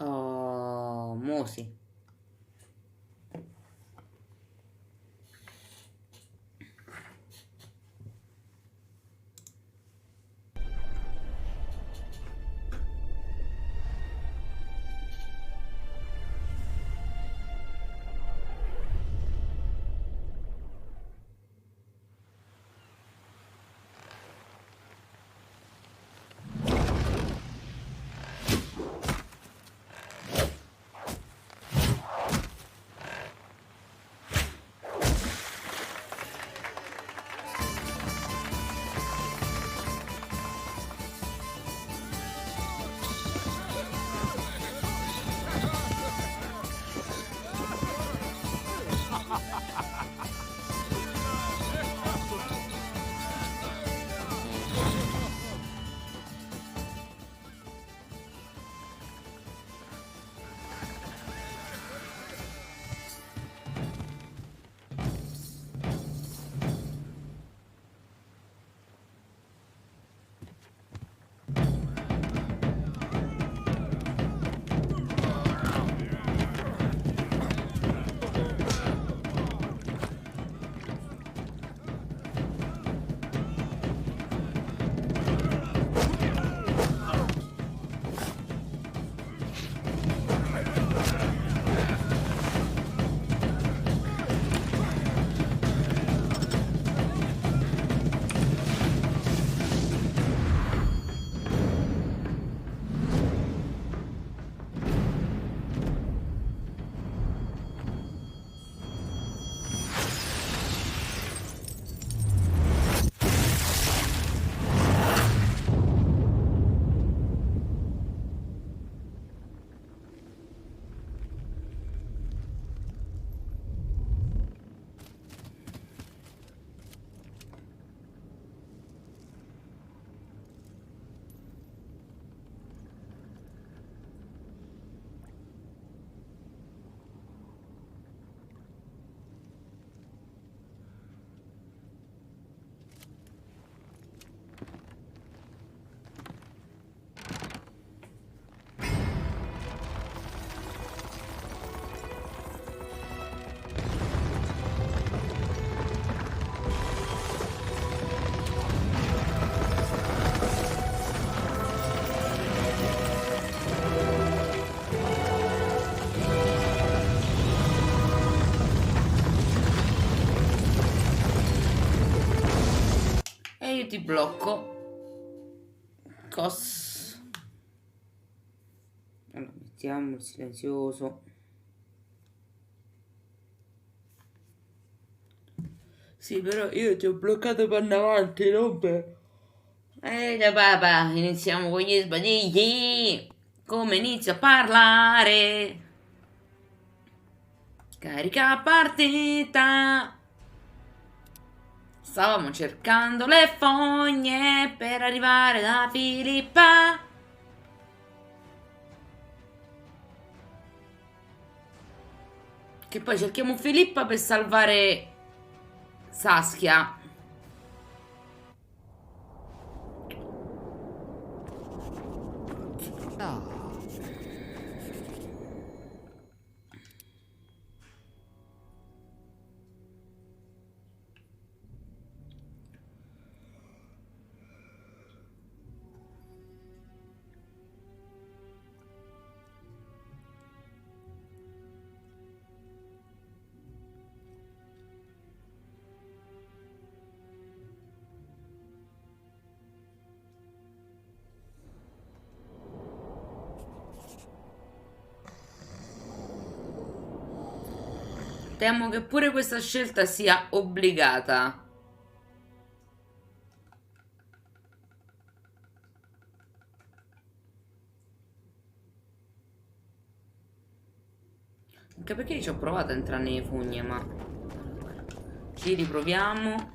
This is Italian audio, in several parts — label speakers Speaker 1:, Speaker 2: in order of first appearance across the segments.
Speaker 1: Oh, Mosi. E io ti blocco. Allora, mettiamo il silenzioso. Sì, però io ti ho bloccato per avanti, non per... da papà, iniziamo con gli sbadigli. Come inizio a parlare? Carica partita. Stavamo cercando le fogne per arrivare da Filippa. Che poi cerchiamo Filippa per salvare Saskia. Temo che pure questa scelta sia obbligata. Anche perché io ci ho provato a entrare nei fogne, ma... Ci riproviamo.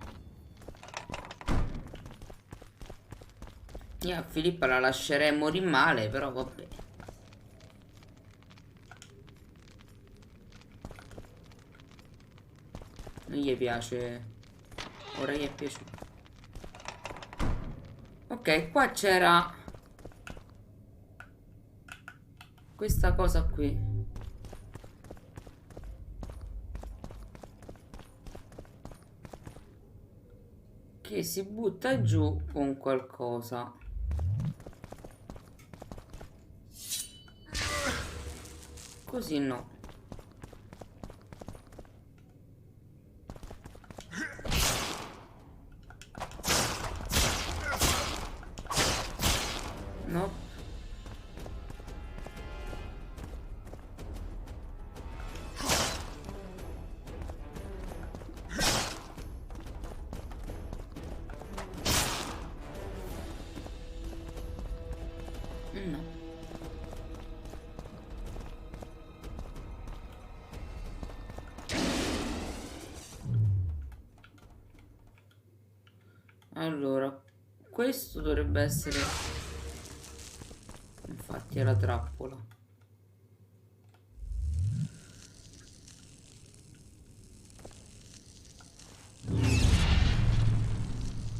Speaker 1: Io a Filippa la lascerei morire male, però vabbè. Non gli piace. Ora gli è piaciuto. Ok, qua c'era questa cosa qui che si butta giù con qualcosa. Così no. No. No. Allora, questo dovrebbe essere, infatti è la trappola.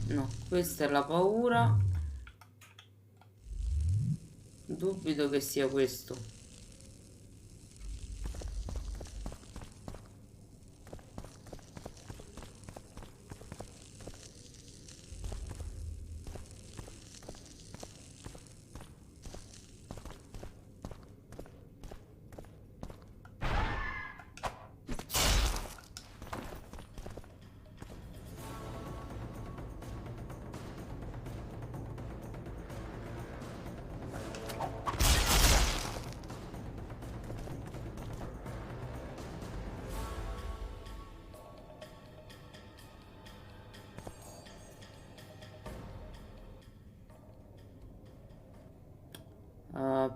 Speaker 1: No, questa è la paura. Dubito che sia questo. Uh,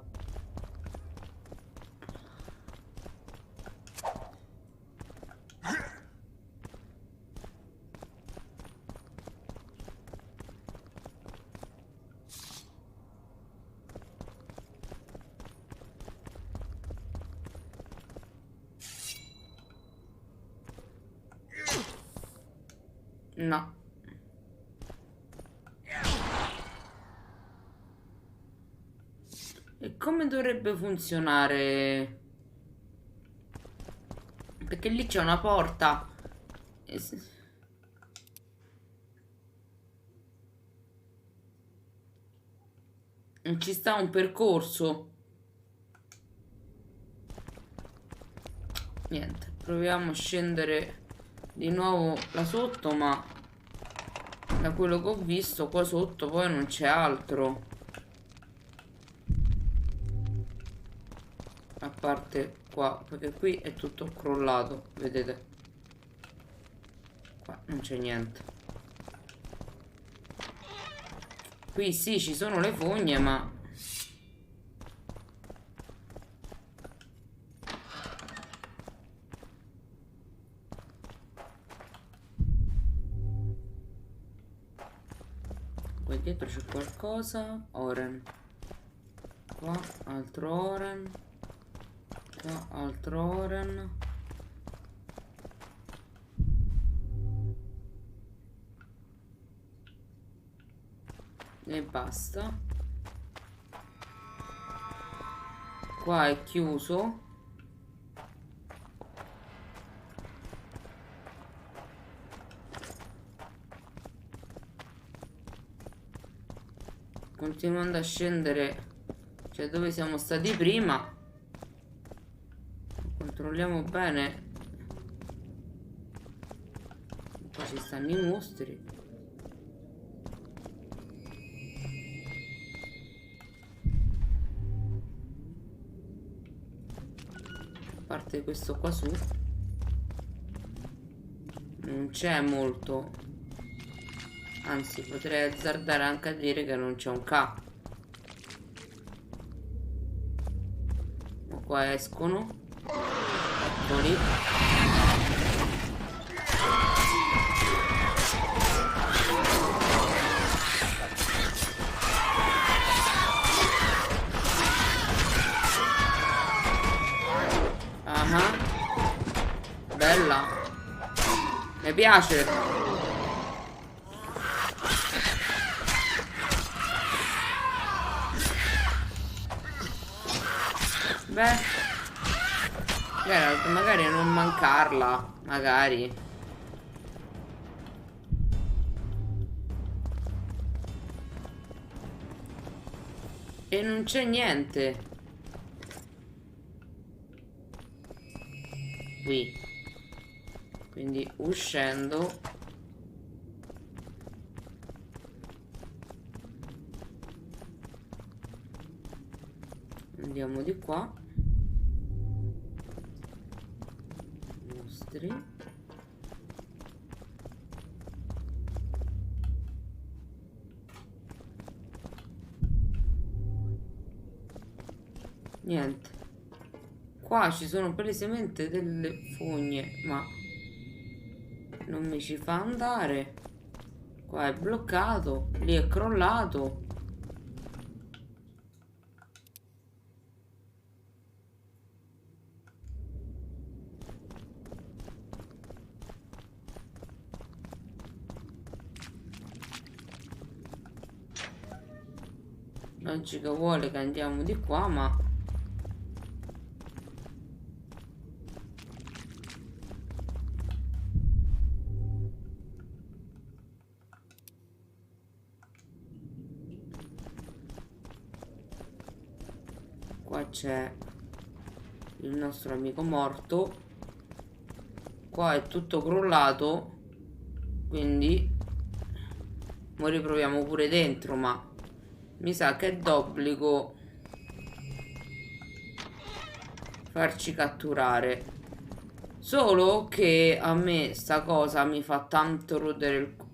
Speaker 1: no. E come dovrebbe funzionare? Perché lì c'è una porta. Non ci sta un percorso. Niente, proviamo a scendere di nuovo là sotto, ma da quello che ho visto qua sotto poi non c'è altro. A parte qua, perché qui è tutto crollato, vedete? Qua non c'è niente. Qui sì, ci sono le fogne, ma... Qua dietro c'è qualcosa. Oren. Qua altro oren. Qua altro oren. E basta. Qua è chiuso. Continuando a scendere, cioè dove siamo stati prima. Controlliamo bene. Qua ci stanno i mostri. A parte questo qua su, non c'è molto. Anzi, potrei azzardare anche a dire che non c'è un K. Ma qua escono. Eccoli. Ah, bella. Mi piace. Beh, magari a non mancarla, magari. E non c'è niente qui, quindi uscendo andiamo di qua, mostri, niente. Qua ci sono palesemente delle fogne, ma non mi ci fa andare. Qua è bloccato, lì è crollato. Logica vuole che andiamo di qua, ma qua c'è il nostro amico morto. Qua è tutto crollato, quindi ora riproviamo pure dentro, ma mi sa che è d'obbligo farci catturare. Solo che a me sta cosa mi fa tanto rodere il culo.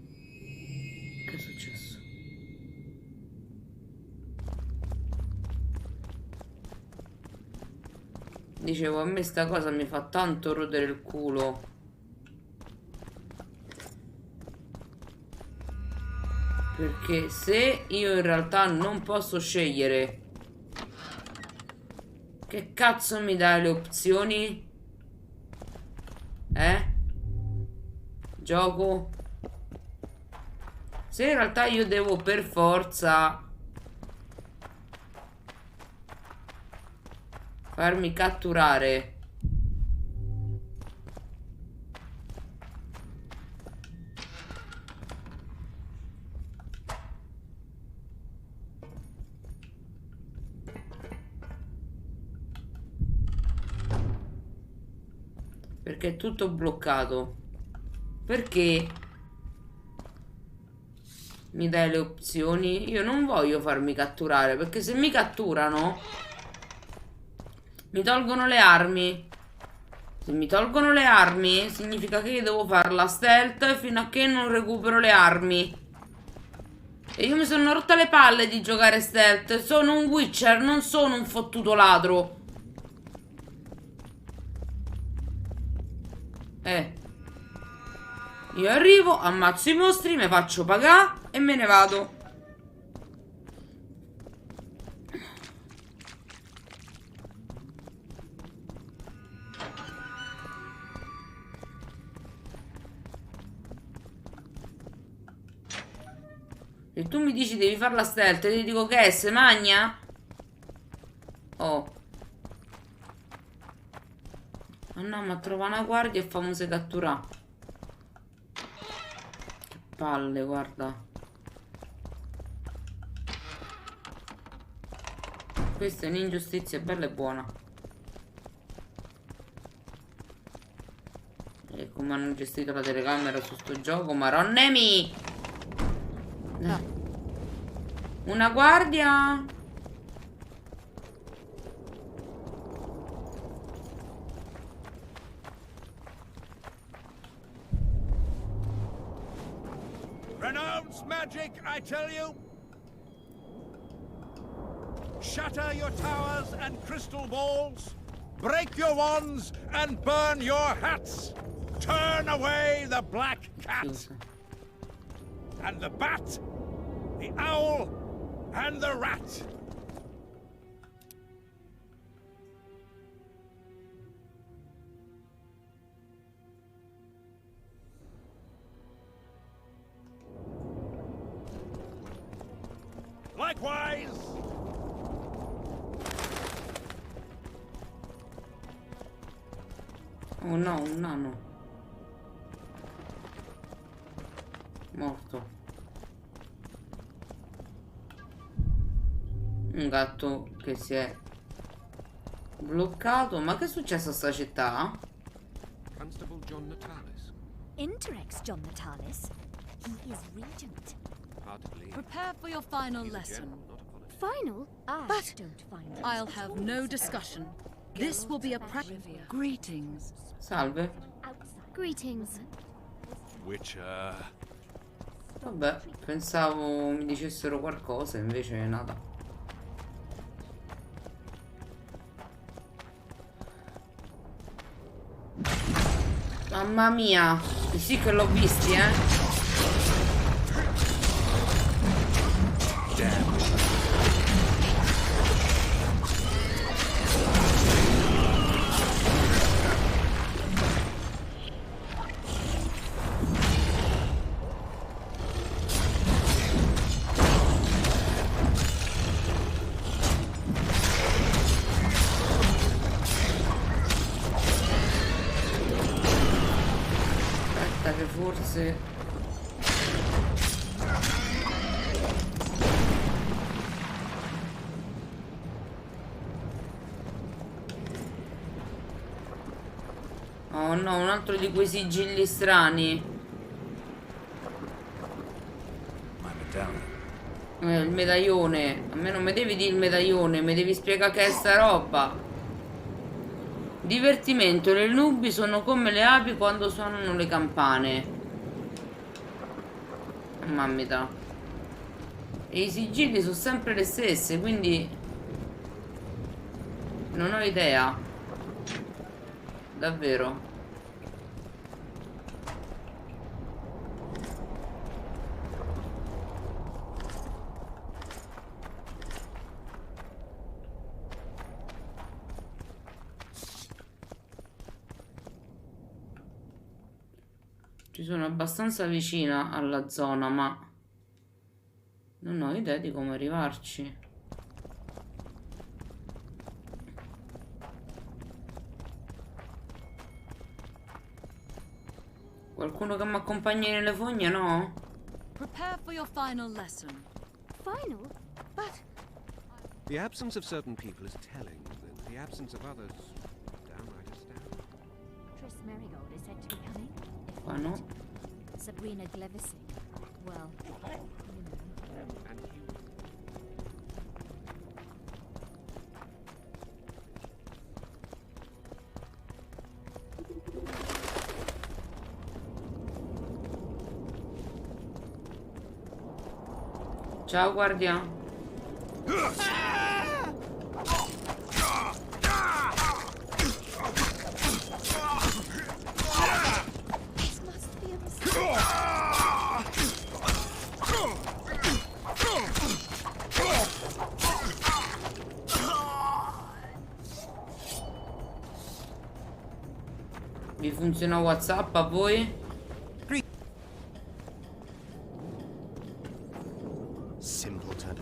Speaker 1: Che è successo? Dicevo, a me sta cosa mi fa tanto rodere il culo. Perché se io in realtà non posso scegliere, che cazzo mi dai le opzioni? Gioco? Se in realtà io devo per forza farmi catturare, perché è tutto bloccato, perché mi dai le opzioni? Io non voglio farmi catturare, perché se mi catturano mi tolgono le armi. Se mi tolgono le armi significa che io devo fare la stealth fino a che non recupero le armi. E io mi sono rotta le palle di giocare stealth. Sono un Witcher, non sono un fottuto ladro. Io arrivo, ammazzo i mostri, mi faccio pagare e me ne vado. E tu mi dici devi fare la stealth e ti dico che è, se magna? Oh. Andiamo a trovare una guardia e famose catturare. Che palle, guarda. Questa è un'ingiustizia bella e buona. E come hanno gestito la telecamera su sto gioco, maronnemi! Una guardia!
Speaker 2: Renounce magic, I tell you! Shatter your towers and crystal balls! Break your wands and burn your hats! Turn away the black cat! And the bat, the owl, and the rat! Likewise,
Speaker 1: Oh no, un nano. Morto. Un gatto che si è bloccato. Ma che è successo a sta città?
Speaker 3: Constable John Natalis.
Speaker 4: Interex John Natalis. He is regent.
Speaker 3: Hard to believe.
Speaker 5: Prepare for your final
Speaker 3: He's a
Speaker 5: lesson.
Speaker 3: general, not a volunteer.
Speaker 4: Final? I
Speaker 5: But
Speaker 4: don't find it.
Speaker 5: I'll have no discussion. This will be a practice. Greetings.
Speaker 1: Salve.
Speaker 4: Greetings.
Speaker 2: Witcher.
Speaker 1: Vabbè, pensavo mi dicessero qualcosa, invece nada. Mamma mia, sì che l'ho visti, Aspetta che forse... Oh no, un altro di quei sigilli strani. Il medaglione. A me non mi devi dire il medaglione, mi devi spiegare che è sta roba. Divertimento, le nubi sono come le api quando suonano le campane. Mamma mia. E i sigilli sono sempre le stesse, quindi non ho idea. Davvero. Ci sono abbastanza vicina alla zona, ma non ho idea di come arrivarci. Qualcuno che mi accompagni nelle fogne, no?
Speaker 5: Prepare for your final lesson.
Speaker 4: Final?
Speaker 5: But
Speaker 3: The absence of certain people is telling. The absence of others, downright astounding.
Speaker 4: Tris Merigold is said to be coming.
Speaker 1: Qua no.
Speaker 4: Sabrina Glevising. Well, you know.
Speaker 3: And you.
Speaker 1: Ciao, guardia.
Speaker 4: This must be a mistake.
Speaker 1: Vi funziona WhatsApp a voi?
Speaker 6: Simpleton.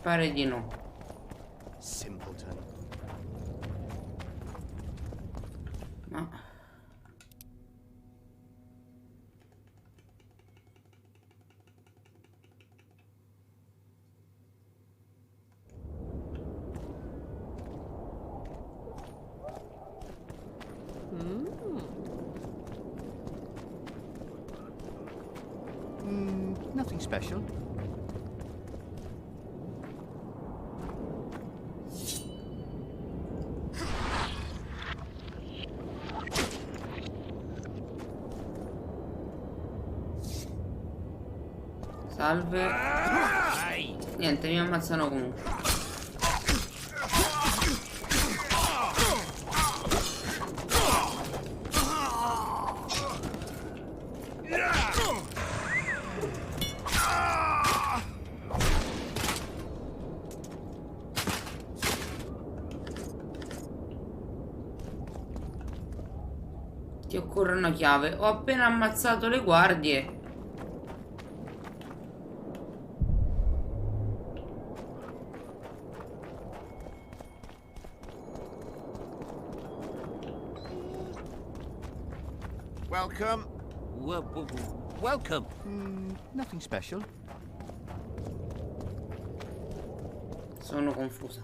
Speaker 1: Pare di no.
Speaker 6: Simpleton.
Speaker 1: Ma
Speaker 6: Nothing special.
Speaker 1: salve. Niente, mi ammazzano comunque. Ti occorre una chiave. Ho appena ammazzato le guardie.
Speaker 6: Welcome.
Speaker 7: Welcome.
Speaker 6: Nothing special.
Speaker 1: Sono confusa.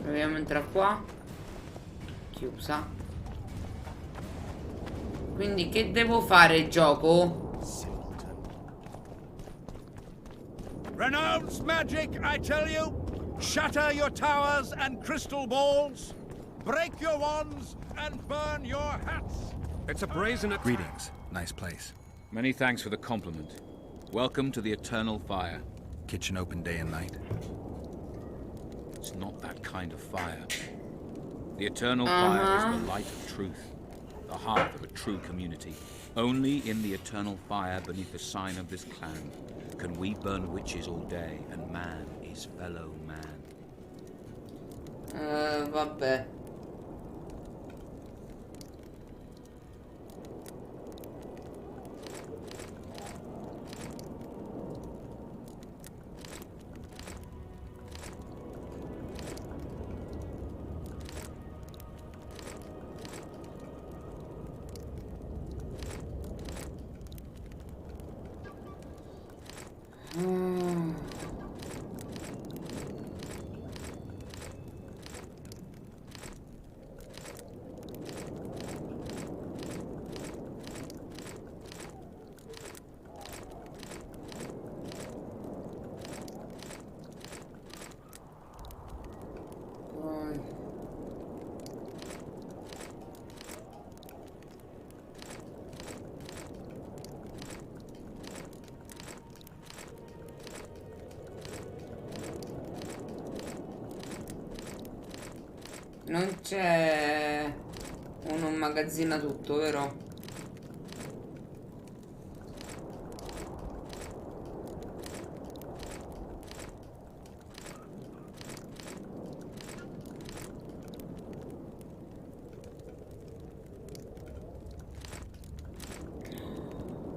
Speaker 1: Proviamo a entrare qua. Chiusa. Quindi che devo fare, gioco?
Speaker 6: Simpleton.
Speaker 2: Renounce magic, I tell you. Shatter your towers and crystal balls. Break your wands and burn your hats.
Speaker 3: It's a brazen attack.
Speaker 8: Greetings. Nice place.
Speaker 9: Many thanks for the compliment. Welcome to the Eternal Fire.
Speaker 8: Kitchen open day and night.
Speaker 9: It's not that kind of fire. The Eternal Fire is the light of truth, the heart of a true community. Only in the Eternal Fire beneath the sign of this clan can we burn witches all day and man is fellow man.
Speaker 1: Vabbè. Non c'è uno magazzina tutto, vero?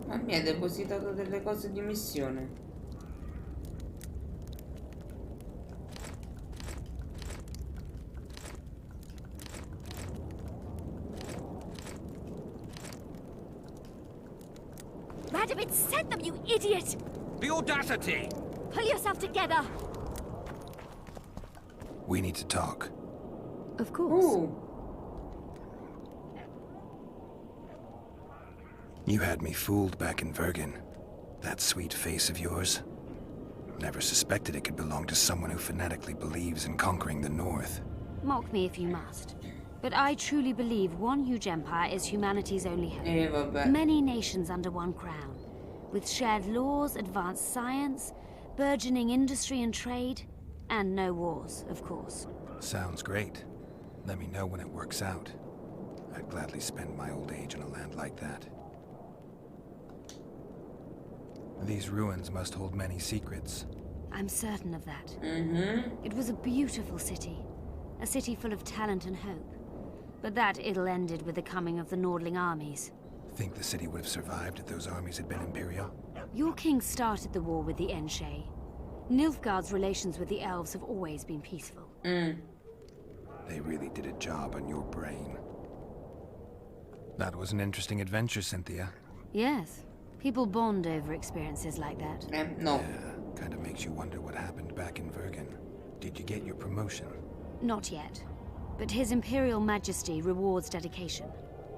Speaker 1: Ma mi hai depositato delle cose di missione.
Speaker 4: Radovid sent them, you idiot!
Speaker 7: The audacity!
Speaker 4: Pull yourself together!
Speaker 8: We need to talk.
Speaker 4: Of course.
Speaker 1: Ooh.
Speaker 8: You had me fooled back in Vergen. That sweet face of yours. Never suspected it could belong to someone who fanatically believes in conquering the North.
Speaker 10: Mock me if you must. But I truly believe one huge empire is humanity's only hope.
Speaker 1: Vabbè.
Speaker 10: Many nations under one crown, with shared laws, advanced science, burgeoning industry and trade, and no wars, of course.
Speaker 8: Sounds great. Let me know when it works out. I'd gladly spend my old age in a land like that. These ruins must hold many secrets.
Speaker 10: I'm certain of that.
Speaker 1: Mm-hmm.
Speaker 10: It was a beautiful city. A city full of talent and hope. But that ill ended with the coming of the Nordling armies.
Speaker 8: Think the city would have survived if those armies had been Imperial?
Speaker 10: Your king started the war with the Enshe. Nilfgaard's relations with the elves have always been peaceful.
Speaker 8: They really did a job on your brain. That was an interesting adventure, Cynthia.
Speaker 10: Yes. People bond over experiences like that.
Speaker 1: No.
Speaker 8: Yeah, kind of makes you wonder what happened back in Vergen. Did you get your promotion?
Speaker 10: Not yet. But His Imperial Majesty rewards dedication.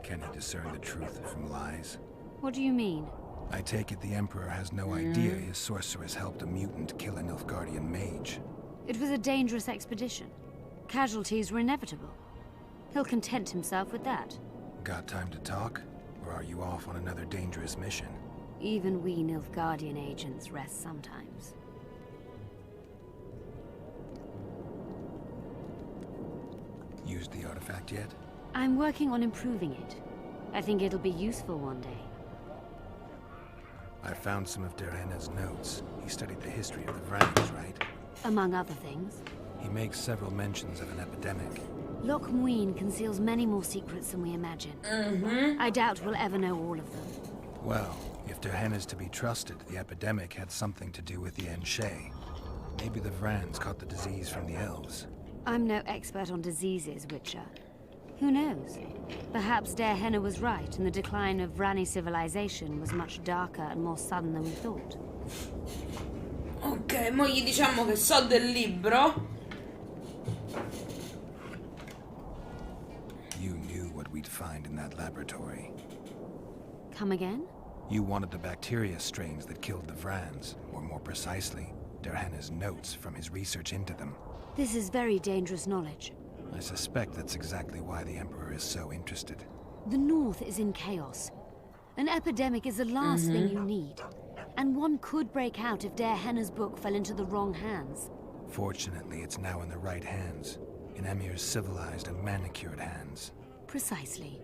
Speaker 8: Can he discern the truth from lies?
Speaker 10: What do you mean?
Speaker 8: I take it the Emperor has no idea his sorceress helped a mutant kill a Nilfgaardian mage.
Speaker 10: It was a dangerous expedition. Casualties were inevitable. He'll content himself with that.
Speaker 8: Got time to talk? Or are you off on another dangerous mission?
Speaker 10: Even we Nilfgaardian agents rest sometimes.
Speaker 8: Used the artifact yet?
Speaker 10: I'm working on improving it. I think it'll be useful one day.
Speaker 8: I found some of Derhenna's notes. He studied the history of the Vrans, right?
Speaker 10: Among other things.
Speaker 8: He makes several mentions of an epidemic.
Speaker 10: Loch Muin conceals many more secrets than we imagine. I doubt we'll ever know all of them.
Speaker 8: Well, if Derhenna's to be trusted, the epidemic had something to do with the Enshe. Maybe the Vrans caught the disease from the elves.
Speaker 10: I'm no expert on diseases, Witcher. Who knows? Perhaps Derhenna was right, and the decline of Vrani civilization was much darker and more sudden than we thought.
Speaker 1: Ok, mo gli diciamo che so del libro.
Speaker 8: You knew what we'd find in that laboratory.
Speaker 10: Come again?
Speaker 8: You wanted the bacteria strains that killed the Vrans, or more precisely, Derhenna's notes from his research into them.
Speaker 10: This is very dangerous knowledge.
Speaker 8: I suspect that's exactly why the Emperor is so interested.
Speaker 10: The North is in chaos. An epidemic is the last thing you need. And one could break out if Derhenna's book fell into the wrong hands.
Speaker 8: Fortunately, it's now in the right hands. In Emir's civilized and manicured hands.
Speaker 10: Precisely.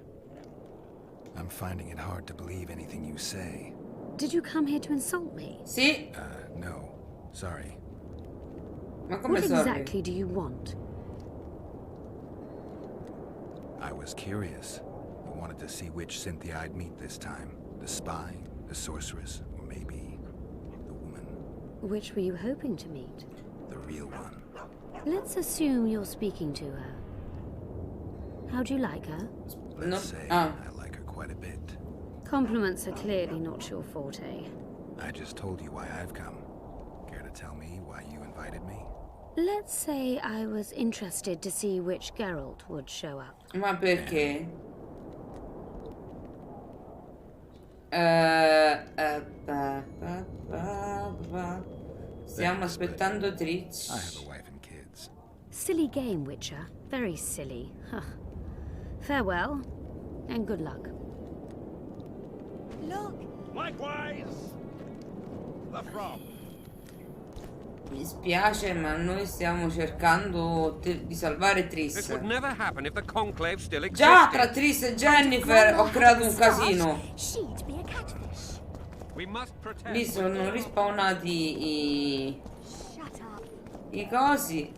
Speaker 8: I'm finding it hard to believe anything you say.
Speaker 10: Did you come here to insult me?
Speaker 1: Sì.
Speaker 8: No. Sorry.
Speaker 1: Ma come
Speaker 10: What
Speaker 1: sorry?
Speaker 10: exactly do you want?
Speaker 8: I was curious. I wanted to see which Cynthia I'd meet this time. The spy, the sorceress, or maybe the woman.
Speaker 10: Which were you hoping to meet?
Speaker 8: The real one.
Speaker 10: Let's assume you're speaking to her. How do you like her?
Speaker 8: Let's say I like her quite a bit.
Speaker 10: Compliments are clearly not your forte.
Speaker 8: I just told you why I've come. Care to tell me why you invited me?
Speaker 10: Let's say I was interested to see which Geralt would show up.
Speaker 1: Ma perché? Stiamo aspettando Trish.
Speaker 8: I have a wife and kids.
Speaker 10: Silly game, Witcher. Very silly. Huh. Farewell, and good luck.
Speaker 4: Look!
Speaker 2: Likewise, the From.
Speaker 1: Mi spiace, ma noi stiamo cercando di salvare
Speaker 3: This
Speaker 1: Triss.
Speaker 3: would never happen if the conclave still
Speaker 1: Già tra
Speaker 3: existed.
Speaker 1: Triss e Jennifer ho creato un casino.
Speaker 4: She'd be a catfish.
Speaker 3: We must protect.
Speaker 1: Lì sono rispawnati
Speaker 4: Shut up.
Speaker 1: i cosi.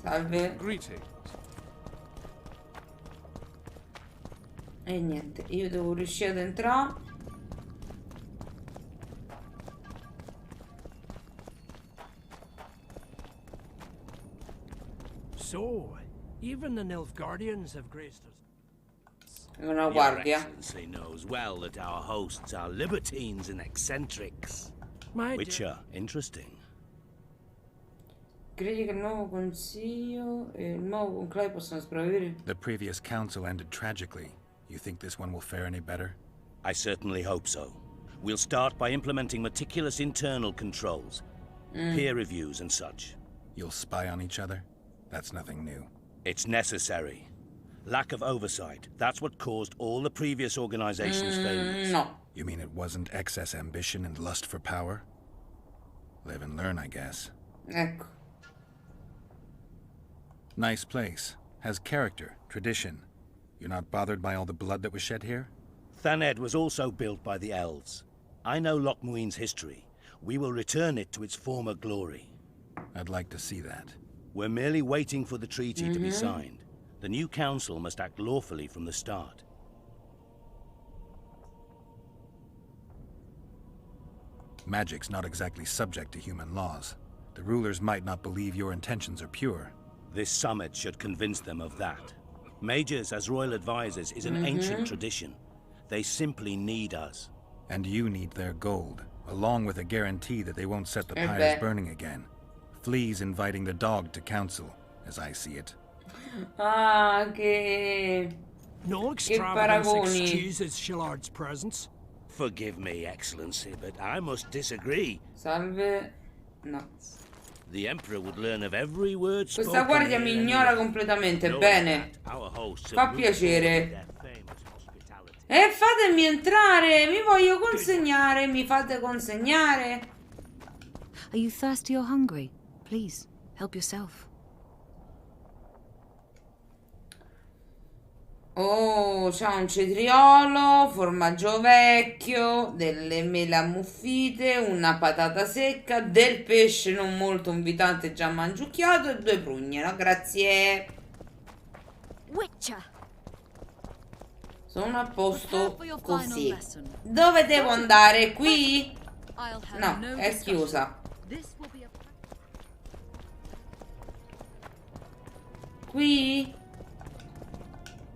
Speaker 1: Salve.
Speaker 3: Greetings.
Speaker 1: E niente, io devo riuscire ad entrare.
Speaker 11: So, even the Nilfgaardians have graced us.
Speaker 1: Una
Speaker 7: Your
Speaker 1: guardia.
Speaker 7: Excellency knows well that our hosts are libertines and eccentrics.
Speaker 11: My
Speaker 7: Which
Speaker 11: dear-
Speaker 7: are interesting.
Speaker 1: Credi che il nuovo consiglio e il nuovo conclave possono sopravvivere?
Speaker 8: The previous council ended tragically. You think this one will fare any better?
Speaker 7: I certainly hope so. We'll start by implementing meticulous internal controls, peer reviews and such.
Speaker 8: You'll spy on each other? That's nothing new.
Speaker 7: It's necessary. Lack of oversight, that's what caused all the previous organizations' failures.
Speaker 1: No.
Speaker 8: You mean it wasn't excess ambition and lust for power? Live and learn, I guess.
Speaker 1: Ecco.
Speaker 8: Nice place. Has character, tradition. You're not bothered by all the blood that was shed here?
Speaker 7: Thaned was also built by the elves. I know Loch Muin's history. We will return it to its former glory.
Speaker 8: I'd like to see that.
Speaker 7: We're merely waiting for the treaty to be signed. The new council must act lawfully from the start.
Speaker 8: Magic's not exactly subject to human laws. The rulers might not believe your intentions are pure.
Speaker 7: This summit should convince them of that. Mages as royal advisors is an ancient tradition. They simply need us.
Speaker 8: And you need their gold, along with a guarantee that they won't set the
Speaker 1: Eh
Speaker 8: pyres
Speaker 1: beh.
Speaker 8: burning again. Flea's inviting the dog to council, as I see it.
Speaker 1: Ah, che...
Speaker 11: No extravagance
Speaker 1: paragoni.
Speaker 11: excuses Shillard's presence.
Speaker 7: Forgive me, Excellency, but I must disagree.
Speaker 1: Salve. No.
Speaker 7: The Emperor would learn of every word spoken.
Speaker 1: Questa guardia mi ignora completamente. Bene. Fa piacere. E fatemi entrare. Mi voglio consegnare. Mi fate consegnare.
Speaker 5: Are you thirsty or hungry? Please, help yourself.
Speaker 1: Oh, c'ha un cetriolo, formaggio vecchio, delle mele ammuffite, una patata secca, del pesce non molto invitante già mangiucchiato e 2 prugne, no? Grazie.
Speaker 4: Witcher.
Speaker 1: Sono a posto così. Dove devo andare? Qui? No, è chiusa. Qui?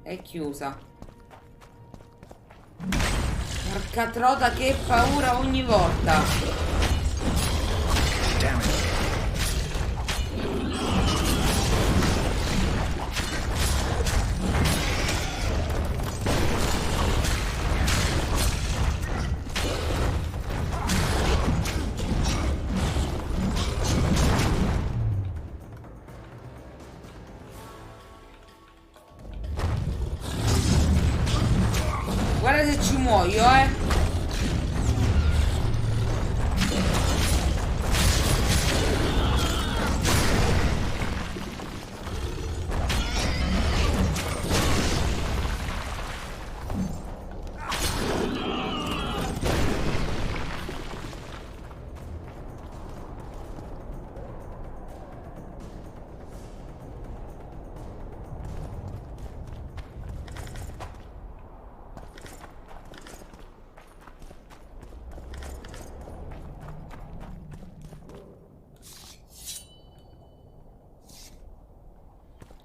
Speaker 1: È chiusa. Porca trota, che paura ogni volta. Guarda se ci muoio,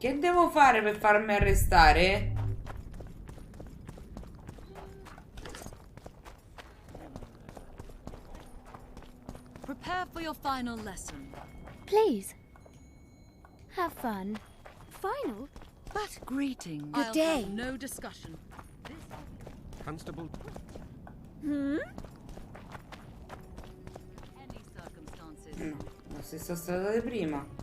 Speaker 1: Che devo fare per farmi arrestare?
Speaker 5: Prepare for your final lesson.
Speaker 4: Please. Have fun. Final?
Speaker 5: But greetings.
Speaker 4: Good day.
Speaker 5: No discussion.
Speaker 3: Constable.
Speaker 4: Hmm?
Speaker 5: Any circumstances.
Speaker 1: No, la stessa strada di prima.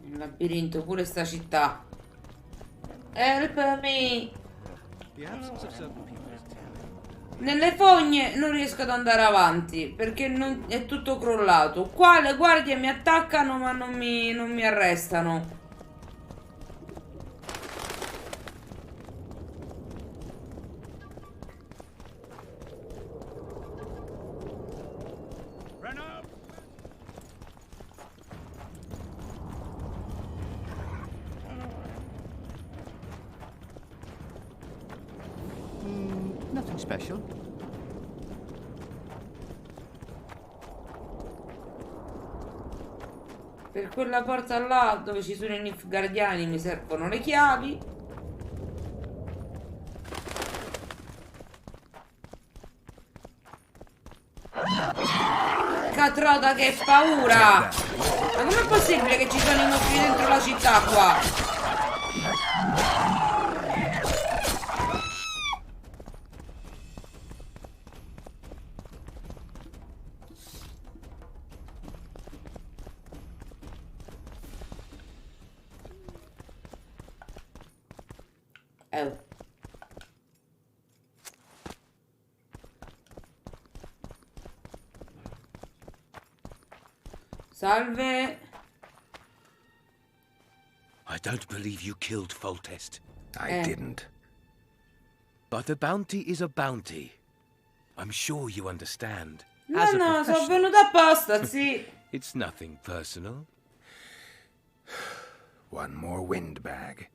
Speaker 1: Un labirinto, pure sta città. Help me!
Speaker 3: The absence of certain people is telling.
Speaker 1: Nelle fogne non riesco ad andare avanti perché è tutto crollato. Qua le guardie mi attaccano ma non mi arrestano.
Speaker 6: Nothing special.
Speaker 1: Per quella porta là dove ci sono i nilfgaardiani mi servono le chiavi. Catrota, che paura! Ma com'è possibile che ci sono i mostri dentro la città qua? Salve.
Speaker 12: I don't believe you killed Foltest.
Speaker 8: I didn't.
Speaker 12: But a bounty is a bounty. I'm sure you understand.
Speaker 1: No,
Speaker 12: As a
Speaker 1: no, sono
Speaker 12: professional.
Speaker 1: venuta apposta, sì.
Speaker 12: It's nothing personal.
Speaker 8: One more windbag.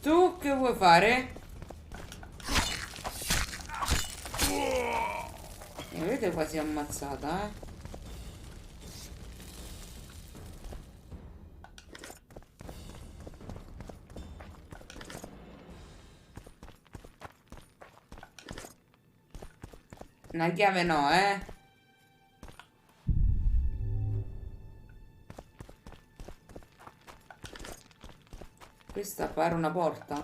Speaker 1: Tu che vuoi fare? Mi avete quasi ammazzata, eh? Una chiave no, eh? Questa pare una porta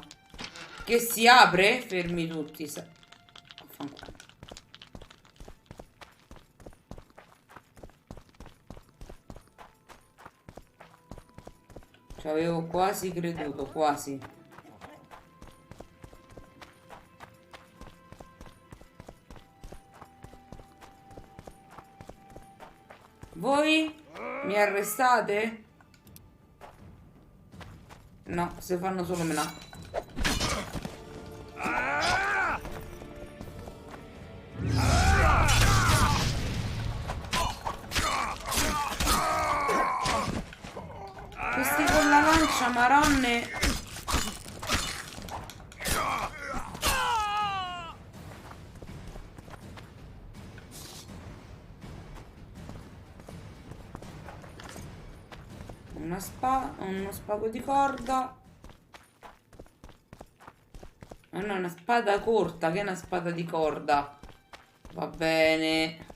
Speaker 1: che si apre? Fermi tutti. Affanculo. Ci avevo quasi creduto, quasi. Voi mi arrestate? No, se fanno solo menà. Questi con la lancia, maronne. Uno spago di corda. Ah no, una spada corta, che è una spada di corda. Va bene.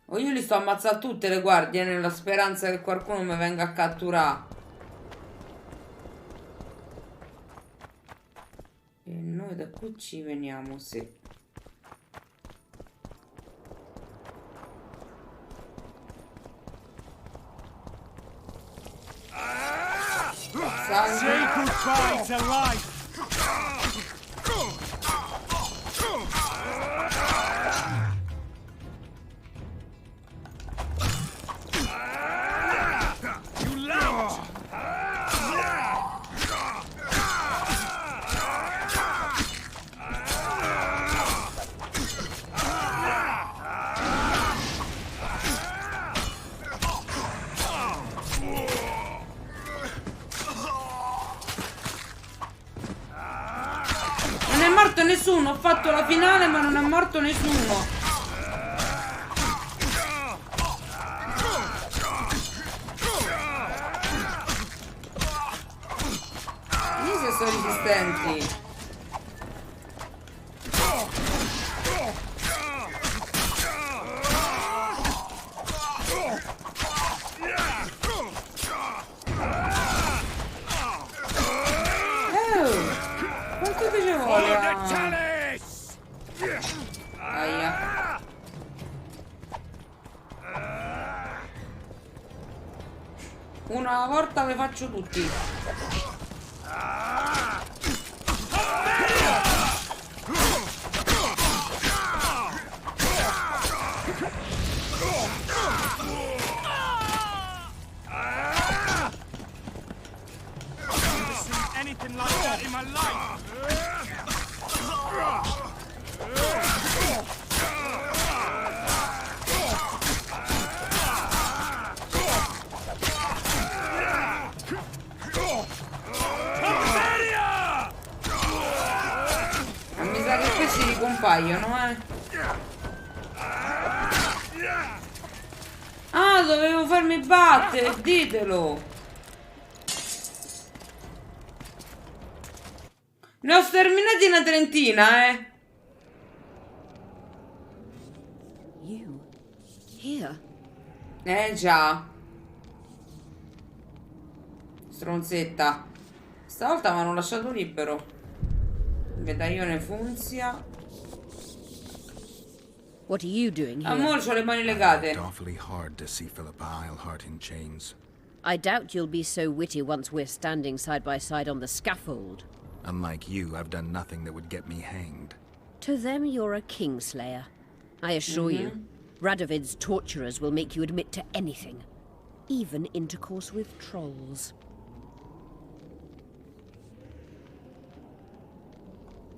Speaker 1: Oh, io li sto ammazzando tutte le guardie nella speranza che qualcuno mi venga a catturare. E noi da qui ci veniamo, sì.
Speaker 2: Say goodbye to life. You lout!
Speaker 1: Non è morto nessuno, ho fatto la finale ma non è morto nessuno. Se sono resistenti. Quanto te ci vuole? Aia. Una volta vi faccio tutti.
Speaker 2: Anything like that in my life.
Speaker 1: Mi sa che questi ricompaiono, eh. Ah, dovevo farmi battere, ditelo. Ne ho sterminati una trentina, eh.
Speaker 5: You here?
Speaker 1: Già. Stronzetta. Stavolta mi hanno lasciato libero. Medaglione funzia.
Speaker 5: What are you doing here?
Speaker 1: Amore, c'ho le mani legate.
Speaker 8: Awfully hard to see Philippa Eilhart in chains.
Speaker 5: I doubt you'll be so witty once we're standing side by side on the scaffold.
Speaker 8: Unlike you, I've done nothing that would get me hanged.
Speaker 5: To them, you're a kingslayer. I assure you, Radovid's torturers will make you admit to anything, even intercourse with trolls.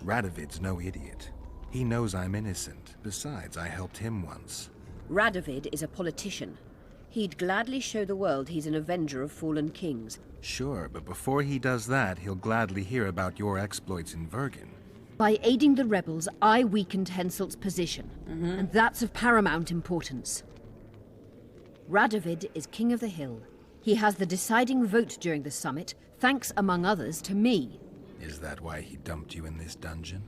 Speaker 8: Radovid's no idiot. He knows I'm innocent. Besides, I helped him once.
Speaker 5: Radovid is a politician. He'd gladly show the world he's an avenger of fallen kings.
Speaker 8: Sure, but before he does that, he'll gladly hear about your exploits in Vergen.
Speaker 5: By aiding the rebels, I weakened Henselt's position, and that's of paramount importance. Radovid is king of the hill. He has the deciding vote during the summit, thanks, among others, to me.
Speaker 8: Is that why he dumped you in this dungeon?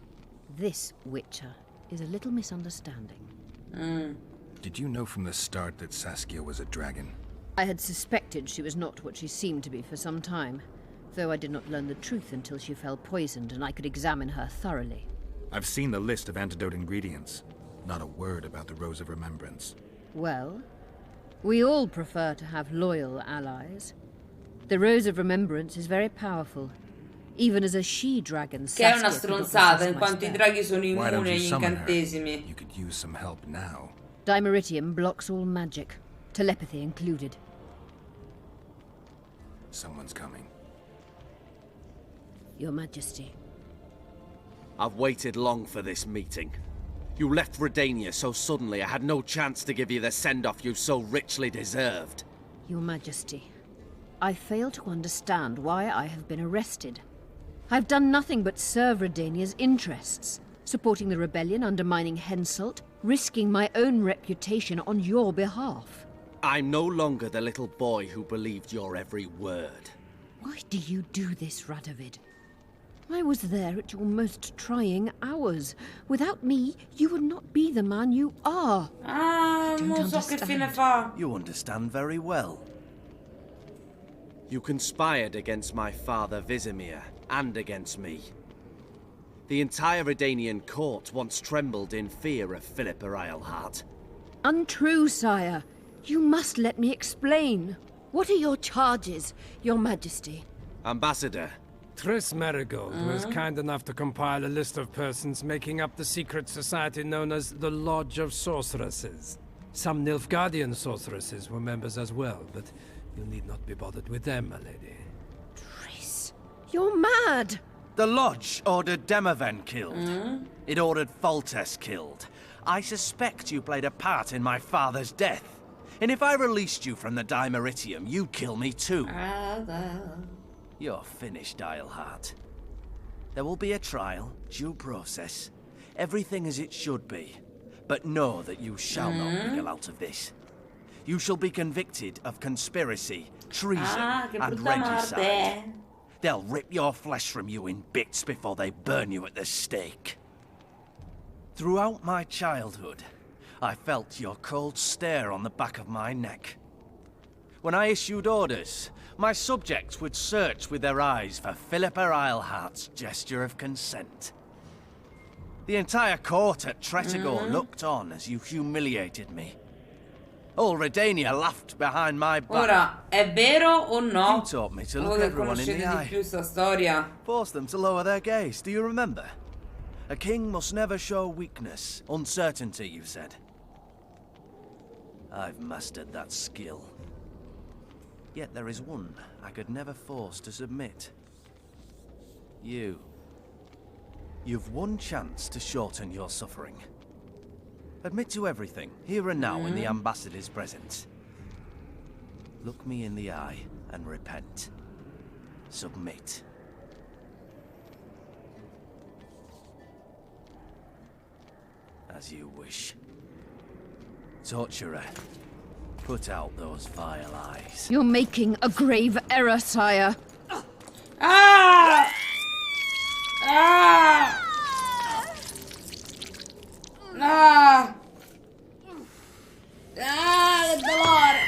Speaker 5: This, Witcher, is a little misunderstanding.
Speaker 8: Did you know from the start that Saskia was a dragon?
Speaker 5: I had suspected she was not what she seemed to be for some time, though I did not learn the truth until she fell poisoned and I could examine her thoroughly.
Speaker 8: I've seen the list of antidote ingredients. Not a word about the Rose of Remembrance.
Speaker 5: Well, we all prefer to have loyal allies. The Rose of Remembrance is very powerful. Even as a she-dragon,
Speaker 1: Che è una
Speaker 5: Saskia could not
Speaker 1: stronzata,
Speaker 5: resist
Speaker 1: in
Speaker 5: my
Speaker 1: quanto i
Speaker 5: spell.
Speaker 1: draghi sono
Speaker 8: Why don't
Speaker 1: immuni
Speaker 8: you
Speaker 1: agli
Speaker 8: summon her?
Speaker 1: incantesimi.
Speaker 8: You could use some help now.
Speaker 5: Dimeritium blocks all magic, telepathy included.
Speaker 8: Someone's coming.
Speaker 5: Your Majesty.
Speaker 13: I've waited long for this meeting. You left Redania so suddenly I had no chance to give you the send-off you so richly deserved.
Speaker 5: Your Majesty, I fail to understand why I have been arrested. I've done nothing but serve Redania's interests, supporting the rebellion, undermining Henselt, risking my own reputation on your behalf.
Speaker 13: I'm no longer the little boy who believed your every word.
Speaker 5: Why do you do this, Radovid? I was there at your most trying hours. Without me, you would not be the man you are.
Speaker 1: Ah, non so che fine fa.
Speaker 13: You understand very well. You conspired against my father Vizimir, and against me. The entire Redanian court once trembled in fear of Philippa Eilhart.
Speaker 5: Untrue, sire. You must let me explain. What are your charges, your Majesty?
Speaker 13: Ambassador.
Speaker 11: Triss Merigold was kind enough to compile a list of persons making up the secret society known as the Lodge of Sorceresses. Some Nilfgaardian sorceresses were members as well, but you need not be bothered with them, my lady.
Speaker 5: Triss, you're mad!
Speaker 13: The Lodge ordered Demaven killed. It ordered Foltest killed. I suspect you played a part in my father's death. And if I released you from the Dimeritium, you'd kill me too. You're finished, Eilhart. There will be a trial, due process, everything as it should be. But know that you shall not wriggle out of this. You shall be convicted of conspiracy, treason, and regicide. They'll rip your flesh from you in bits before they burn you at the stake. Throughout my childhood, I felt your cold stare on the back of my neck. When I issued orders, my subjects would search with their eyes for Philippa Eilhart's gesture of consent. The entire court at Tretogor looked on as you humiliated me. All Redania laughed behind my back.
Speaker 1: Ora, è vero o no?
Speaker 13: You taught me to
Speaker 1: Voi
Speaker 13: look
Speaker 1: che
Speaker 13: everyone in the
Speaker 1: conoscete
Speaker 13: eye.
Speaker 1: di più sta storia.
Speaker 13: Force them to lower their gaze, do you remember? A king must never show weakness, uncertainty, you said. I've mastered that skill. Yet there is one I could never force to submit. You. You've one chance to shorten your suffering. Admit to everything, here and now in the ambassador's presence. Look me in the eye and repent. Submit. As you wish. Torturer, put out those vile eyes.
Speaker 5: You're making a grave error, sire.
Speaker 1: Ah! Ah! Ah! Ah, che dolore!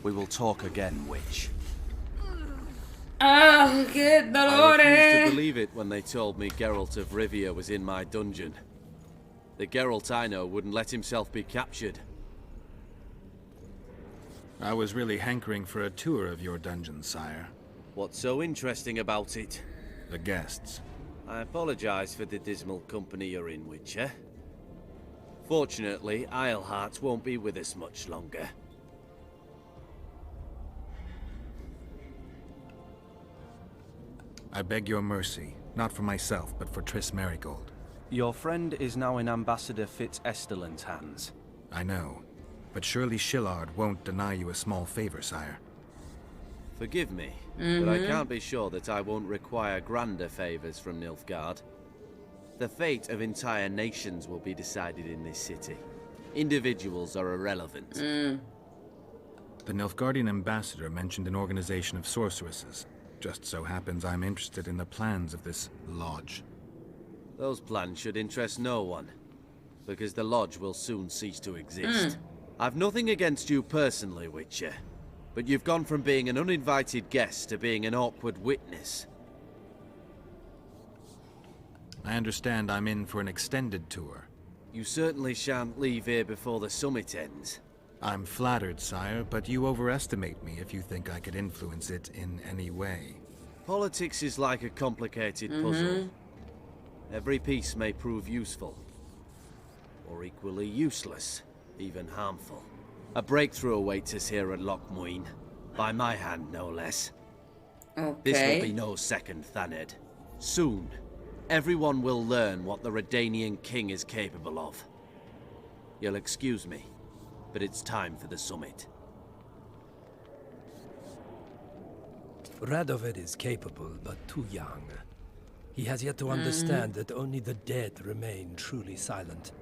Speaker 13: We will talk again, witch.
Speaker 1: Ah, che
Speaker 13: I refused
Speaker 1: dolore!
Speaker 13: to believe it when they told me Geralt of Rivia was in my dungeon. The Geralt I know wouldn't let himself be captured.
Speaker 8: I was really hankering for a tour of your dungeon, sire.
Speaker 13: What's so interesting about it?
Speaker 8: The guests.
Speaker 13: I apologize for the dismal company you're in, Witcher. Fortunately, Eilhart won't be with us much longer.
Speaker 8: I beg your mercy, not for myself, but for Triss Merigold.
Speaker 13: Your friend is now in Ambassador Fitz-Estelin's hands.
Speaker 8: I know, but surely Shillard won't deny you a small favor, sire.
Speaker 14: Forgive me, but I can't be sure that I won't require grander favors from Nilfgaard. The fate of entire nations will be decided in this city. Individuals are irrelevant.
Speaker 8: The Nilfgaardian ambassador mentioned an organization of sorceresses. Just so happens I'm interested in the plans of this lodge.
Speaker 14: Those plans should interest no one, because the lodge will soon cease to exist. I've nothing against you personally, Witcher, but you've gone from being an uninvited guest to being an awkward witness.
Speaker 8: I understand I'm in for an extended tour.
Speaker 14: You certainly shan't leave here before the summit ends.
Speaker 8: I'm flattered, sire, but you overestimate me if you think I could influence it in any way.
Speaker 14: Politics is like a complicated puzzle. Every piece may prove useful, or equally useless, even harmful. A breakthrough awaits us here at Lochmuin, by my hand no less. This will be no second Thaned. Soon, everyone will learn what the Redanian king is capable of. You'll excuse me, but it's time for the summit.
Speaker 11: Radovid is capable, but too young. He has yet to understand that only the dead remain truly silent.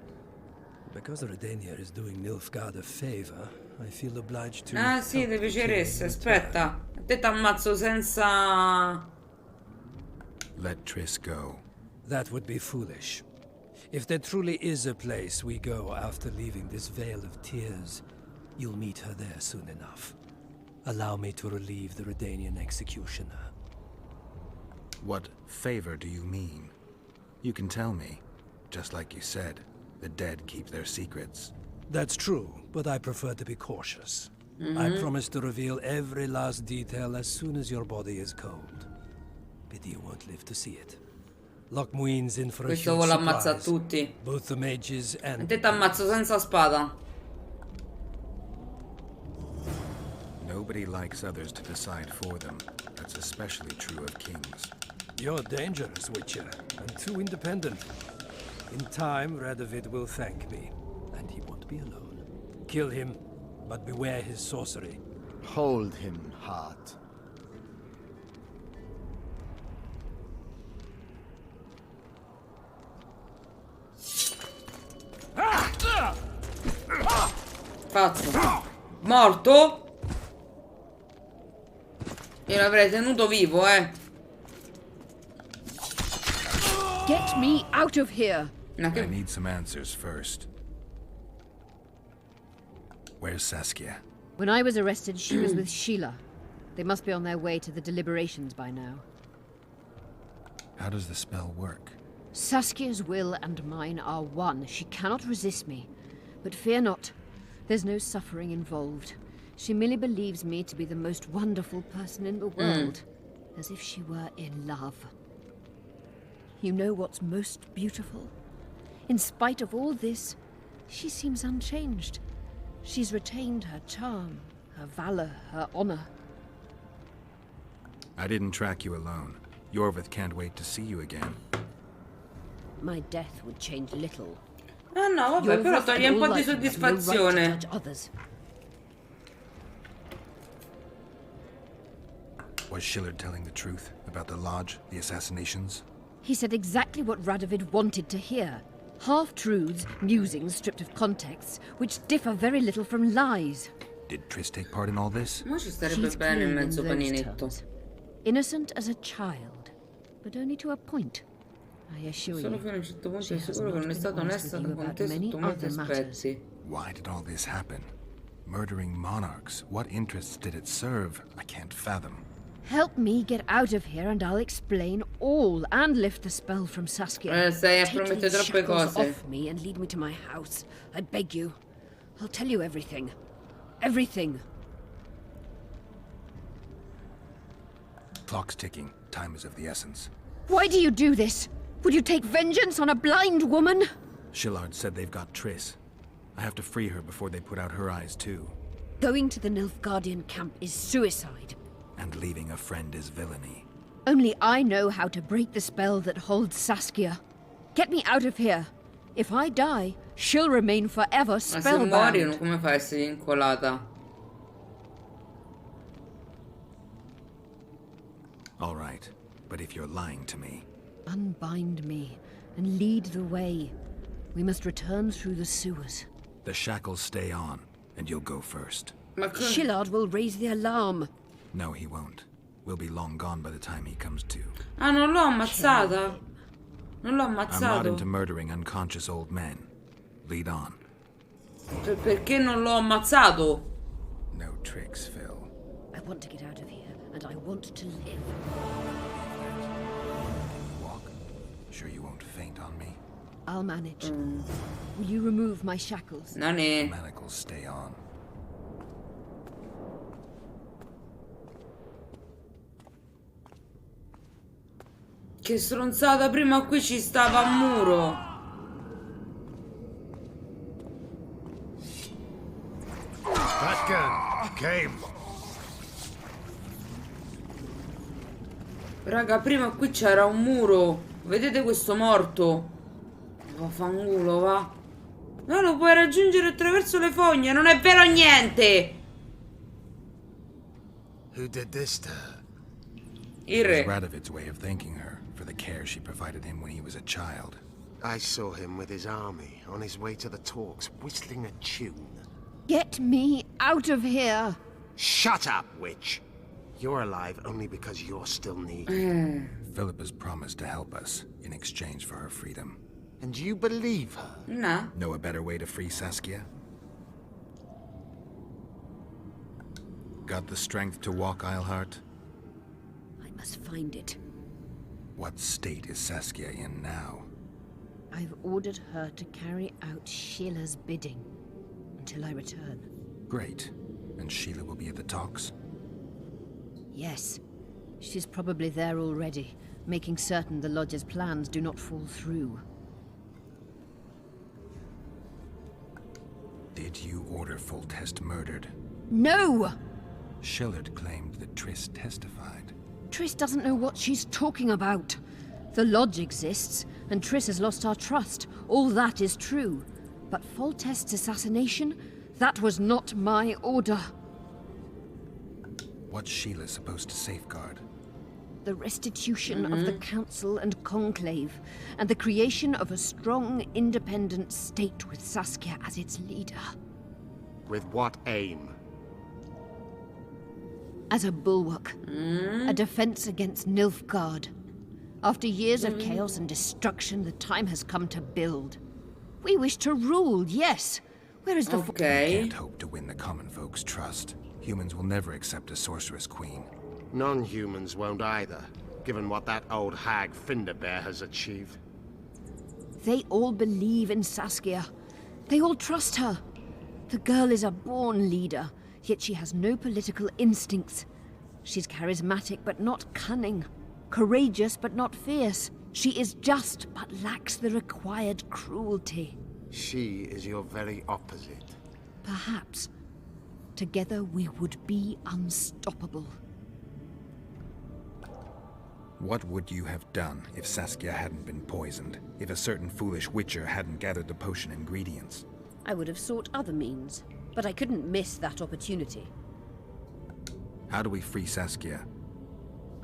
Speaker 11: Because Redania is doing Nilfgaard a favor, I feel obliged to...
Speaker 1: Ah sì, ti piaceresse, aspetta. A te t'ammazzo senza...
Speaker 8: Let Triss go.
Speaker 11: That would be foolish. If there truly is a place we go after leaving this Vale of Tears, you'll meet her there soon enough. Allow me to relieve the Redanian executioner.
Speaker 8: What favor do you mean? You can tell me. Just like you said, the dead keep their secrets.
Speaker 11: That's true, but I prefer to be cautious. I promise to reveal every last detail as soon as your body is cold. Pity you won't live to see it. Lochmuin's in for a
Speaker 1: Questo
Speaker 11: huge
Speaker 1: vuole ammazzare
Speaker 11: surprise.
Speaker 1: tutti.
Speaker 11: Both the mages
Speaker 1: A
Speaker 11: and...
Speaker 1: te t'ammazzo senza spada.
Speaker 8: Nobody likes others to decide for them. That's especially true of kings.
Speaker 11: You're dangerous, Witcher, and too independent. In time, Radovid will thank me, and he won't be alone. Kill him, but beware his sorcery.
Speaker 6: Hold him, heart.
Speaker 1: Pazzo. Morto? Io l'avrei tenuto vivo,
Speaker 5: Get me out of here!
Speaker 8: I need some answers first. Where's Saskia?
Speaker 5: When I was arrested, she was with Sheila. They must be on their way to the deliberations by now.
Speaker 8: How does the spell work?
Speaker 5: Saskia's will and mine are one. She cannot resist me. But fear not. There's no suffering involved. She merely believes me to be the most wonderful person in the world. As if she were in love. You know what's most beautiful? In spite of all this, she seems unchanged. She's retained her charm, her valor, her honor.
Speaker 8: I didn't track you alone. Yorvith can't wait to see you again.
Speaker 5: My death would change little.
Speaker 1: Ah no, vabbè, però toglie un po' di soddisfazione.
Speaker 8: Was Schiller telling the truth about the lodge, the assassinations?
Speaker 5: He said exactly what Radovid wanted to hear. Half-truths, musings stripped of context, which differ very little from lies.
Speaker 8: Did Triss take part in all this?
Speaker 1: Ma ci starebbe
Speaker 5: She's
Speaker 1: bene in
Speaker 5: clean
Speaker 1: mezzo
Speaker 5: those
Speaker 1: paninetto.
Speaker 5: terms. Innocent as a child, but only to a point. I assure
Speaker 1: Solo
Speaker 5: you.
Speaker 1: fino a un certo punto
Speaker 5: She
Speaker 1: è
Speaker 5: has
Speaker 1: sicuro che
Speaker 5: not
Speaker 1: non è
Speaker 5: been
Speaker 1: stato
Speaker 5: honest
Speaker 1: onesta
Speaker 5: with you
Speaker 1: con
Speaker 5: about
Speaker 1: te
Speaker 5: many
Speaker 1: sotto molti
Speaker 5: other matters.
Speaker 1: aspetti.
Speaker 8: Why did all this happen? Murdering monarchs. What interests did it serve? I can't fathom.
Speaker 5: Help me get out of here and I'll explain all and lift the spell from Saskia.
Speaker 1: Stai a
Speaker 5: Take
Speaker 1: promettere
Speaker 5: these
Speaker 1: troppe
Speaker 5: shackles
Speaker 1: cose.
Speaker 5: off me and lead me to my house. I beg you. I'll tell you everything. Everything.
Speaker 8: Clock's ticking. Time is of the essence.
Speaker 5: Why do you do this? Would you take vengeance on a blind woman?
Speaker 8: Shillard said they've got Triss. I have to free her before they put out her eyes too.
Speaker 5: Going to the Nilfgaardian camp is suicide.
Speaker 8: And leaving a friend is villainy.
Speaker 5: Only I know how to break the spell that holds Saskia. Get me out of here. If I die, she'll remain forever
Speaker 1: Ma se
Speaker 5: spellbound.
Speaker 1: muori, come fai a essere incolata?
Speaker 8: But if you're lying to me...
Speaker 5: Unbind me and lead the way. We must return through the sewers.
Speaker 8: The shackles stay on, and you'll go first.
Speaker 5: Shillard will raise the alarm.
Speaker 8: No, he won't. We'll be long gone by the time he comes to.
Speaker 1: Ah, non l'ho ammazzata. Non l'ho
Speaker 8: I'm not
Speaker 1: ammazzato.
Speaker 8: into murdering unconscious old men. Lead on.
Speaker 1: Perché non l'ho ammazzato?
Speaker 8: No tricks, Phil.
Speaker 5: I want to get out of here, and I want to live.
Speaker 8: Can you walk? Sure you won't faint on me?
Speaker 5: I'll manage. Will you remove my shackles?
Speaker 1: Non
Speaker 8: The
Speaker 1: è.
Speaker 8: manacles stay on.
Speaker 1: Che stronzata, prima qui ci stava un muro.
Speaker 6: That gun came.
Speaker 1: Raga, prima qui c'era un muro. Vedete questo morto? Vaffanculo, va. No, lo puoi raggiungere attraverso le fogne. Non è vero niente.
Speaker 6: Who did this to her?
Speaker 1: Il
Speaker 8: It was
Speaker 1: re.
Speaker 8: Radovid's way of thanking her for the care she provided him when he was a child.
Speaker 6: I saw him with his army on his way to the talks, whistling a tune.
Speaker 5: Get me out of here!
Speaker 6: Shut up, witch! You're alive only because you're still needed.
Speaker 8: Philippa's promised to help us in exchange for her freedom.
Speaker 6: And you believe her?
Speaker 1: No.
Speaker 8: Know a better way to free Saskia? Got the strength to walk, Eilhart?
Speaker 5: I must find it.
Speaker 8: What state is Saskia in now?
Speaker 5: I've ordered her to carry out Sheila's bidding until I return.
Speaker 8: Great. And Sheila will be at the talks?
Speaker 5: Yes. She's probably there already, making certain the Lodge's plans do not fall through.
Speaker 8: Did you order Foltest murdered?
Speaker 5: No!
Speaker 8: Shillard claimed that Triss testified.
Speaker 5: Triss doesn't know what she's talking about. The Lodge exists, and Triss has lost our trust. All that is true. But Foltest's assassination? That was not my order.
Speaker 8: What's Sheila supposed to safeguard?
Speaker 5: The restitution of the Council and Conclave, and the creation of a strong, independent state with Saskia as its leader.
Speaker 6: With what aim?
Speaker 5: As a bulwark. A defense against Nilfgaard. After years of chaos and destruction, the time has come to build. We wish to rule, yes. Where is the...
Speaker 8: We can't hope to win the common folk's trust. Humans will never accept a sorceress queen.
Speaker 6: Non-humans won't either, given what that old hag Finderbear has achieved.
Speaker 5: They all believe in Saskia. They all trust her. The girl is a born leader, yet she has no political instincts. She's charismatic but not cunning. Courageous but not fierce. She is just but lacks the required cruelty.
Speaker 6: She is your very opposite.
Speaker 5: Perhaps. Together we would be unstoppable.
Speaker 8: What would you have done if Saskia hadn't been poisoned? If a certain foolish witcher hadn't gathered the potion ingredients?
Speaker 5: I would have sought other means, but I couldn't miss that opportunity.
Speaker 8: How do we free Saskia?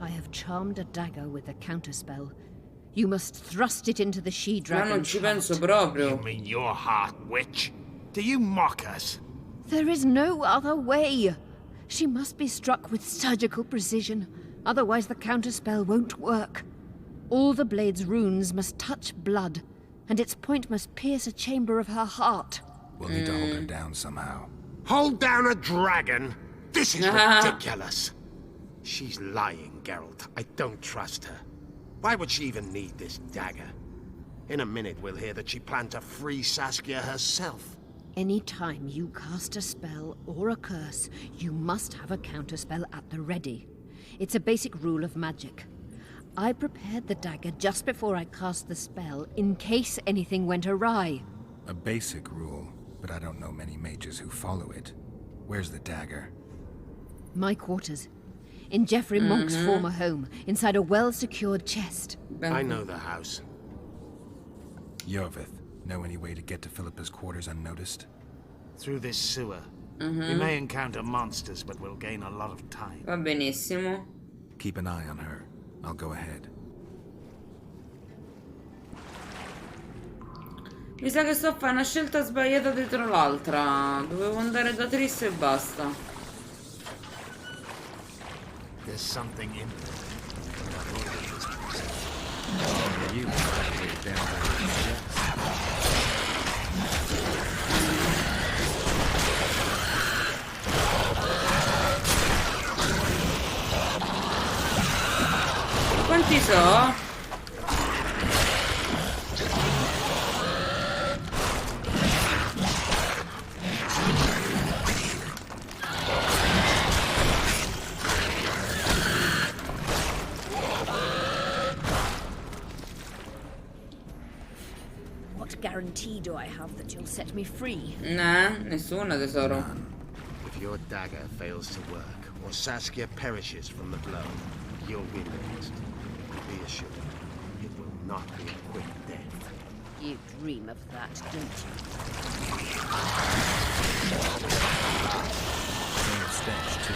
Speaker 5: I have charmed a dagger with a counterspell. You must thrust it into the
Speaker 1: Ma non
Speaker 5: she-dragon's
Speaker 1: ci
Speaker 5: heart.
Speaker 1: penso proprio.
Speaker 6: You mean your heart, witch? Do you mock us?
Speaker 5: There is no other way. She must be struck with surgical precision. Otherwise the counterspell won't work. All the blade's runes must touch blood, and its point must pierce a chamber of her heart.
Speaker 8: We'll need to hold her down somehow.
Speaker 6: Hold down a dragon? This is ridiculous. She's lying, Geralt. I don't trust her. Why would she even need this dagger? In a minute we'll hear that she planned to free Saskia herself.
Speaker 5: Any time you cast a spell or a curse, you must have a counterspell at the ready. It's a basic rule of magic. I prepared the dagger just before I cast the spell, in case anything went awry.
Speaker 8: A basic rule, but I don't know many mages who follow it. Where's the dagger?
Speaker 5: My quarters. In Geoffrey Monk's former home, inside a well-secured chest.
Speaker 6: I know the house.
Speaker 8: Jorvith, know any way to get to Philippa's quarters unnoticed?
Speaker 6: Through this sewer. We may encounter monsters, but we'll gain a lot of time.
Speaker 1: Va benissimo.
Speaker 8: Keep an eye on her. I'll go ahead.
Speaker 1: Mi sa che sto a fare una scelta sbagliata dietro l'altra. Dovevo andare da Triss e basta.
Speaker 6: There's something in there.
Speaker 12: You put it down there.
Speaker 1: Quanti so?
Speaker 5: What guarantee do I have that you'll set me free?
Speaker 1: Nah, nessuna, tesoro.
Speaker 6: If your dagger fails to work, or Saskia perishes from the blow, you'll be next. Be assured, it will not be a quick death.
Speaker 5: You dream of that, don't you?
Speaker 12: Stench, too.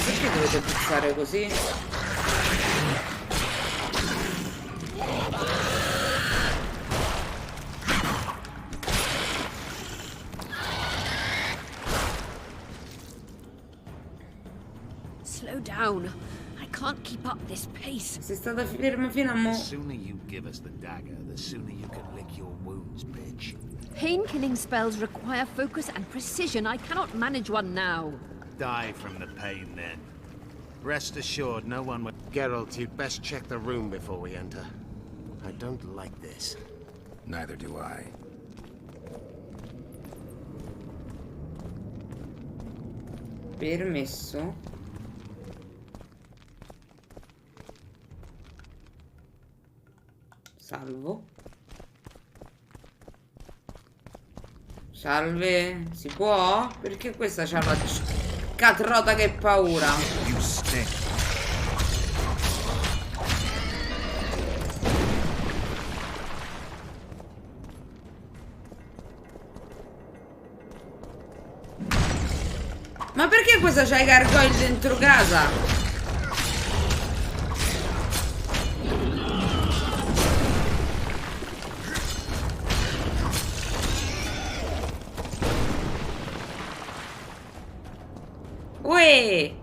Speaker 1: Perché dovete puzzare così?
Speaker 5: Slow down. I can't keep up this pace.
Speaker 1: Sei stata ferma fino a mo'.
Speaker 6: The sooner you give us the dagger, the sooner you can lick your wounds, bitch.
Speaker 5: Pain-killing spells require focus and precision. I cannot manage one now.
Speaker 6: Die from the pain, then. Rest assured, no one will... Geralt, you'd best check the room before we enter. I don't like this.
Speaker 8: Neither do I.
Speaker 1: Permesso. Salvo. Salve, si può? Perché questa c'ha la catrota che paura.
Speaker 12: You stink.
Speaker 1: Ma perché questa c'ha i gargoyle dentro casa? Uè!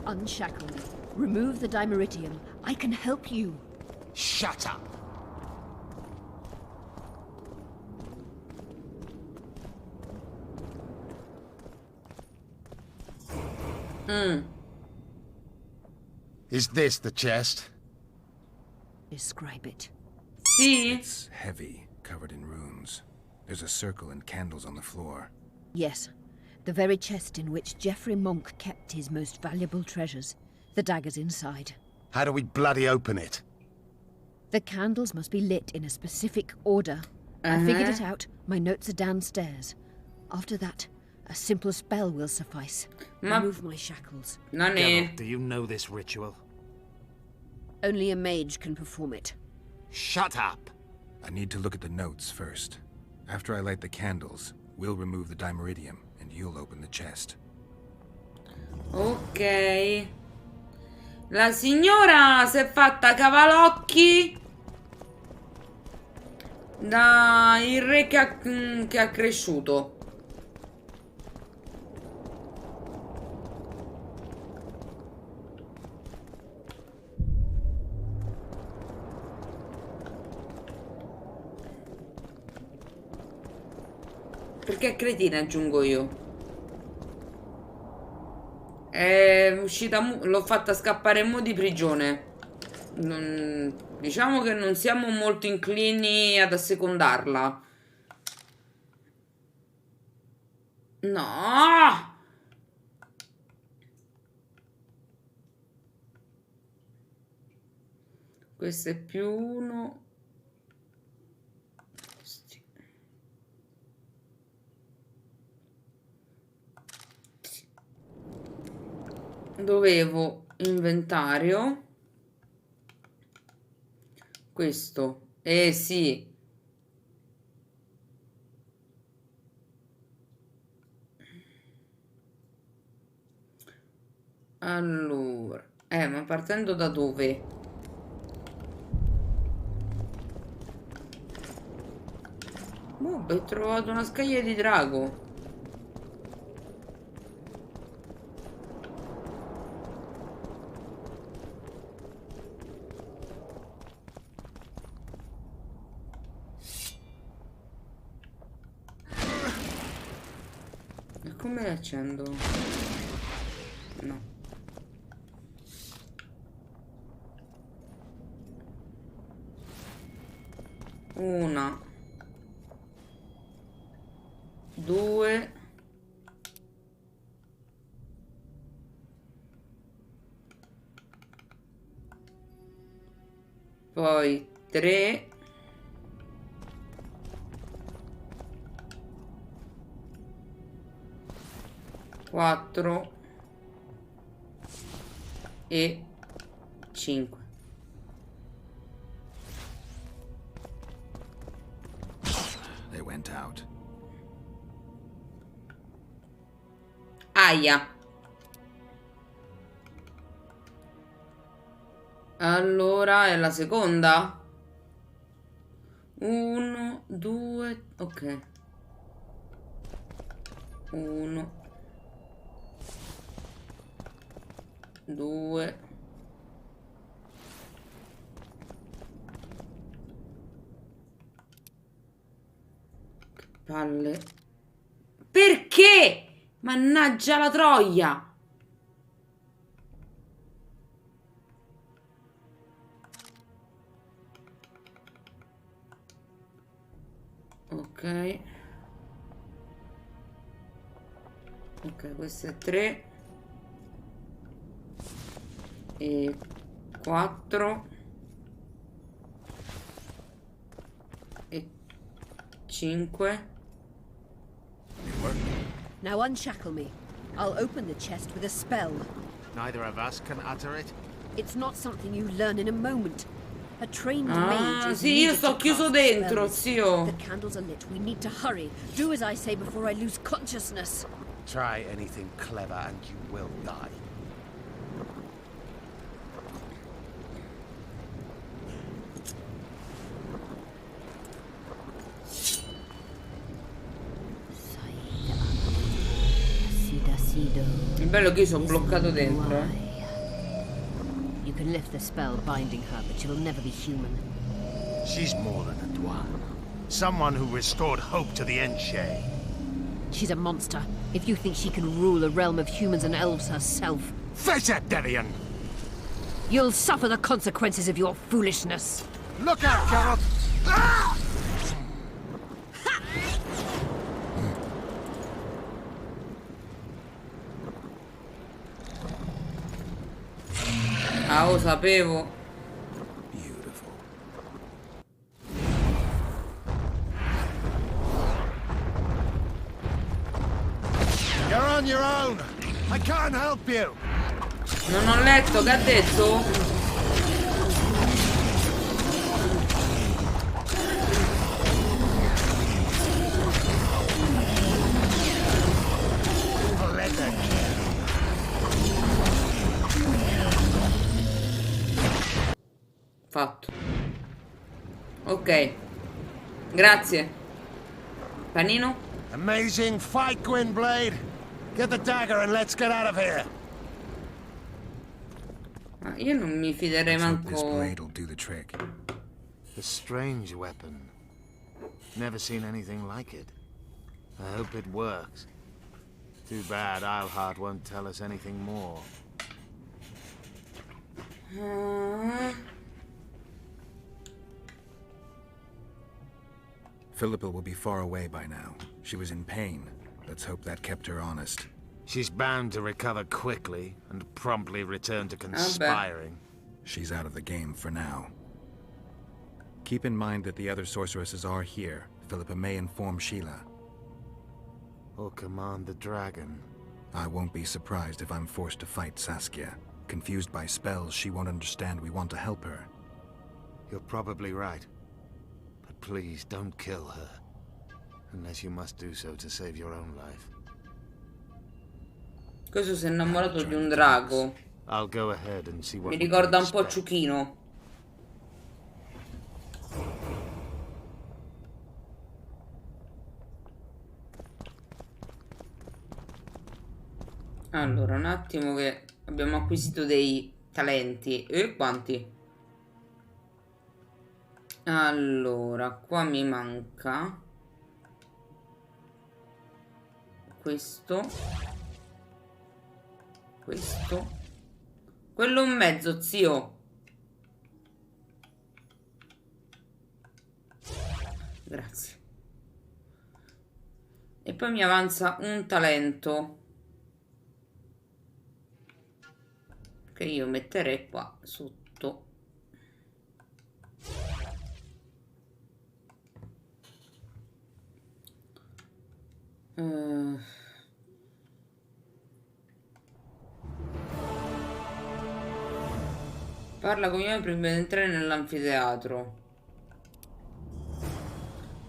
Speaker 5: Unshackle me. Remove the dimeritium. I can help you.
Speaker 6: Shut up! Is this the chest?
Speaker 5: Describe it.
Speaker 1: Sì.
Speaker 8: It's heavy, covered in runes. There's a circle and candles on the floor.
Speaker 5: Yes. The very chest in which Geoffrey Monk kept his most valuable treasures. The dagger's inside.
Speaker 6: How do we bloody open it?
Speaker 5: The candles must be lit in a specific order. I figured it out. My notes are downstairs. After that, a simple spell will suffice. Remove my shackles.
Speaker 6: Geralt, do you know this ritual?
Speaker 5: Only a mage can perform it.
Speaker 6: Shut up!
Speaker 8: I need to look at the notes first. After I light the candles, we'll remove the dimeritium, and you'll open the chest.
Speaker 1: Ok. La signora si è fatta cavalocchi da il re che ha cresciuto. Perché cretina, aggiungo io. È uscita, l'ho fatta scappare mo di prigione. Diciamo che non siamo molto inclini ad assecondarla. No! Questo è più uno. Dovevo inventario. Questo. Sì. Allora. Ma partendo da dove? Oh, ho trovato una scaglia di drago. E come le accendo? No. Una. Due. Poi 3. 4 e 5.
Speaker 8: They went out.
Speaker 1: Aia. Allora è la seconda. 1, 2, ok. 1, 2. Che palle. Perché? Mannaggia la troia. Ok. Ok, questo è 3 e 4 e 5.
Speaker 5: Now unshackle me. I'll open the chest with a spell.
Speaker 6: Neither of us can utter it.
Speaker 5: It's not something you learn in a moment. A trained mage is
Speaker 1: sì, io
Speaker 5: needed
Speaker 1: sto
Speaker 5: to
Speaker 1: chiuso
Speaker 5: cast
Speaker 1: dentro,
Speaker 5: spells.
Speaker 1: zio.
Speaker 5: The candles are lit. We need to hurry. Do as I say before I lose consciousness.
Speaker 6: Try anything clever and you will die.
Speaker 1: Il bello è che io sono bloccato dentro,
Speaker 5: You can lift the spell binding her, but she will never be human.
Speaker 6: She's more than a dwarf. Someone who restored hope to the Enche.
Speaker 5: She's a monster. If you think she can rule a realm of humans and elves herself...
Speaker 6: Face it, Devian!
Speaker 5: You'll suffer the consequences of your foolishness.
Speaker 6: Look out, Geralt! Ah!
Speaker 1: Ah, lo sapevo.
Speaker 8: Beautiful.
Speaker 6: You're on your own. I can't help you.
Speaker 1: Non ho letto, che ha detto? Fatto. Ok. Grazie. Panino?
Speaker 6: Amazing fight, Gwynblade. Get the dagger and let's get out of here.
Speaker 1: Ah, io non mi fiderei
Speaker 8: Let's hope this
Speaker 1: manco.
Speaker 8: blade'll do the trick.
Speaker 6: A strange weapon. Never seen anything like it. I hope it works. Too bad Eilhart won't tell us anything more.
Speaker 8: Philippa will be far away by now. She was in pain. Let's hope that kept her honest.
Speaker 6: She's bound to recover quickly and promptly return to conspiring.
Speaker 8: She's out of the game for now. Keep in mind that the other sorceresses are here. Philippa may inform Sheila.
Speaker 6: Or command the dragon.
Speaker 8: I won't be surprised if I'm forced to fight Saskia. Confused by spells, she won't understand we want to help her.
Speaker 6: You're probably right. But please don't kill her. Unless you must do so to save your own life.
Speaker 1: Questo si è innamorato di un drago.
Speaker 6: I'll go ahead and see what
Speaker 1: Mi ricorda un po' Ciuchino. Allora, un attimo che abbiamo acquisito dei talenti. E quanti? Allora, qua mi manca questo, quello in mezzo, zio. Grazie. E poi mi avanza un talento che io metterei qua sotto. Parla con io prima di entrare nell'anfiteatro.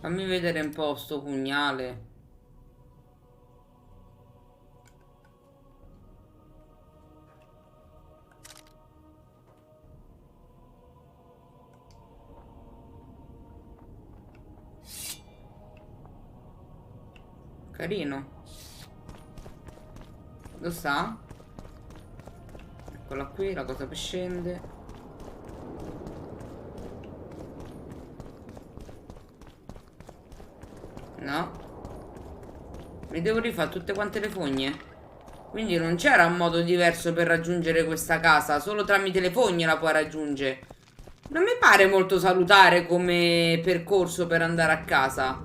Speaker 1: Fammi vedere un po' sto pugnale. Carino. Dove sta? Eccola qui, la cosa che scende. No. Mi devo rifare tutte quante le fogne. Quindi non c'era un modo diverso per raggiungere questa casa. Solo tramite le fogne la puoi raggiungere. Non mi pare molto salutare come percorso per andare a casa.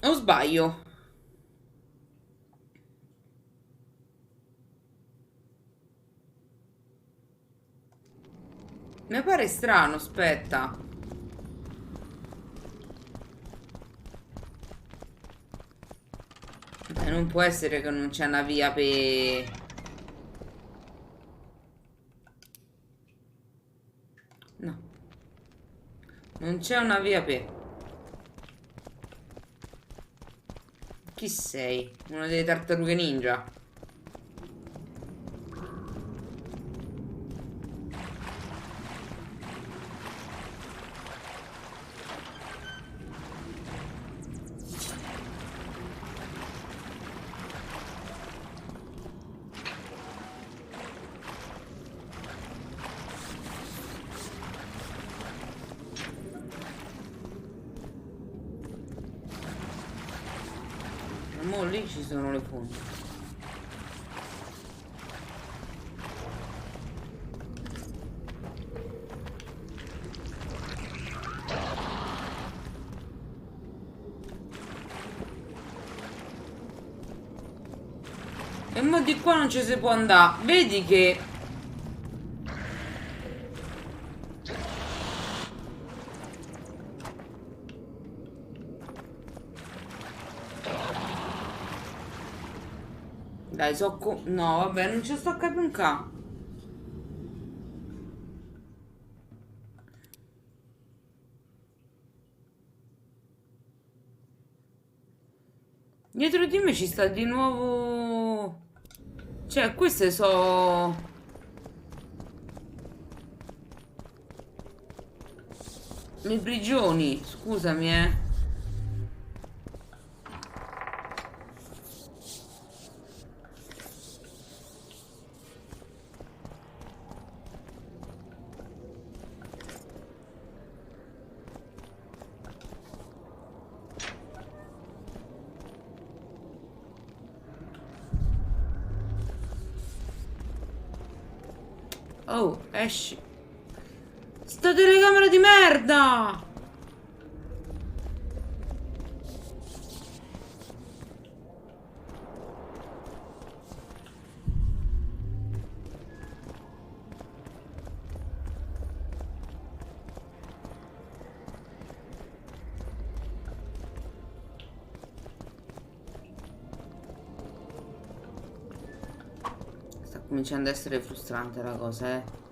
Speaker 1: O sbaglio? Mi pare strano, aspetta. Non può essere che non c'è una via per... No. Non c'è una via per... Chi sei? Una delle tartarughe ninja? Mo' lì ci sono le fonti. E mo' di qua non ci si può andare. Vedi che... Dai, no, vabbè, non ci sto a capire un ca. Dietro di me ci sta di nuovo... Cioè, queste so... le prigioni, scusami, Oh, esci. Sto telecamera di merda! Sta cominciando ad essere frustrante la cosa, eh.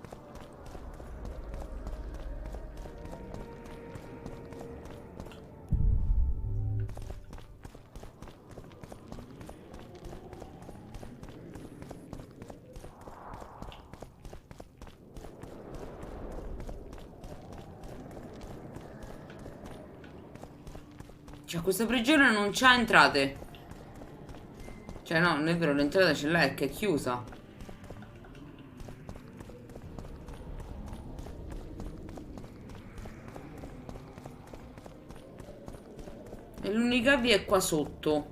Speaker 1: Cioè, questa prigione non c'ha entrate. Cioè, no, non è vero, l'entrata ce l'ha, è che è chiusa. E l'unica via è qua sotto.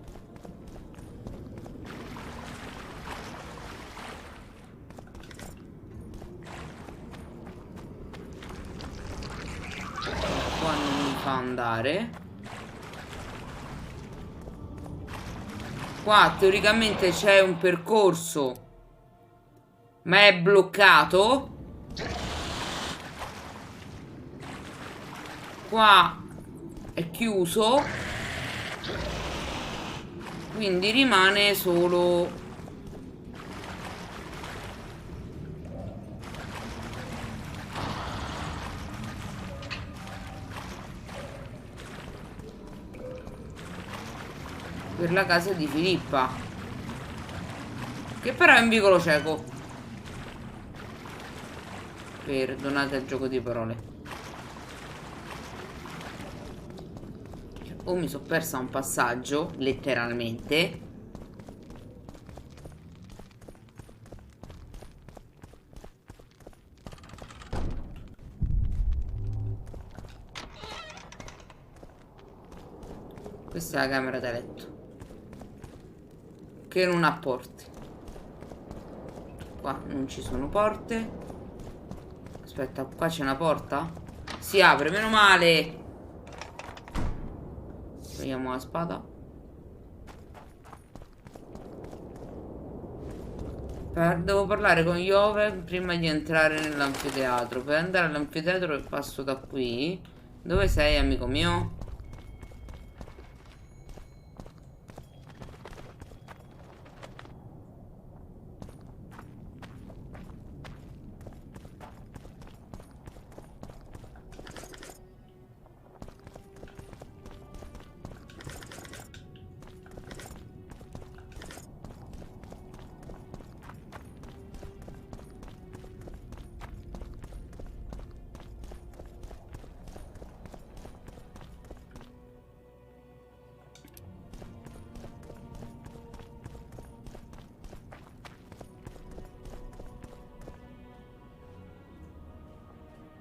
Speaker 1: Qua non mi fa andare. Qua teoricamente c'è un percorso, ma è bloccato. Qua è chiuso. Quindi rimane solo... per la casa di Filippa, che però è un vicolo cieco. Perdonate il gioco di parole. O mi sono persa un passaggio, letteralmente. Questa è la camera da letto, che non ha porte. Qua non ci sono porte. Aspetta, qua c'è una porta? Si apre, meno male. Togliamo la spada. Devo parlare con Iove prima di entrare nell'anfiteatro. Per andare all'anfiteatro passo da qui. Dove sei, amico mio?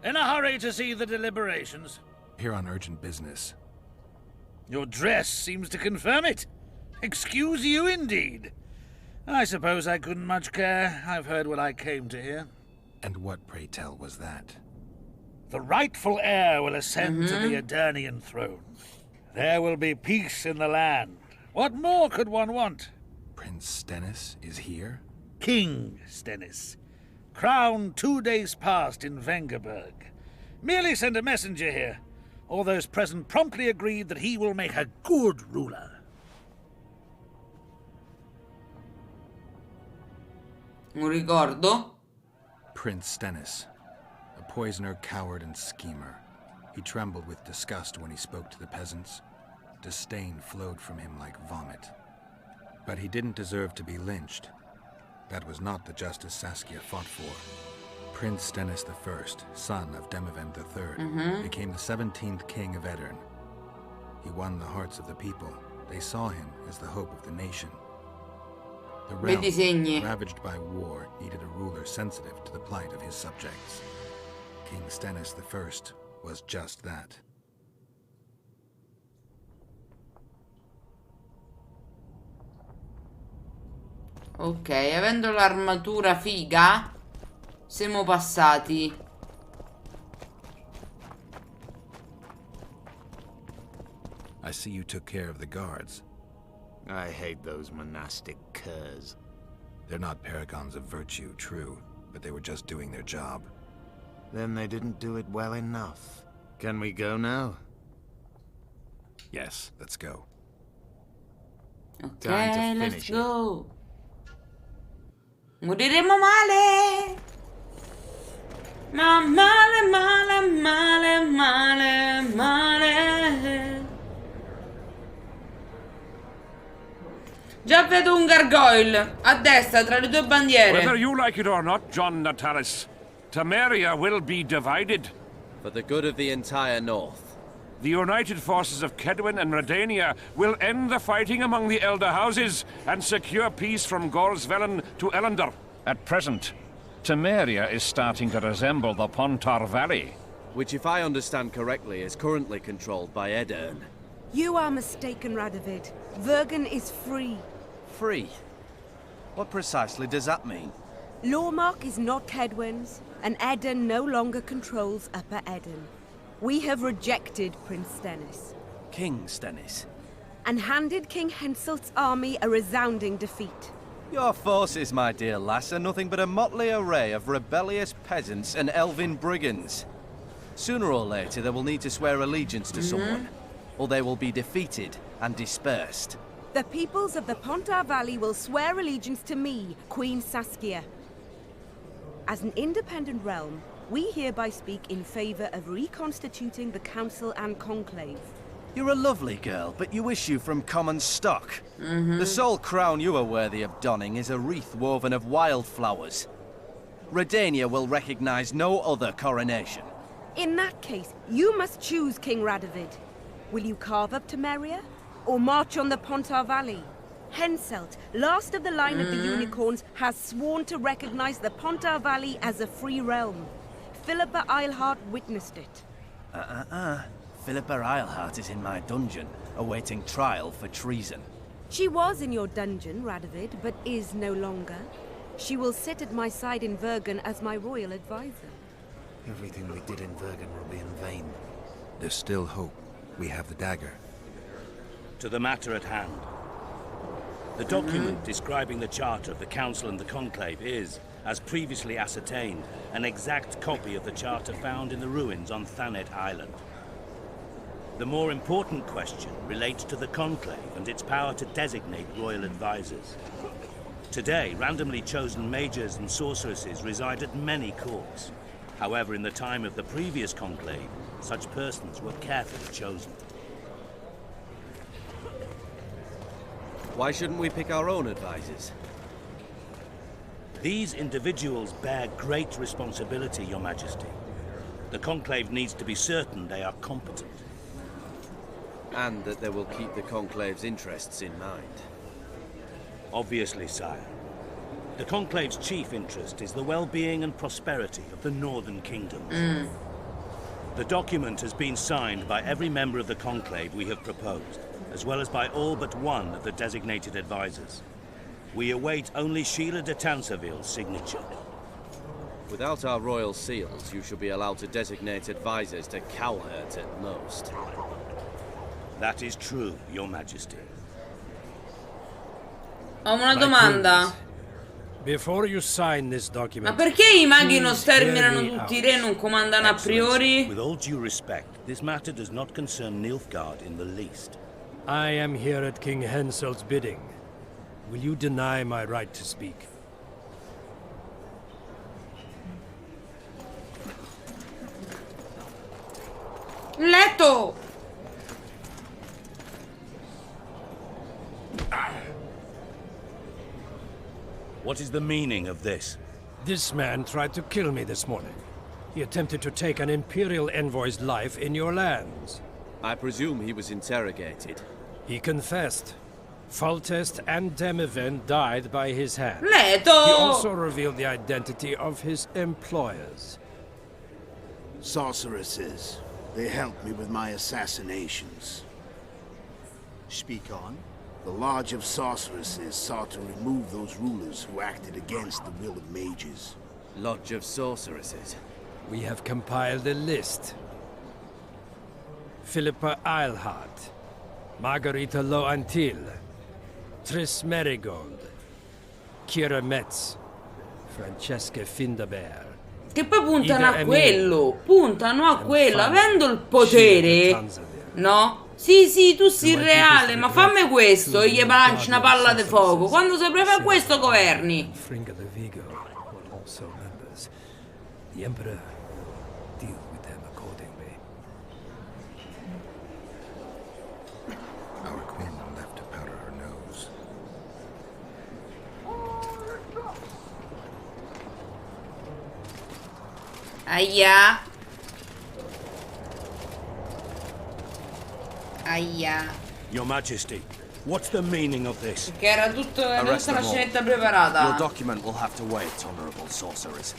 Speaker 2: In a hurry to see the deliberations?
Speaker 8: Here on urgent business.
Speaker 2: Your dress seems to confirm it. Excuse you indeed. I suppose I couldn't much care. I've heard what I came to hear.
Speaker 8: And what, pray tell, was that?
Speaker 2: The rightful heir will ascend to the Eternian throne. There will be peace in the land. What more could one want?
Speaker 8: Prince Stennis is here?
Speaker 2: King Stennis. Crowned 2 days past in Vengerberg. Merely send a messenger here. All those present promptly agreed that he will make a good ruler.
Speaker 1: Un ricordo?
Speaker 8: Prince Stennis. A poisoner, coward, and schemer. He trembled with disgust when he spoke to the peasants. Disdain flowed from him like vomit. But he didn't deserve to be lynched. That was not the justice Saskia fought for. Prince Stennis I, son of Demavend III, became the 17th king of Edirn. He won the hearts of the people. They saw him as the hope of the nation. The realm, ravaged by war, needed a ruler sensitive to the plight of his subjects. King Stennis I was just that.
Speaker 1: Ok, avendo l'armatura figa, siamo passati.
Speaker 8: I see you took care of the guards.
Speaker 6: I hate those monastic curs.
Speaker 8: They're not paragons of virtue, true, but they were just doing their job.
Speaker 6: Then they didn't do it well enough. Can we go now?
Speaker 8: Yes, let's go.
Speaker 1: Ok, let's go. Moriremo male. Ma male, male, male, male, male. Già vedo un gargoyle a destra tra le due bandiere.
Speaker 2: Whether you like it or not, John Natalis, Temeria will be divided.
Speaker 14: For the good of the entire North.
Speaker 2: The united forces of Kedwin and Redania will end the fighting among the Elder Houses and secure peace from Gorsvelen to Ellender. At present, Temeria is starting to resemble the Pontar Valley.
Speaker 14: Which, if I understand correctly, is currently controlled by Edirn.
Speaker 15: You are mistaken, Radovid. Vergen is free.
Speaker 13: Free? What precisely does that mean?
Speaker 15: Lormark is not Kedwin's, and Edirn no longer controls Upper Edirn. We have rejected Prince Stennis.
Speaker 13: King Stennis?
Speaker 15: And handed King Henselt's army a resounding defeat.
Speaker 13: Your forces, my dear lass, are nothing but a motley array of rebellious peasants and elven brigands. Sooner or later, they will need to swear allegiance to someone, or they will be defeated and dispersed.
Speaker 15: The peoples of the Pontar Valley will swear allegiance to me, Queen Saskia. As an independent realm, we hereby speak in favor of reconstituting the Council and Conclave.
Speaker 13: You're a lovely girl, but you issue from common stock. The sole crown you are worthy of donning is a wreath woven of wildflowers. Redania will recognize no other coronation.
Speaker 15: In that case, you must choose, King Radovid. Will you carve up Temeria, or march on the Pontar Valley? Henselt, last of the line of the unicorns, has sworn to recognize the Pontar Valley as a free realm. Philippa Eilhart witnessed it.
Speaker 13: Philippa Eilhart is in my dungeon, awaiting trial for treason.
Speaker 15: She was in your dungeon, Radovid, but is no longer. She will sit at my side in Vergen as my royal advisor.
Speaker 6: Everything we did in Vergen will be in vain.
Speaker 8: There's still hope. We have the dagger.
Speaker 7: To the matter at hand. The document describing the charter of the Council and the Conclave is, as previously ascertained, an exact copy of the charter found in the ruins on Thanet Island. The more important question relates to the Conclave and its power to designate royal advisors. Today, randomly chosen mages and sorceresses reside at many courts. However, in the time of the previous Conclave, such persons were carefully chosen.
Speaker 14: Why shouldn't we pick our own advisors?
Speaker 7: These individuals bear great responsibility, Your Majesty. The Conclave needs to be certain they are competent.
Speaker 14: And that they will keep the Conclave's interests in mind.
Speaker 7: Obviously, sire. The Conclave's chief interest is the well-being and prosperity of the Northern Kingdoms. The document has been signed by every member of the Conclave we have proposed, as well as by all but one of the designated advisors. We await only Sheila de Tanseville's signature.
Speaker 14: Without our royal seals, you should be allowed to designate advisors to Cowherd at most.
Speaker 7: That is true, Your Majesty.
Speaker 1: Ho una domanda.
Speaker 11: Before you sign this document,
Speaker 1: ma perché I maghi non sterminano tutti i re, non comandano a priori?
Speaker 7: With all due respect, this matter does not concern Nilfgaard in the least.
Speaker 11: I am here at King Henselt's bidding. Will you deny my right to speak?
Speaker 1: Letto!
Speaker 7: What is the meaning of this?
Speaker 11: This man tried to kill me this morning. He attempted to take an Imperial envoy's life in your lands.
Speaker 14: I presume he was interrogated.
Speaker 11: He confessed. Foltest and Demiven died by his hand.
Speaker 1: Leto!
Speaker 11: He also revealed the identity of his employers.
Speaker 16: Sorceresses. They helped me with my assassinations. Speak on. The Lodge of Sorceresses sought to remove those rulers who acted against the will of mages.
Speaker 14: Lodge of Sorceresses?
Speaker 11: We have compiled a list. Philippa Eilhart, Margarita Lo Antil, Tris Merigold, Kira Metz, Francesca Findaber.
Speaker 1: Che poi puntano a quello, avendo il potere, no? Sì, tu sei reale, ma fammi questo e gli lanci una palla di fuoco. Quando saprai fare questo, governi.
Speaker 11: The Emperor will deal with them accordingly.
Speaker 8: Our queen left to powder her nose.
Speaker 1: Aia.
Speaker 7: Your Majesty, what's the meaning of this?
Speaker 1: Che era tutta la scenetta preparata.
Speaker 13: Your document will have to wait, honorable sorceress.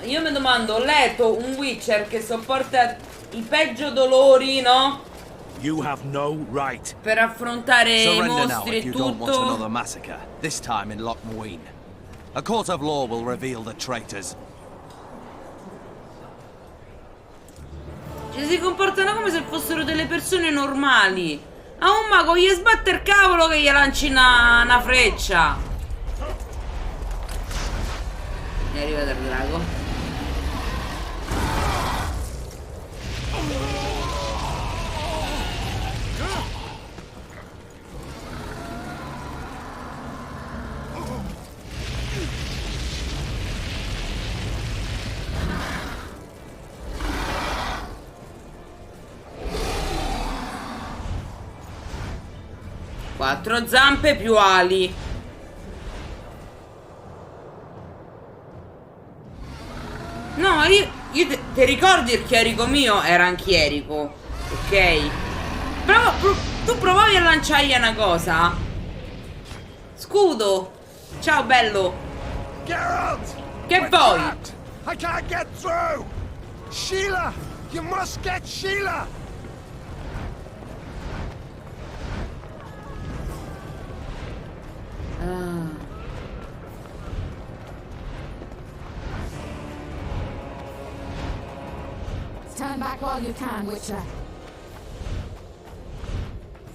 Speaker 1: Io mi domando, ho letto un Witcher che sopporta i peggio dolori, no?
Speaker 7: You have no right.
Speaker 1: Per affrontare i
Speaker 13: Surrender now
Speaker 1: mostri
Speaker 13: if
Speaker 1: e
Speaker 13: you don't want
Speaker 1: tutto.
Speaker 13: another massacre. This time in Loch Muin. A court of law will reveal the traitors.
Speaker 1: Cioè, si comportano come se fossero delle persone normali. A un mago gli sbatte il cavolo che gli lanci una freccia. E arriva dal drago. Quattro zampe più ali. No, ma io ti ricordi il chierico mio? Era un chierico, ok? Tu provavi a lanciargli una cosa? Scudo. Ciao bello.
Speaker 6: Geralt!
Speaker 1: Che vuoi?
Speaker 6: I can't get through! Sheila! You must get Sheila!
Speaker 17: Stand back while you can, Witcher.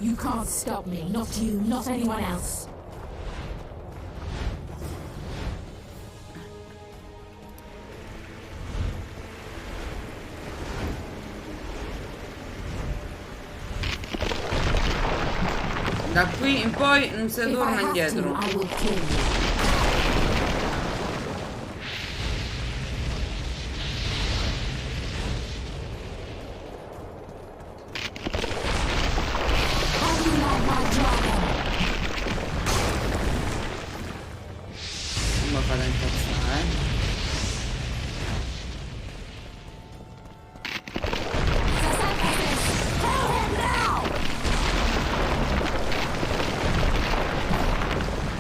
Speaker 17: You can't stop me. Not you, not anyone else.
Speaker 1: Da qui in poi non si torna indietro. Non mi fate incazzare,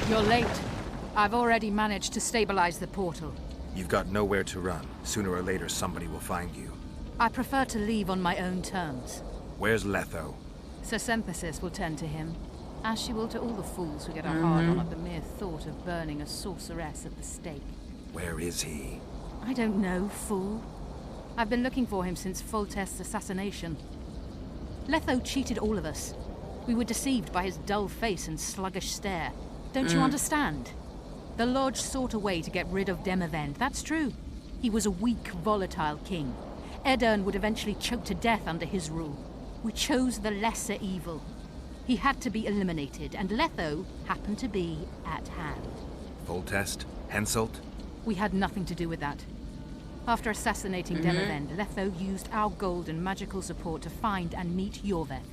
Speaker 5: You're late. I've already managed to stabilize the portal.
Speaker 8: You've got nowhere to run. Sooner or later, somebody will find you.
Speaker 5: I prefer to leave on my own terms.
Speaker 8: Where's Letho?
Speaker 5: Sir will tend to him, as she will to all the fools who get a hard on at the mere thought of burning a sorceress at the stake.
Speaker 8: Where is he?
Speaker 5: I don't know, fool. I've been looking for him since Foltest's assassination. Letho cheated all of us. We were deceived by his dull face and sluggish stare. Don't you understand? The Lodge sought a way to get rid of Demavend, that's true. He was a weak, volatile king. Edirn would eventually choke to death under his rule. We chose the lesser evil. He had to be eliminated, and Letho happened to be at hand.
Speaker 8: Foltest? Henselt?
Speaker 5: We had nothing to do with that. After assassinating Demavend, Letho used our gold and magical support to find and meet Yorveth.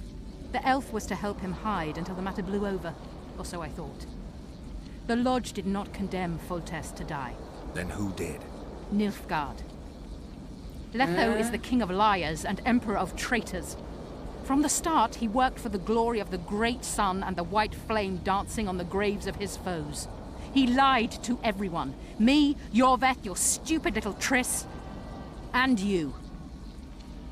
Speaker 5: The elf was to help him hide until the matter blew over, or so I thought. The Lodge did not condemn Foltest to die.
Speaker 8: Then who did?
Speaker 5: Nilfgaard. Letho is the king of liars and emperor of traitors. From the start, he worked for the glory of the great sun and the white flame dancing on the graves of his foes. He lied to everyone. Me, Yorveth, your stupid little Triss, and you.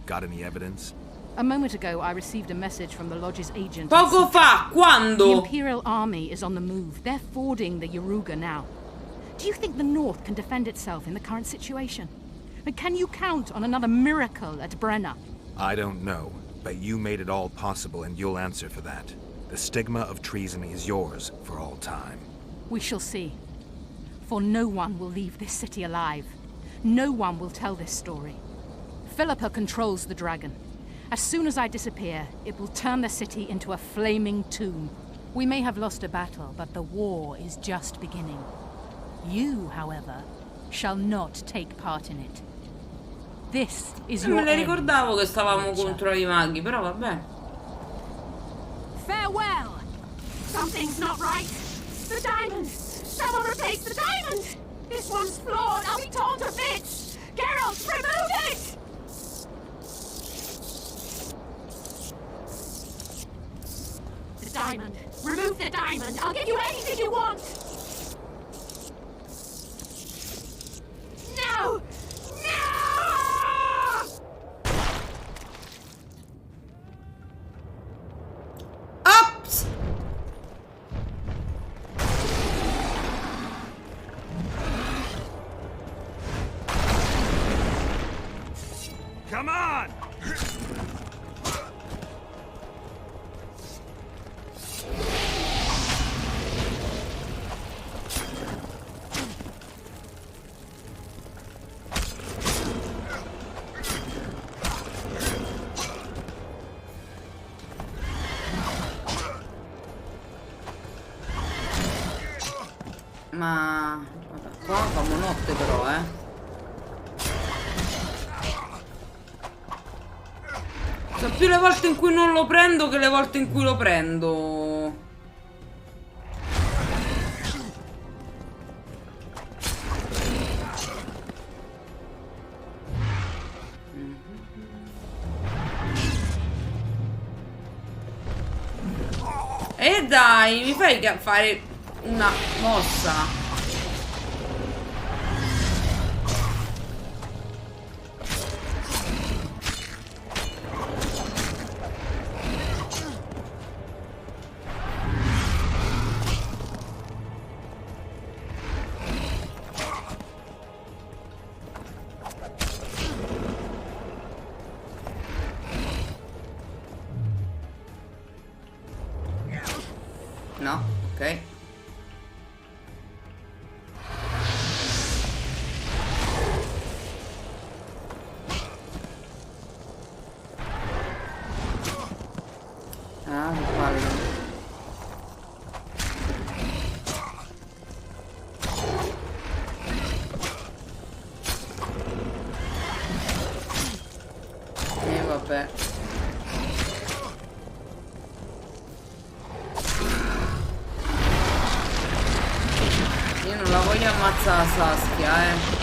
Speaker 8: Got any evidence?
Speaker 5: A moment ago, I received a message from the Lodge's agent.
Speaker 1: Poco fa, quando?
Speaker 5: The Imperial Army is on the move. They're fording the Yaruga now. Do you think the North can defend itself in the current situation? But can you count on another miracle at Brenna?
Speaker 8: I don't know. But you made it all possible, and you'll answer for that. The stigma of treason is yours for all time.
Speaker 17: We shall see. For no one will leave this city alive. No one will tell this story. Philippa controls the dragon. As soon as I disappear, it will turn the city into a flaming tomb. We may have lost a battle, but the war is just beginning. You, however, shall not take part in it. This is your
Speaker 1: me le
Speaker 17: end,
Speaker 1: ricordavo che stavamo
Speaker 17: Witcher.
Speaker 1: contro i maghi, però vabbè.
Speaker 17: Farewell! Something's not right. The diamond! Someone replace the diamond! This one's flawed. I'll be torn to bits! Geralt, remove it! The diamond. Remove the diamond. I'll give you anything you want. No!
Speaker 1: Ops!
Speaker 11: Come on!
Speaker 1: Ma... vabbè, qua famo notte però, Sono più le volte in cui non lo prendo che le volte in cui lo prendo. E dai, mi fai fare una mossa. No, ok. Ah, che palle. Vabbè. Io non la voglio ammazzare Saskia,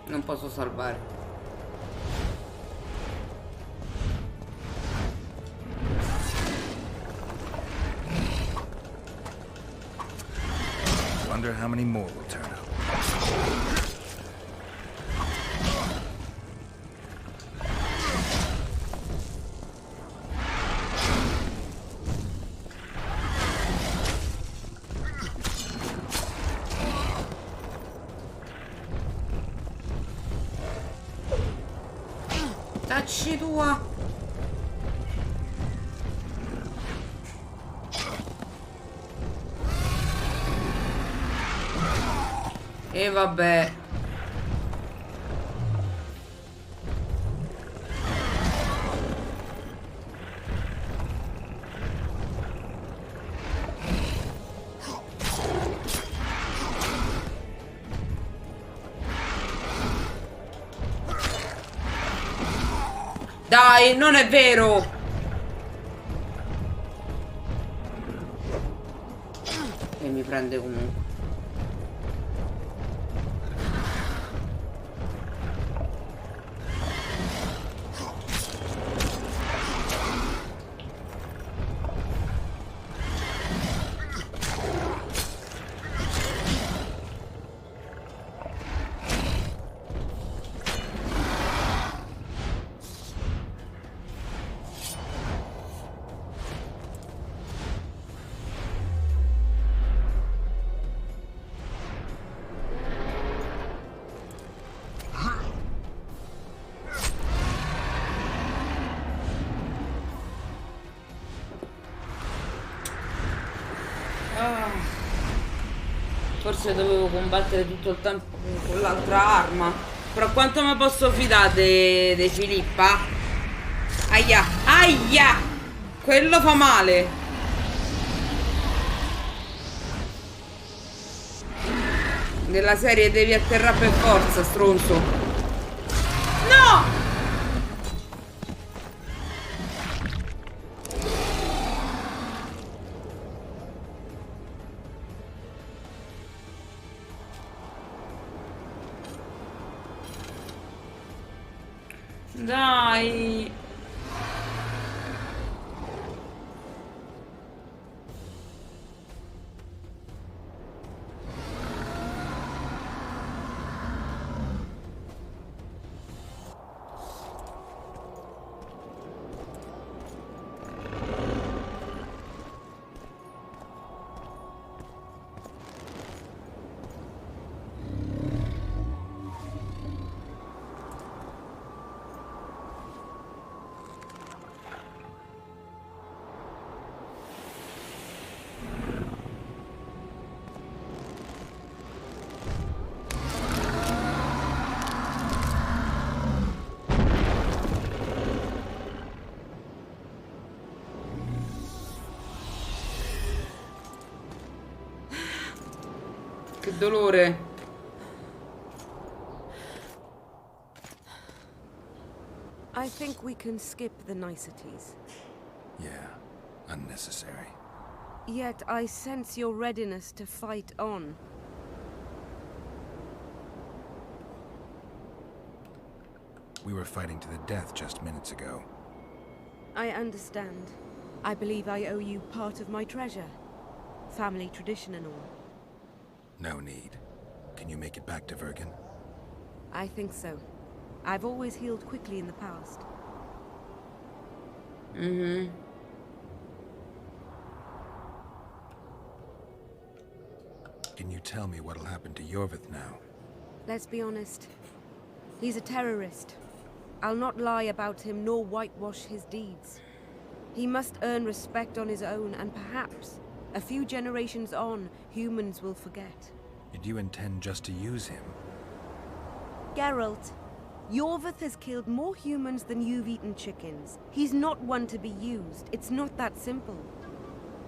Speaker 1: Non posso salvare.
Speaker 8: Wonder how many more will turn up.
Speaker 1: Tacci tua. E vabbè. Dai, non è vero. E mi prende comunque. Forse dovevo combattere tutto il tempo con l'altra arma. Però quanto mi posso fidare di Filippa? Aia, aia! Quello fa male. Della serie devi atterrare per forza, stronzo. No! Dai. Che dolore.
Speaker 15: I think we can skip the niceties.
Speaker 8: Yeah, unnecessary.
Speaker 15: Yet I sense your readiness to fight on.
Speaker 8: We were fighting to the death just minutes ago.
Speaker 15: I understand. I believe I owe you part of my treasure. Family tradition and all.
Speaker 8: No need. Can you make it back to Vergen?
Speaker 15: I think so. I've always healed quickly in the past.
Speaker 1: Mm-hmm.
Speaker 8: Can you tell me what'll happen to Jorvith now?
Speaker 15: Let's be honest. He's a terrorist. I'll not lie about him nor whitewash his deeds. He must earn respect on his own, and perhaps, a few generations on, humans will forget.
Speaker 8: Did you intend just to use him?
Speaker 15: Geralt, Jorvith has killed more humans than you've eaten chickens. He's not one to be used. It's not that simple.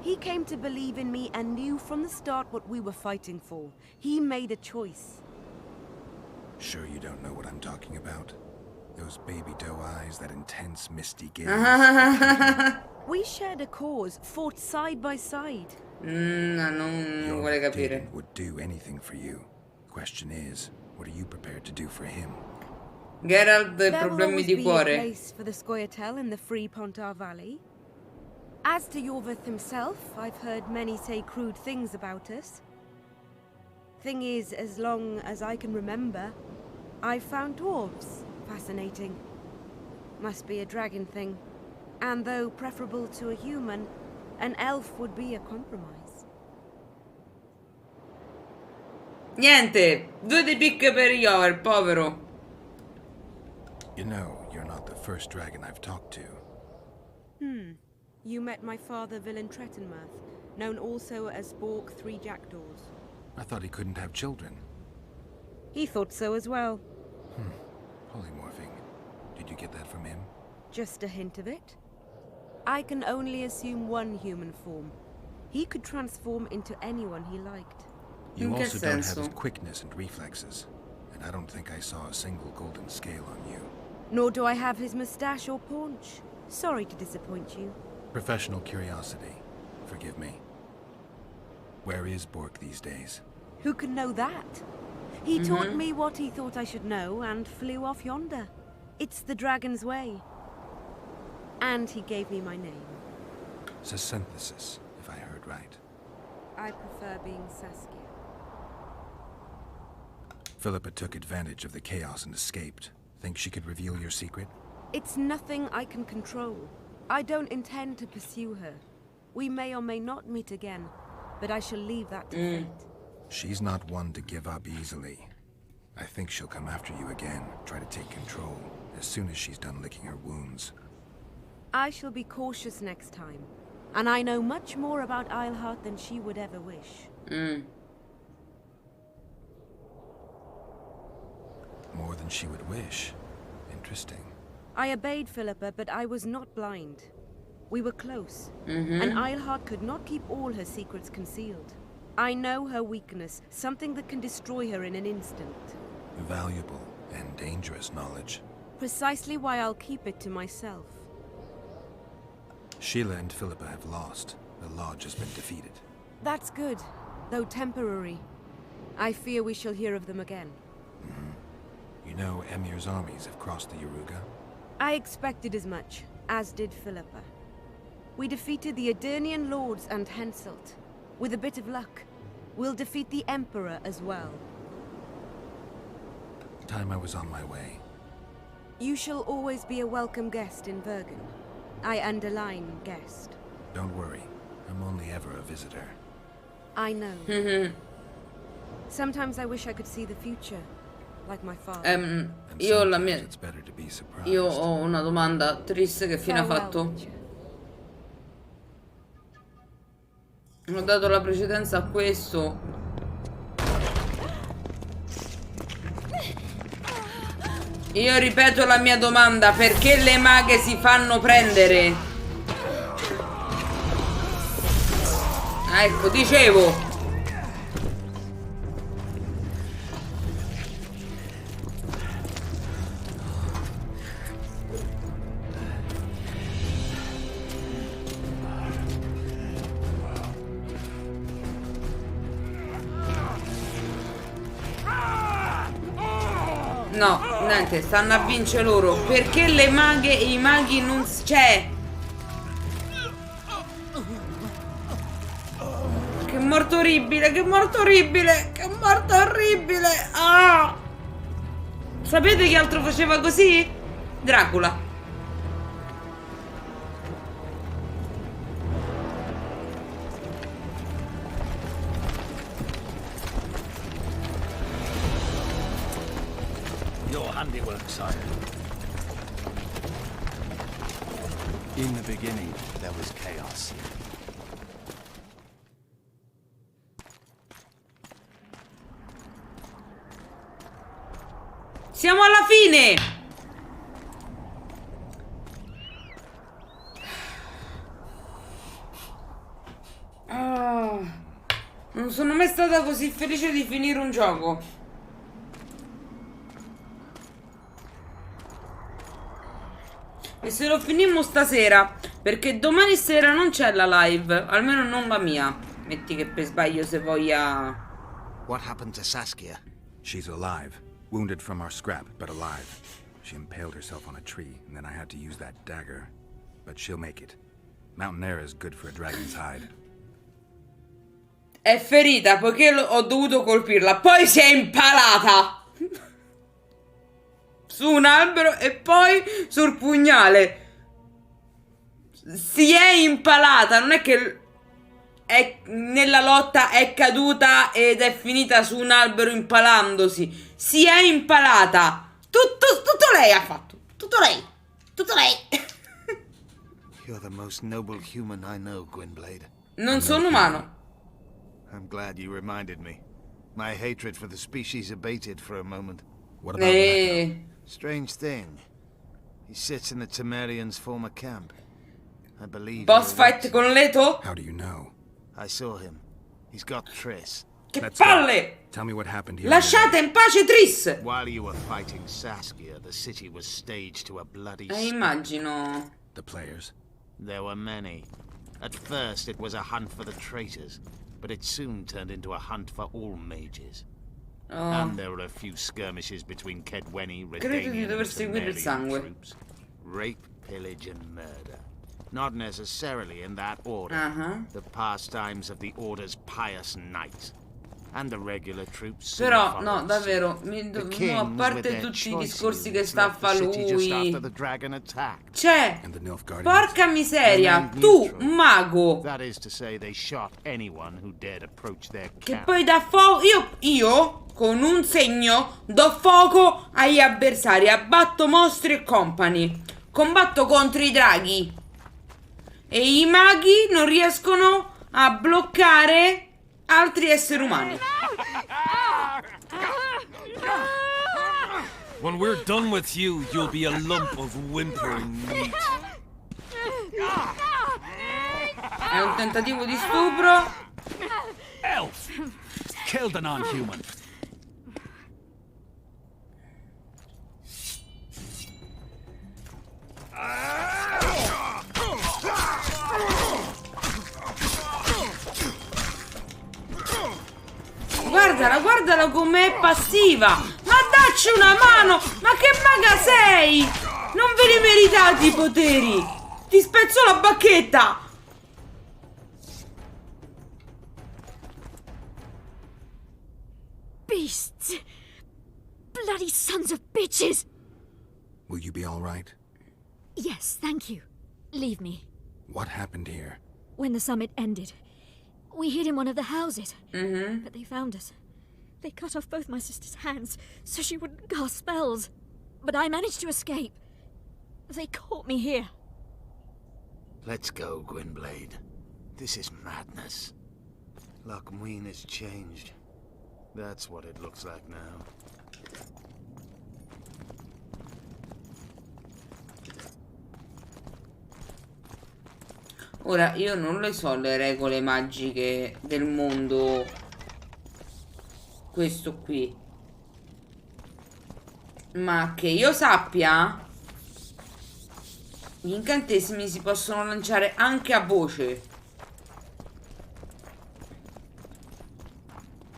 Speaker 15: He came to believe in me and knew from the start what we were fighting for. He made a choice.
Speaker 8: Sure you don't know what I'm talking about? Those baby doe eyes, that intense, misty gaze.
Speaker 15: We shared a cause, fought side by side.
Speaker 8: Non vuole capire. Would do anything for you. Question is, what are you prepared to do for him?
Speaker 1: Geralt,
Speaker 15: There will
Speaker 1: problemi
Speaker 15: always
Speaker 1: di
Speaker 15: be a
Speaker 1: cuore.
Speaker 15: place for the Scoia'tael in the free Pontar Valley. As to Jorvith himself, I've heard many say crude things about us. Thing is, as long as I can remember, I've found dwarves fascinating. Must be a dragon thing. And though preferable to a human, an elf would be a compromise.
Speaker 1: Niente, 2 di picche per Iover, povero.
Speaker 8: You know, you're not the first dragon I've talked to.
Speaker 15: You met my father, Villain Trettenmirth, known also as Bork 3 Jackdaws.
Speaker 8: I thought he couldn't have children.
Speaker 15: He thought so as well.
Speaker 8: Polymorphing. Did you get that from him?
Speaker 15: Just a hint of it. I can only assume one human form. He could transform into anyone he liked.
Speaker 8: You also don't have his quickness and reflexes. And I don't think I saw a single golden scale on you.
Speaker 15: Nor do I have his mustache or paunch. Sorry to disappoint you.
Speaker 8: Professional curiosity. Forgive me. Where is Bork these days?
Speaker 15: Who can know that? He taught me what he thought I should know and flew off yonder. It's the dragon's way. And he gave me my name.
Speaker 8: Synthesis, if I heard right.
Speaker 15: I prefer being Saskia.
Speaker 8: Philippa took advantage of the chaos and escaped. Think she could reveal your secret?
Speaker 15: It's nothing I can control. I don't intend to pursue her. We may or may not meet again, but I shall leave that to fate.
Speaker 8: She's not one to give up easily. I think she'll come after you again, try to take control, as soon as she's done licking her wounds.
Speaker 15: I shall be cautious next time, and I know much more about Eilhart than she would ever wish.
Speaker 8: More than she would wish. Interesting.
Speaker 15: I obeyed Philippa, but I was not blind. We were close, and Eilhart could not keep all her secrets concealed. I know her weakness, something that can destroy her in an instant.
Speaker 8: Valuable and dangerous knowledge.
Speaker 15: Precisely why I'll keep it to myself.
Speaker 8: Sheila and Philippa have lost. The Lodge has been defeated.
Speaker 15: That's good, though temporary. I fear we shall hear of them again.
Speaker 8: You know Emir's armies have crossed the Yaruga?
Speaker 15: I expected as much, as did Philippa. We defeated the Edirnian lords and Henselt. With a bit of luck, we'll defeat the Emperor as well.
Speaker 8: Time I was on my way.
Speaker 15: You shall always be a welcome guest in Bergen. I underline guest.
Speaker 8: Don't worry, I'm only ever a visitor.
Speaker 15: I know. Sometimes I wish I could see the future, like my father.
Speaker 8: Io
Speaker 1: ho una domanda. Tris, che fine ha fatto? Ho dato la precedenza a questo. Io ripeto la mia domanda: perché le maghe si fanno prendere? Ah, ecco, dicevo. No, niente, stanno a vincere loro. Perché le maghe e i maghi non c'è? Che morto orribile, che morto orribile, che morto orribile. Ah! Sapete chi altro faceva così? Dracula.
Speaker 13: Handiwork, sire. In the beginning, there was chaos.
Speaker 1: Siamo alla fine! Oh, non sono mai stata così felice di finire un gioco. E se lo finimmo stasera, perché domani sera non c'è la live, almeno non la mia. Metti che per sbaglio se voglia.
Speaker 6: What happened to Saskia?
Speaker 8: She's alive. Wounded from our scrap, but alive. She impaled herself on a tree, and then I had to use that dagger. But she'll make it. Mountain air is good for a dragon's hide.
Speaker 1: È ferita poiché ho dovuto colpirla. Poi si è impalata su un albero e poi sul pugnale. Si è impalata, non è che nella lotta è caduta ed è finita su un albero impalandosi. Si è impalata. Tutto lei ha fatto. Tutto lei.
Speaker 16: You're the most noble human I know, Gwynblade.
Speaker 1: Non sono umano.
Speaker 16: I'm glad you reminded me. My hatred for the species abated for a moment.
Speaker 8: What about Magna?
Speaker 16: Strange thing. He sits in the Temerians' former camp. I believe.
Speaker 1: Boss fight con Leto?
Speaker 8: How do you know?
Speaker 16: I saw him. He's got Triss.
Speaker 1: Che palle!
Speaker 8: Tell me what happened here.
Speaker 1: Lasciate in pace Triss!
Speaker 16: While you were fighting Saskia, the city was staged to a bloody
Speaker 1: immagino.
Speaker 8: The players?
Speaker 16: There were many. At first it was a hunt for the traitors, but it soon turned into a hunt for all mages. And there were a few skirmishes between Kedweni, Redanian, and Temerian troops. Rape, pillage, and murder. Not necessarily in that order. The pastimes of the Order's pious knights. And the regular troops.
Speaker 1: Però, no, davvero, no, a parte tutti i discorsi che sta a fa lui. Cioè, porca miseria, tu, mago. Che poi dà fuoco. Io, con un segno, do fuoco agli avversari, abbatto mostri e company. Combatto contro i draghi. E i maghi non riescono a bloccare altri esseri umani.
Speaker 11: When we're done with you, you'll be a lump of whimpering meat.
Speaker 1: È un tentativo di stupro.
Speaker 2: Elf! Kill the non-human.
Speaker 1: Guardala com'è passiva. Ma dacci una mano. Ma che maga sei? Non ve li meritate i poteri. Ti spezzo la bacchetta.
Speaker 4: Beasts! Bloody sons of bitches!
Speaker 8: Will you be all right?
Speaker 4: Yes, thank you. Leave me.
Speaker 8: What happened here?
Speaker 4: When the summit ended, we hid in one of the houses. But they found us. They cut off both my sister's hands so she wouldn't cast spells. But I managed to escape. They caught me here.
Speaker 6: Let's go, Gwynblade. This is madness. Lochmuin has changed. That's what it looks like now.
Speaker 1: Ora, io non le so le regole magiche del mondo. Questo qui. Ma che io sappia, gli incantesimi si possono lanciare anche a voce.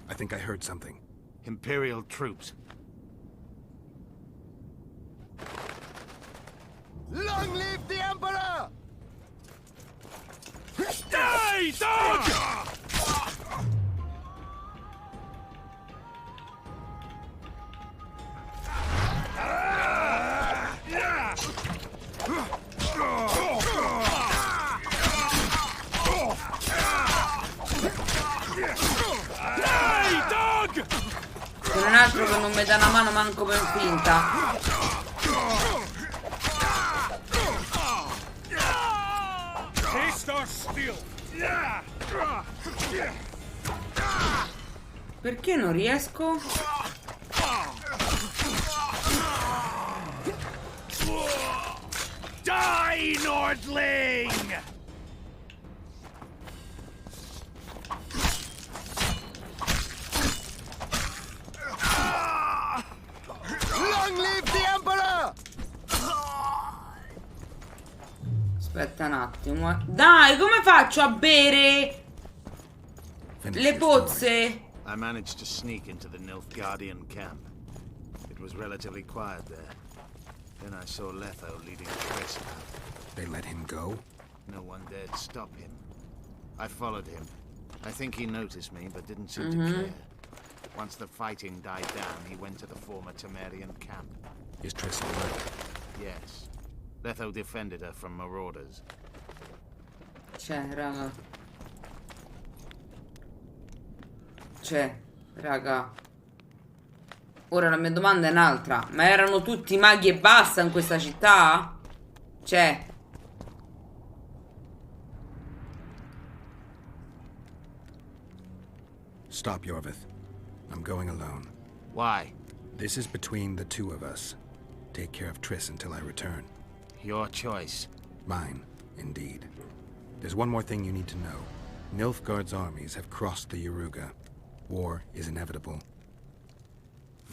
Speaker 8: I think I heard something.
Speaker 6: Imperial troops. Long live the Emperor!
Speaker 2: Die, dog!
Speaker 1: C'è un altro che non mi dà una mano manco per finta. Perché non riesco?
Speaker 2: Die, Nordling!
Speaker 6: Long live the Emperor!
Speaker 1: Aspetta un attimo. Dai, come faccio a bere le pozze?
Speaker 6: I managed to sneak into the Nilfgaardian camp. It was relatively quiet there. Then I saw Letho leading Triss out.
Speaker 8: They let him go?
Speaker 6: No one dared stop him. I followed him. I think he noticed me, but didn't seem to care. Once the fighting died down, he went to the former Temerian camp.
Speaker 8: Is Triss all right?
Speaker 6: Yes. Letho defended her from marauders.
Speaker 1: Raga. Ora la mia domanda è un'altra. Ma erano tutti maghi e basta in questa città?
Speaker 8: Stop, Yorvith. I'm going alone.
Speaker 6: Why?
Speaker 8: This is between the two of us. Take care of Triss until I return.
Speaker 6: Your choice.
Speaker 8: Mine, indeed. There's one more thing you need to know. Nilfgaard's armies have crossed the Yaruga. War is inevitable.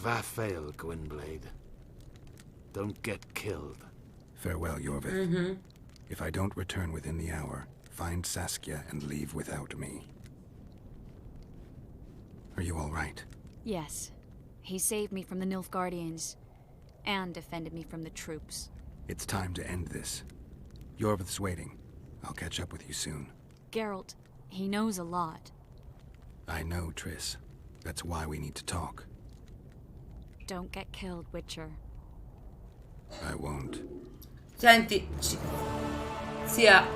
Speaker 6: Rafaiell, Gwynblade. Don't get killed.
Speaker 8: Farewell, Yorvith. If I don't return within the hour, find Saskia and leave without me. Are you all right?
Speaker 18: Yes. He saved me from the Nilfgaardians, and defended me from the troops.
Speaker 8: It's time to end this. Yorvith's waiting. I'll catch up with you soon.
Speaker 18: Geralt, he knows a lot.
Speaker 8: I know, Triss. That's why we need to talk.
Speaker 18: Don't get killed, Witcher.
Speaker 8: I won't.
Speaker 1: Senti, sia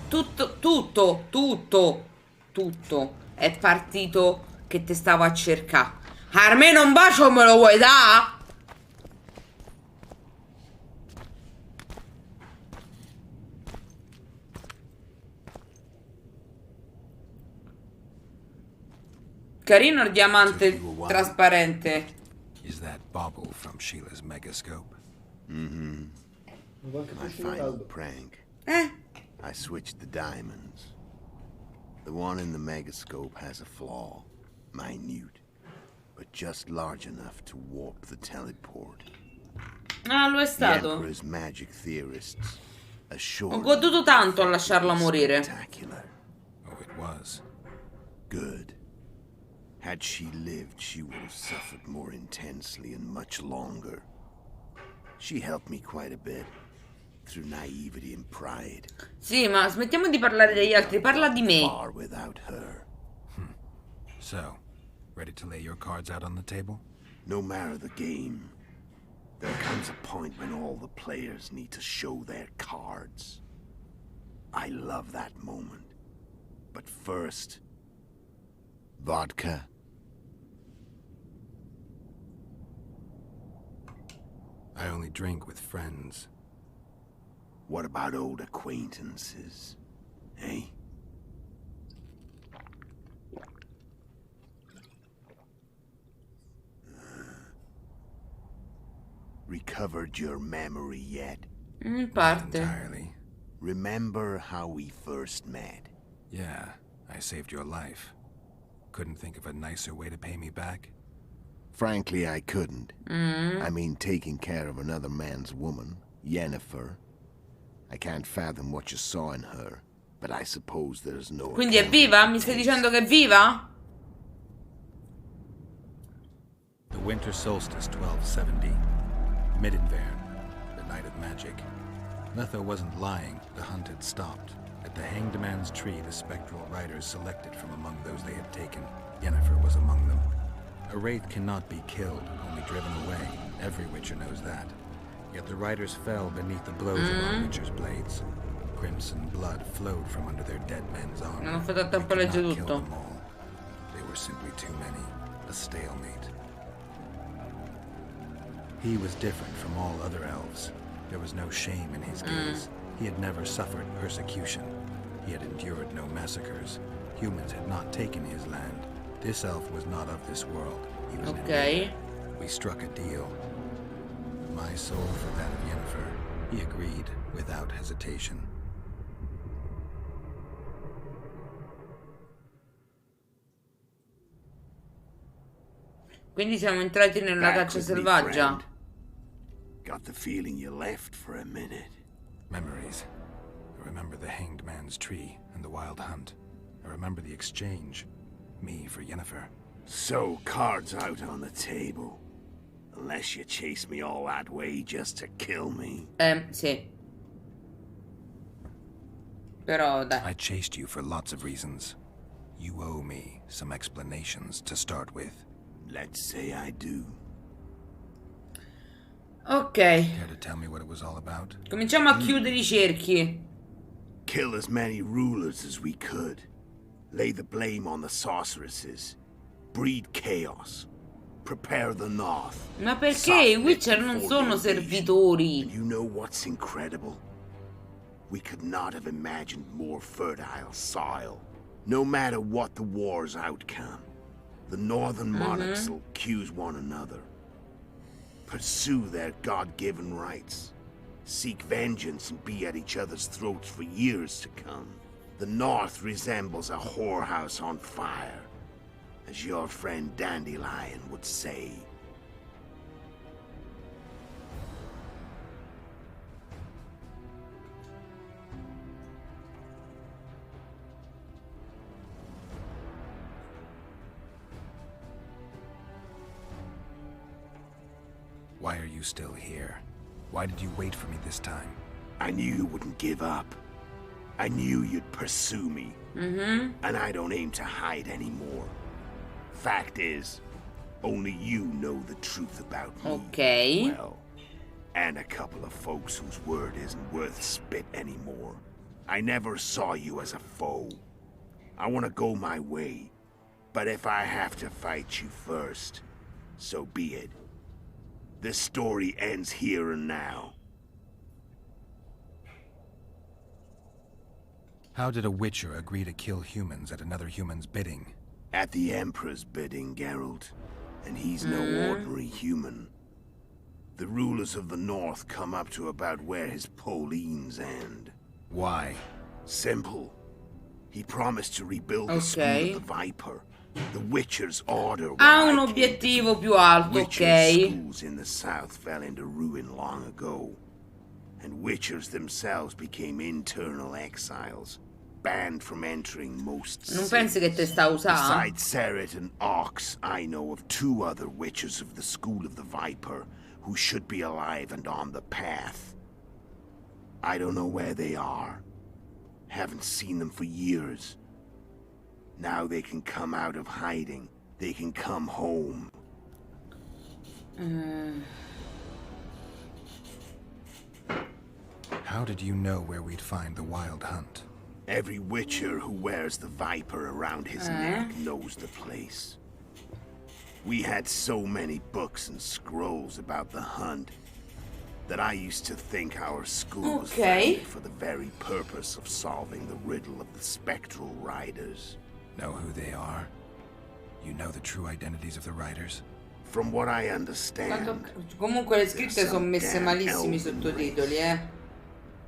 Speaker 1: tutto è partito che te stavo a cercare. Almeno un bacio me lo vuoi da? Carino il diamante trasparente.
Speaker 8: Is that bauble from Sheila's megascope?
Speaker 16: Mm-hmm. My final prank. I switched the diamonds. The one in the megascope has a flaw. Minute. But just large enough to warp the teleport.
Speaker 1: Ah, lo è
Speaker 16: The
Speaker 1: stato.
Speaker 16: Emperor's magic theorists
Speaker 1: Ho
Speaker 16: assured
Speaker 1: goduto tanto a lasciarla morire.
Speaker 16: Oh, it was. Good. Had she lived, she would have suffered more intensely and much longer. She helped me quite a bit. Through naivety and pride.
Speaker 1: Sì, ma smettiamo di parlare degli altri, parla di me.
Speaker 16: Far without her.
Speaker 8: So, ready to lay your cards out on the table?
Speaker 16: No matter the game, there comes a point when all the players need to show their cards. I love that moment. But first, vodka.
Speaker 8: I only drink with friends.
Speaker 16: What about old acquaintances? Eh? Recovered your memory yet?
Speaker 1: In parte.
Speaker 8: Entirely.
Speaker 16: Remember how we first met?
Speaker 8: Yeah, I saved your life. Couldn't think of a nicer way to pay me back?
Speaker 16: Frankly, I couldn't. I mean, taking care of another man's woman, Yennefer. I can't fathom what you saw in her, but I suppose there's no...
Speaker 1: Quindi è viva? Mi stai dicendo che è viva?
Speaker 8: The winter solstice 1270. Midinvern, the night of magic. Letho wasn't lying, the hunt had stopped. At the Hanged Man's Tree, the spectral riders selected from among those they had taken. Yennefer was among them. A wraith cannot be killed, only driven away. Every witcher knows that. Yet the riders fell beneath the blows of our witcher's blades. Crimson blood flowed from under their dead men's armor.
Speaker 1: Non ho fatto tempo a leggere tutto.
Speaker 8: They were simply too many. A stalemate. He was different from all other elves. There was no shame in his gaze. He had never suffered persecution. He had endured no massacres. Humans had not taken his land. This elf was not of this world. He was
Speaker 1: Okay.
Speaker 8: We struck a deal. My soul for that of Yennefer. He agreed without hesitation.
Speaker 1: Quindi siamo entrati nella caccia selvaggia.
Speaker 16: Got the feeling you left for a minute.
Speaker 8: Memories. I remember the Hanged Man's Tree and the Wild Hunt. I remember the exchange. Me for Yennefer.
Speaker 16: So, cards out on the table. Unless you chase me all that way just to kill me.
Speaker 1: Sì. Però dai.
Speaker 8: I chased you for lots of reasons. You owe me some explanations to start with.
Speaker 16: Let's say I do.
Speaker 1: Ok.
Speaker 8: Care to tell me what it was all about?
Speaker 1: Cominciamo a chiudere i cerchi.
Speaker 16: Kill as many rulers as we could. Lay the blame on the sorceresses. Breed chaos. Prepare the North.
Speaker 1: Ma perché i Witcher non sono servitori?
Speaker 16: And you know what's incredible? We could not have imagined more fertile soil. No matter what the war's outcome, the northern monarchs will accuse one another. Pursue their God-given rights. Seek vengeance and be at each other's throats for years to come. The North resembles a whorehouse on fire, as your friend Dandelion would say.
Speaker 8: Why are you still here? Why did you wait for me this time?
Speaker 16: I knew you wouldn't give up. I knew you'd pursue me. And I don't aim to hide anymore. Fact is, only you know the truth about me.
Speaker 1: Okay.
Speaker 16: Well, and a couple of folks whose word isn't worth spit anymore. I never saw you as a foe. I want to go my way. But if I have to fight you first, so be it. This story ends here and now.
Speaker 8: How did a Witcher agree to kill humans at another human's bidding?
Speaker 16: At the Emperor's bidding, Geralt. And he's no ordinary human. The rulers of the North come up to about where his poleans end.
Speaker 8: Why?
Speaker 16: Simple. He promised to rebuild the School of the Viper. The Witcher's order.
Speaker 1: Ha un obiettivo più alto, ok.
Speaker 16: Schools in the south fell into ruin long ago. And Witchers themselves became internal exiles, banned from entering most
Speaker 1: Non pensi che te sta usando?
Speaker 16: Besides Seret and Ox, I know of 2 other Witchers of the School of the Viper who should be alive and on the path. I don't know where they are. Haven't seen them for years. Now they can come out of hiding. They can come home.
Speaker 8: How did you know where we'd find the Wild Hunt?
Speaker 16: Every Witcher who wears the Viper around his neck knows the place. We had so many books and scrolls about the hunt that I used to think our school was founded for the very purpose of solving the riddle of the spectral riders.
Speaker 8: Know who they are? You know the true identities of the riders?
Speaker 16: From what I understand,
Speaker 1: Comunque le scritte sono messe malissimo i sottotitoli,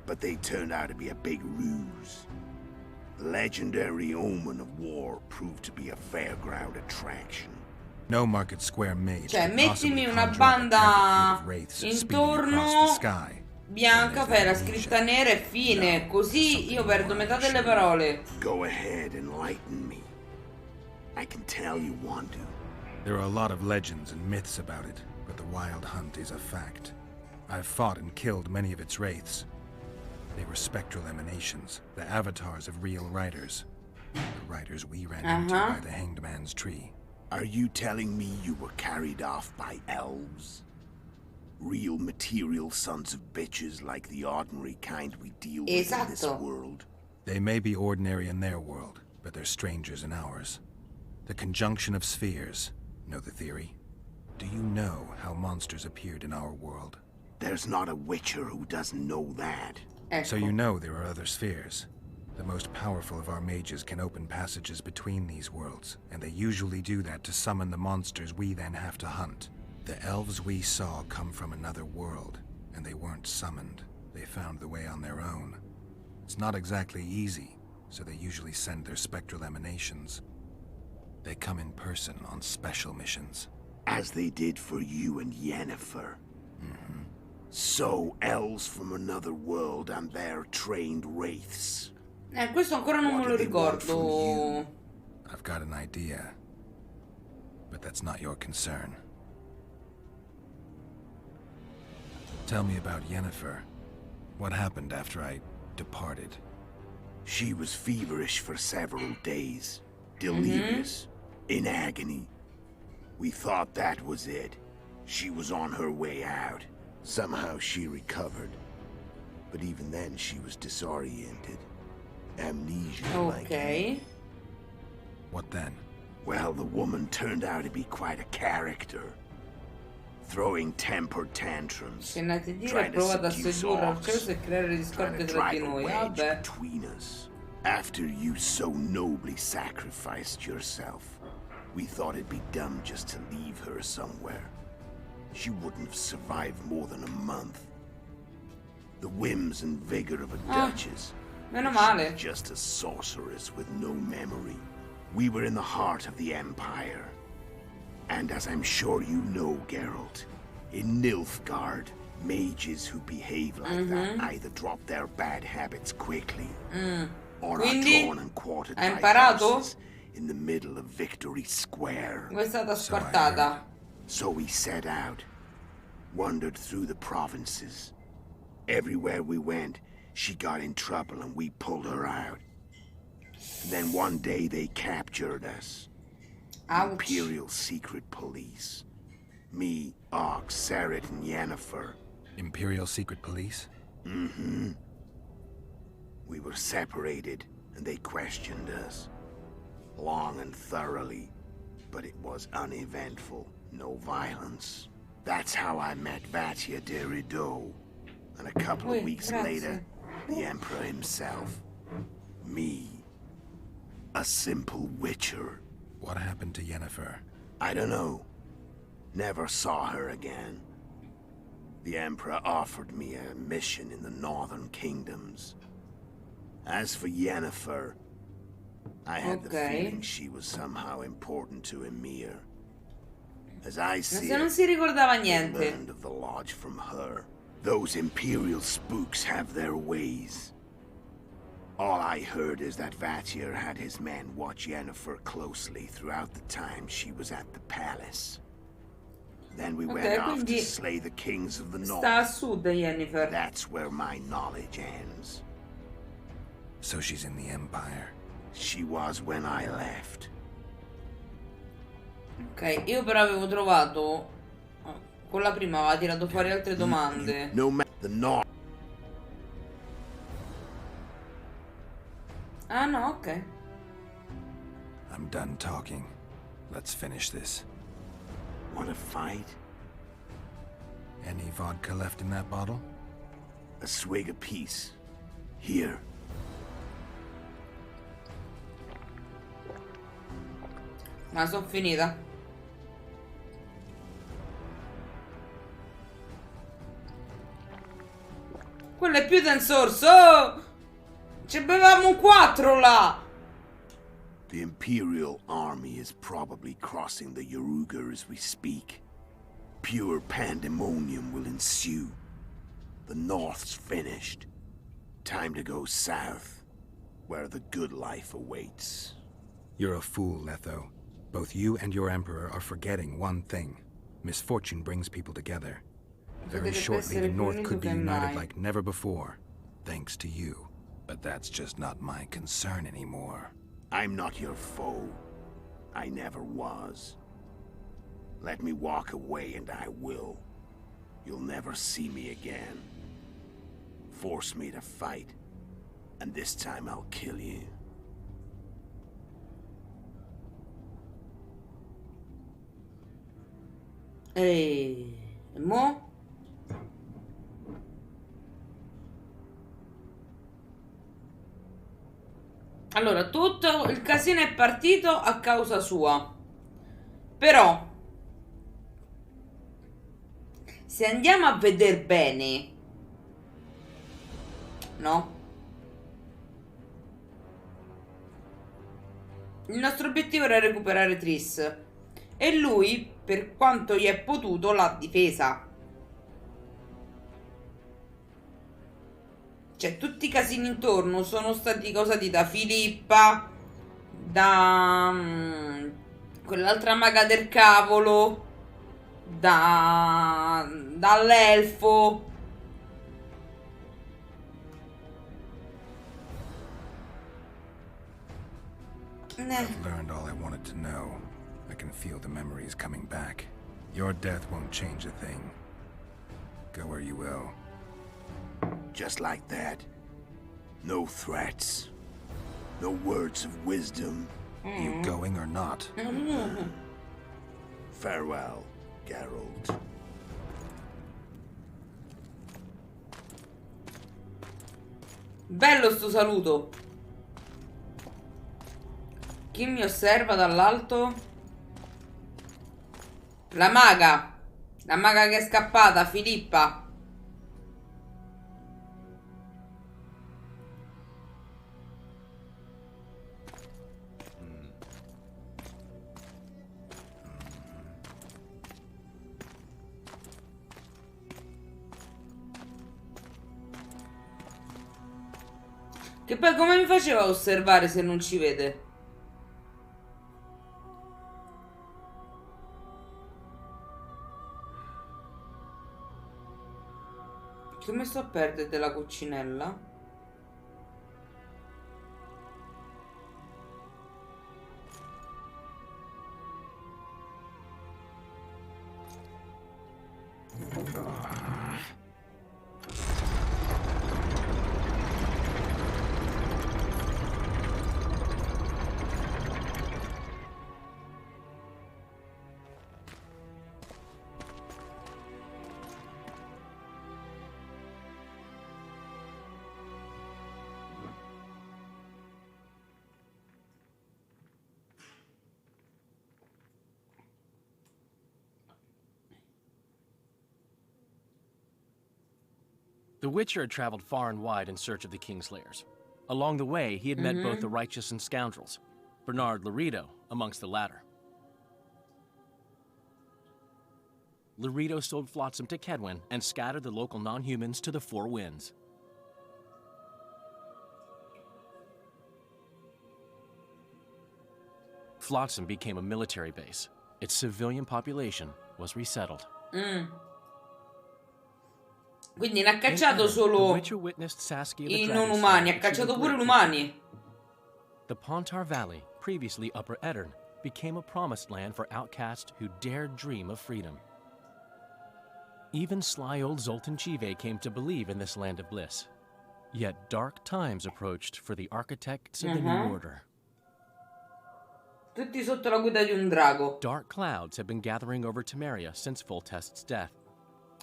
Speaker 16: but they turned out to be a big ruse. The legendary omen of war proved to be a fairground attraction.
Speaker 8: No Market Square mage.
Speaker 1: Cioè, mettimi una banda intorno bianca, fai la scritta nera e fine. Così io perdo metà delle parole.
Speaker 16: Go ahead, enlighten me. I can tell you want to.
Speaker 8: There are a lot of legends and myths about it, but the Wild Hunt is a fact. I've fought and killed many of its wraiths. They were spectral emanations, the avatars of real riders. The riders we ran into by the Hanged Man's Tree.
Speaker 16: Are you telling me you were carried off by elves? Real material sons of bitches like the ordinary kind we deal with in this world?
Speaker 8: They may be ordinary in their world, but they're strangers in ours. The conjunction of spheres. Know the theory? Do you know how monsters appeared in our world?
Speaker 16: There's not a Witcher who doesn't know that.
Speaker 8: So you know there are other spheres. The most powerful of our mages can open passages between these worlds, and they usually do that to summon the monsters we then have to hunt. The elves we saw come from another world, and they weren't summoned. They found the way on their own. It's not exactly easy, so they usually send their spectral emanations. They come in person on special missions.
Speaker 16: As they did for you and Yennefer. So, elves from another world and their trained wraiths.
Speaker 1: Questo ancora non me lo ricordo.
Speaker 8: I've got an idea, but that's not your concern. Tell me about Yennefer. What happened after I departed?
Speaker 16: She was feverish for several days. Delirious. In agony. We thought that was it. She was on her way out. Somehow she recovered. But even then she was disoriented. Amnesia like.
Speaker 8: What then?
Speaker 16: Well, the woman turned out to be quite a character. Throwing temper tantrums.
Speaker 1: Trying to seduce Orcs.
Speaker 16: Trying to drive a wedge between us. After you so nobly sacrificed yourself, we thought it'd be dumb just to leave her somewhere. She wouldn't have survived more than a month. The whims and vigor of a duchess.
Speaker 1: Meno male.
Speaker 16: Just a sorceress with no memory. We were in the heart of the Empire. And as I'm sure you know, Geralt, in Nilfgaard, mages who behave like that either drop their bad habits quickly, or are drawn and quartered by horses in the middle of Victory Square.
Speaker 1: È stata squartata.
Speaker 16: So we set out, wandered through the provinces. Everywhere we went, she got in trouble and we pulled her out. And then one day they captured us.
Speaker 1: Ouch.
Speaker 16: Imperial Secret Police. Me, Ox, Seret, and Yennefer.
Speaker 8: Imperial Secret Police?
Speaker 16: We were separated, and they questioned us. Long and thoroughly, but it was uneventful. No violence. That's how I met Vatia de Rideau. And a couple of weeks later, the Emperor himself. Me. A simple witcher.
Speaker 8: What happened to Yennefer?
Speaker 16: I don't know. Never saw her again. The Emperor offered me a mission in the northern kingdoms. As for Yennefer, I had the feeling she was somehow important to Emir. As I see
Speaker 1: non si ricordava
Speaker 16: I
Speaker 1: niente.
Speaker 16: learned of the lodge from her. Those Imperial spooks have their ways. All I heard is that Vatir had his men watch Yennefer closely throughout the time she was at the palace. Then we went off to slay the kings of the north.
Speaker 1: Sta a sud, Yennefer.
Speaker 16: That's where my knowledge ends.
Speaker 8: So she's in the Empire.
Speaker 16: She was when I left.
Speaker 1: Ok, io però avevo trovato... Con la prima aveva tirato fuori altre domande.
Speaker 16: No matter the north.
Speaker 1: Ah no, ok.
Speaker 8: I'm done talking. Let's finish this.
Speaker 16: Want to fight?
Speaker 8: Any vodka left in that bottle?
Speaker 16: A swig apiece. Here.
Speaker 1: Ma sono finita. Quello è più del sorso. Oh! Ci bevevamo un 4 là.
Speaker 16: The Imperial army is probably crossing the Yaruga as we speak. Pure pandemonium will ensue. The North's finished. Time to go south, where the good life awaits.
Speaker 8: You're a fool, Letho. Both you and your Emperor are forgetting one thing. Misfortune brings people together. Very shortly, the North could be united like never before, thanks to you. But that's just not my concern anymore.
Speaker 16: I'm not your foe. I never was. Let me walk away and I will. You'll never see me again. Force me to fight, and this time I'll kill you.
Speaker 1: E mo? Allora, tutto il casino è partito a causa sua. Però, se andiamo a vedere bene, no? Il nostro obiettivo era recuperare Triss. E lui, per quanto gli è potuto, l'ha difesa. Cioè, tutti i casini intorno sono stati causati da Filippa, da quell'altra maga del cavolo, dall'elfo.
Speaker 8: I've learned all I wanted to know. I can feel the memories coming back. Your death won't change a thing. Go where you will.
Speaker 16: Just like that. No threats. No words of wisdom.
Speaker 8: You going or not?
Speaker 16: Farewell, Geralt.
Speaker 1: Bello sto saluto. Chi mi osserva dall'alto? La maga. La maga che è scappata, Filippa. Che poi come mi faceva a osservare se non ci vede? Come sto a perdere della coccinella?
Speaker 19: The Witcher had traveled far and wide in search of the Kingslayers. Along the way, he had met both the righteous and scoundrels, Bernard Laredo amongst the latter. Laredo sold Flotsam to Kedwin and scattered the local non-humans to the four winds. Flotsam became a military base. Its civilian population was resettled.
Speaker 1: Quindi non ha cacciato solo i non umani, ha cacciato pure gli umani.
Speaker 19: The Pontar Valley, previously Upper Eddern, became a promised land for outcasts who dared dream of freedom. Even sly old Zoltan Chive came to believe in this land of bliss. Yet dark times approached for the architects of the New Order.
Speaker 1: Tutti sotto la guida di un drago.
Speaker 19: Dark clouds had been gathering over Temeria since Foltest's death.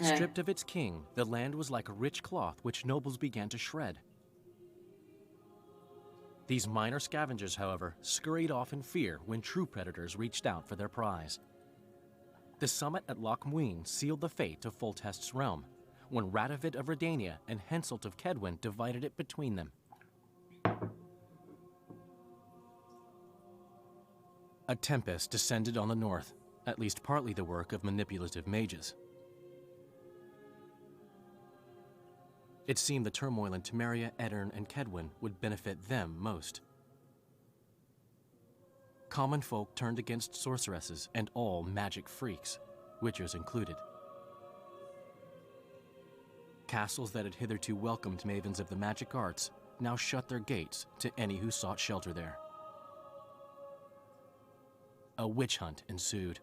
Speaker 19: Stripped of its king, the land was like a rich cloth which nobles began to shred. These minor scavengers, however, scurried off in fear when true predators reached out for their prize. The summit at Loch Muin sealed the fate of Foltest's realm, when Radovid of Redania and Henselt of Kedwin divided it between them. A tempest descended on the north, at least partly the work of manipulative mages. It seemed the turmoil in Temeria, Eddern, and Kedwin would benefit them most. Common folk turned against sorceresses and all magic freaks, witchers included. Castles that had hitherto welcomed mavens of the magic arts now shut their gates to any who sought shelter there. A witch hunt ensued.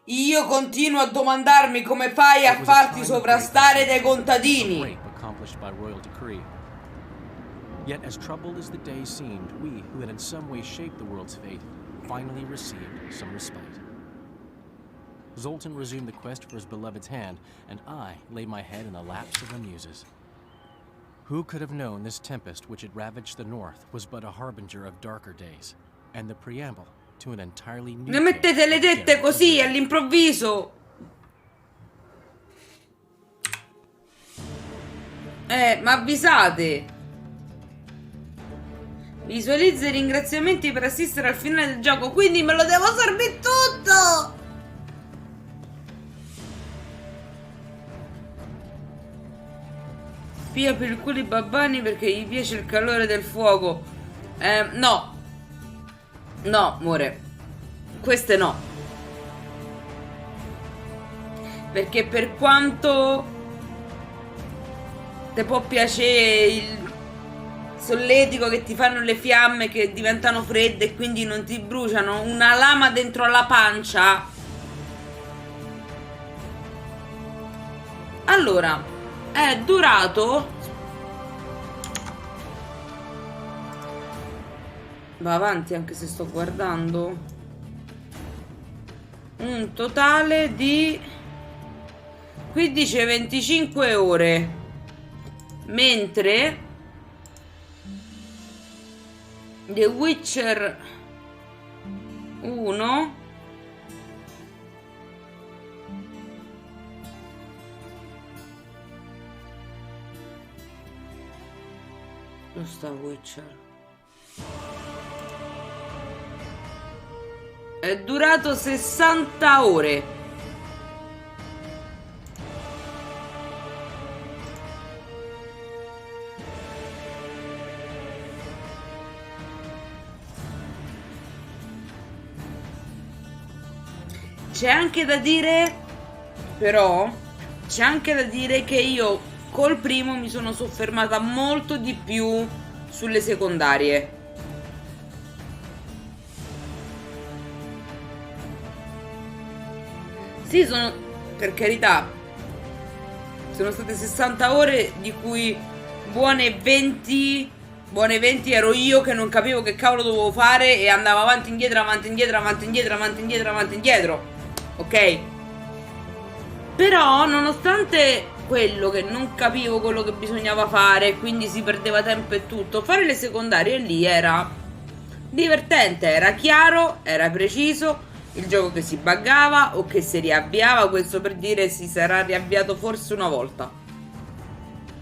Speaker 1: Io continuo a domandarmi come fai a farti sovrastare dai contadini.
Speaker 19: Accomplished by royal decree. Yet as troubled as the day seemed, we who had in some way shaped the world's fate finally received some respite. Zoltan resumed the quest for his beloved's hand, and I laid my head in the laps of the muses. Who could have known this tempest which had ravaged the north was but a harbinger of darker days, and the preamble to an entirely new
Speaker 1: Ne mettete le tette così all'improvviso. Ma avvisate. Visualizza i ringraziamenti per assistere al finale del gioco, quindi me lo devo sorbire tutto. Spia per il culo i babbani perché gli piace il calore del fuoco. No. No, amore. Queste no. Perché per quanto te può piacere il solletico che ti fanno le fiamme che diventano fredde e quindi non ti bruciano, una lama dentro alla pancia. Allora, è durato. Va avanti anche se sto guardando. Un totale di 15-25 ore. Mentre The Witcher 1 lo sta Witcher è durato 60 ore. C'è anche da dire, però, c'è anche da dire che io col primo mi sono soffermata molto di più sulle secondarie. Sì, sono, per carità, sono state 60 ore di cui buone 20 ero io che non capivo che cavolo dovevo fare e andavo avanti indietro, avanti indietro, avanti indietro, avanti indietro, avanti indietro. Ok? Però nonostante quello che non capivo quello che bisognava fare, quindi si perdeva tempo e tutto, fare le secondarie lì era divertente, era chiaro, era preciso il gioco che si buggava o che si riavviava. Questo per dire si sarà riavviato forse una volta.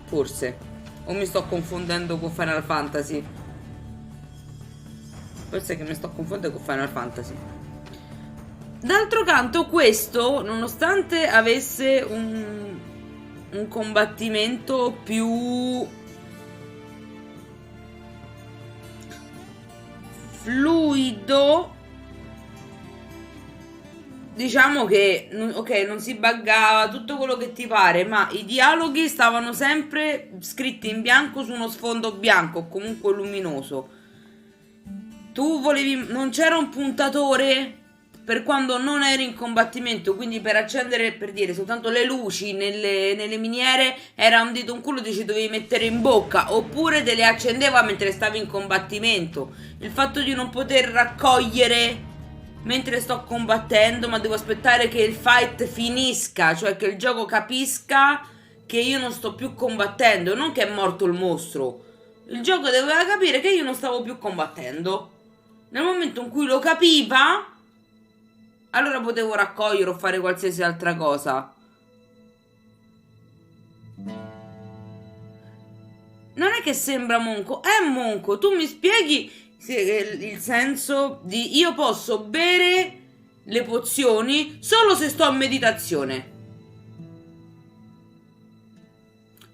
Speaker 1: Forse. O mi sto confondendo con Final Fantasy. Forse che mi sto confondendo con Final Fantasy. D'altro canto questo, nonostante avesse un combattimento più fluido, diciamo che ok, non si buggava, tutto quello che ti pare, ma i dialoghi stavano sempre scritti in bianco su uno sfondo bianco, comunque luminoso. Tu volevi, non c'era un puntatore per quando non eri in combattimento, quindi per accendere, per dire, soltanto le luci nelle miniere era un dito un culo che ci dovevi mettere in bocca, oppure te le accendeva mentre stavi in combattimento. Il fatto di non poter raccogliere mentre sto combattendo, ma devo aspettare che il fight finisca, cioè che il gioco capisca che io non sto più combattendo, non che è morto il mostro. Il gioco doveva capire che io non stavo più combattendo. Nel momento in cui lo capiva, allora potevo raccogliere o fare qualsiasi altra cosa. Non è che sembra monco, è monco. Tu mi spieghi il senso di io posso bere le pozioni solo se sto in meditazione.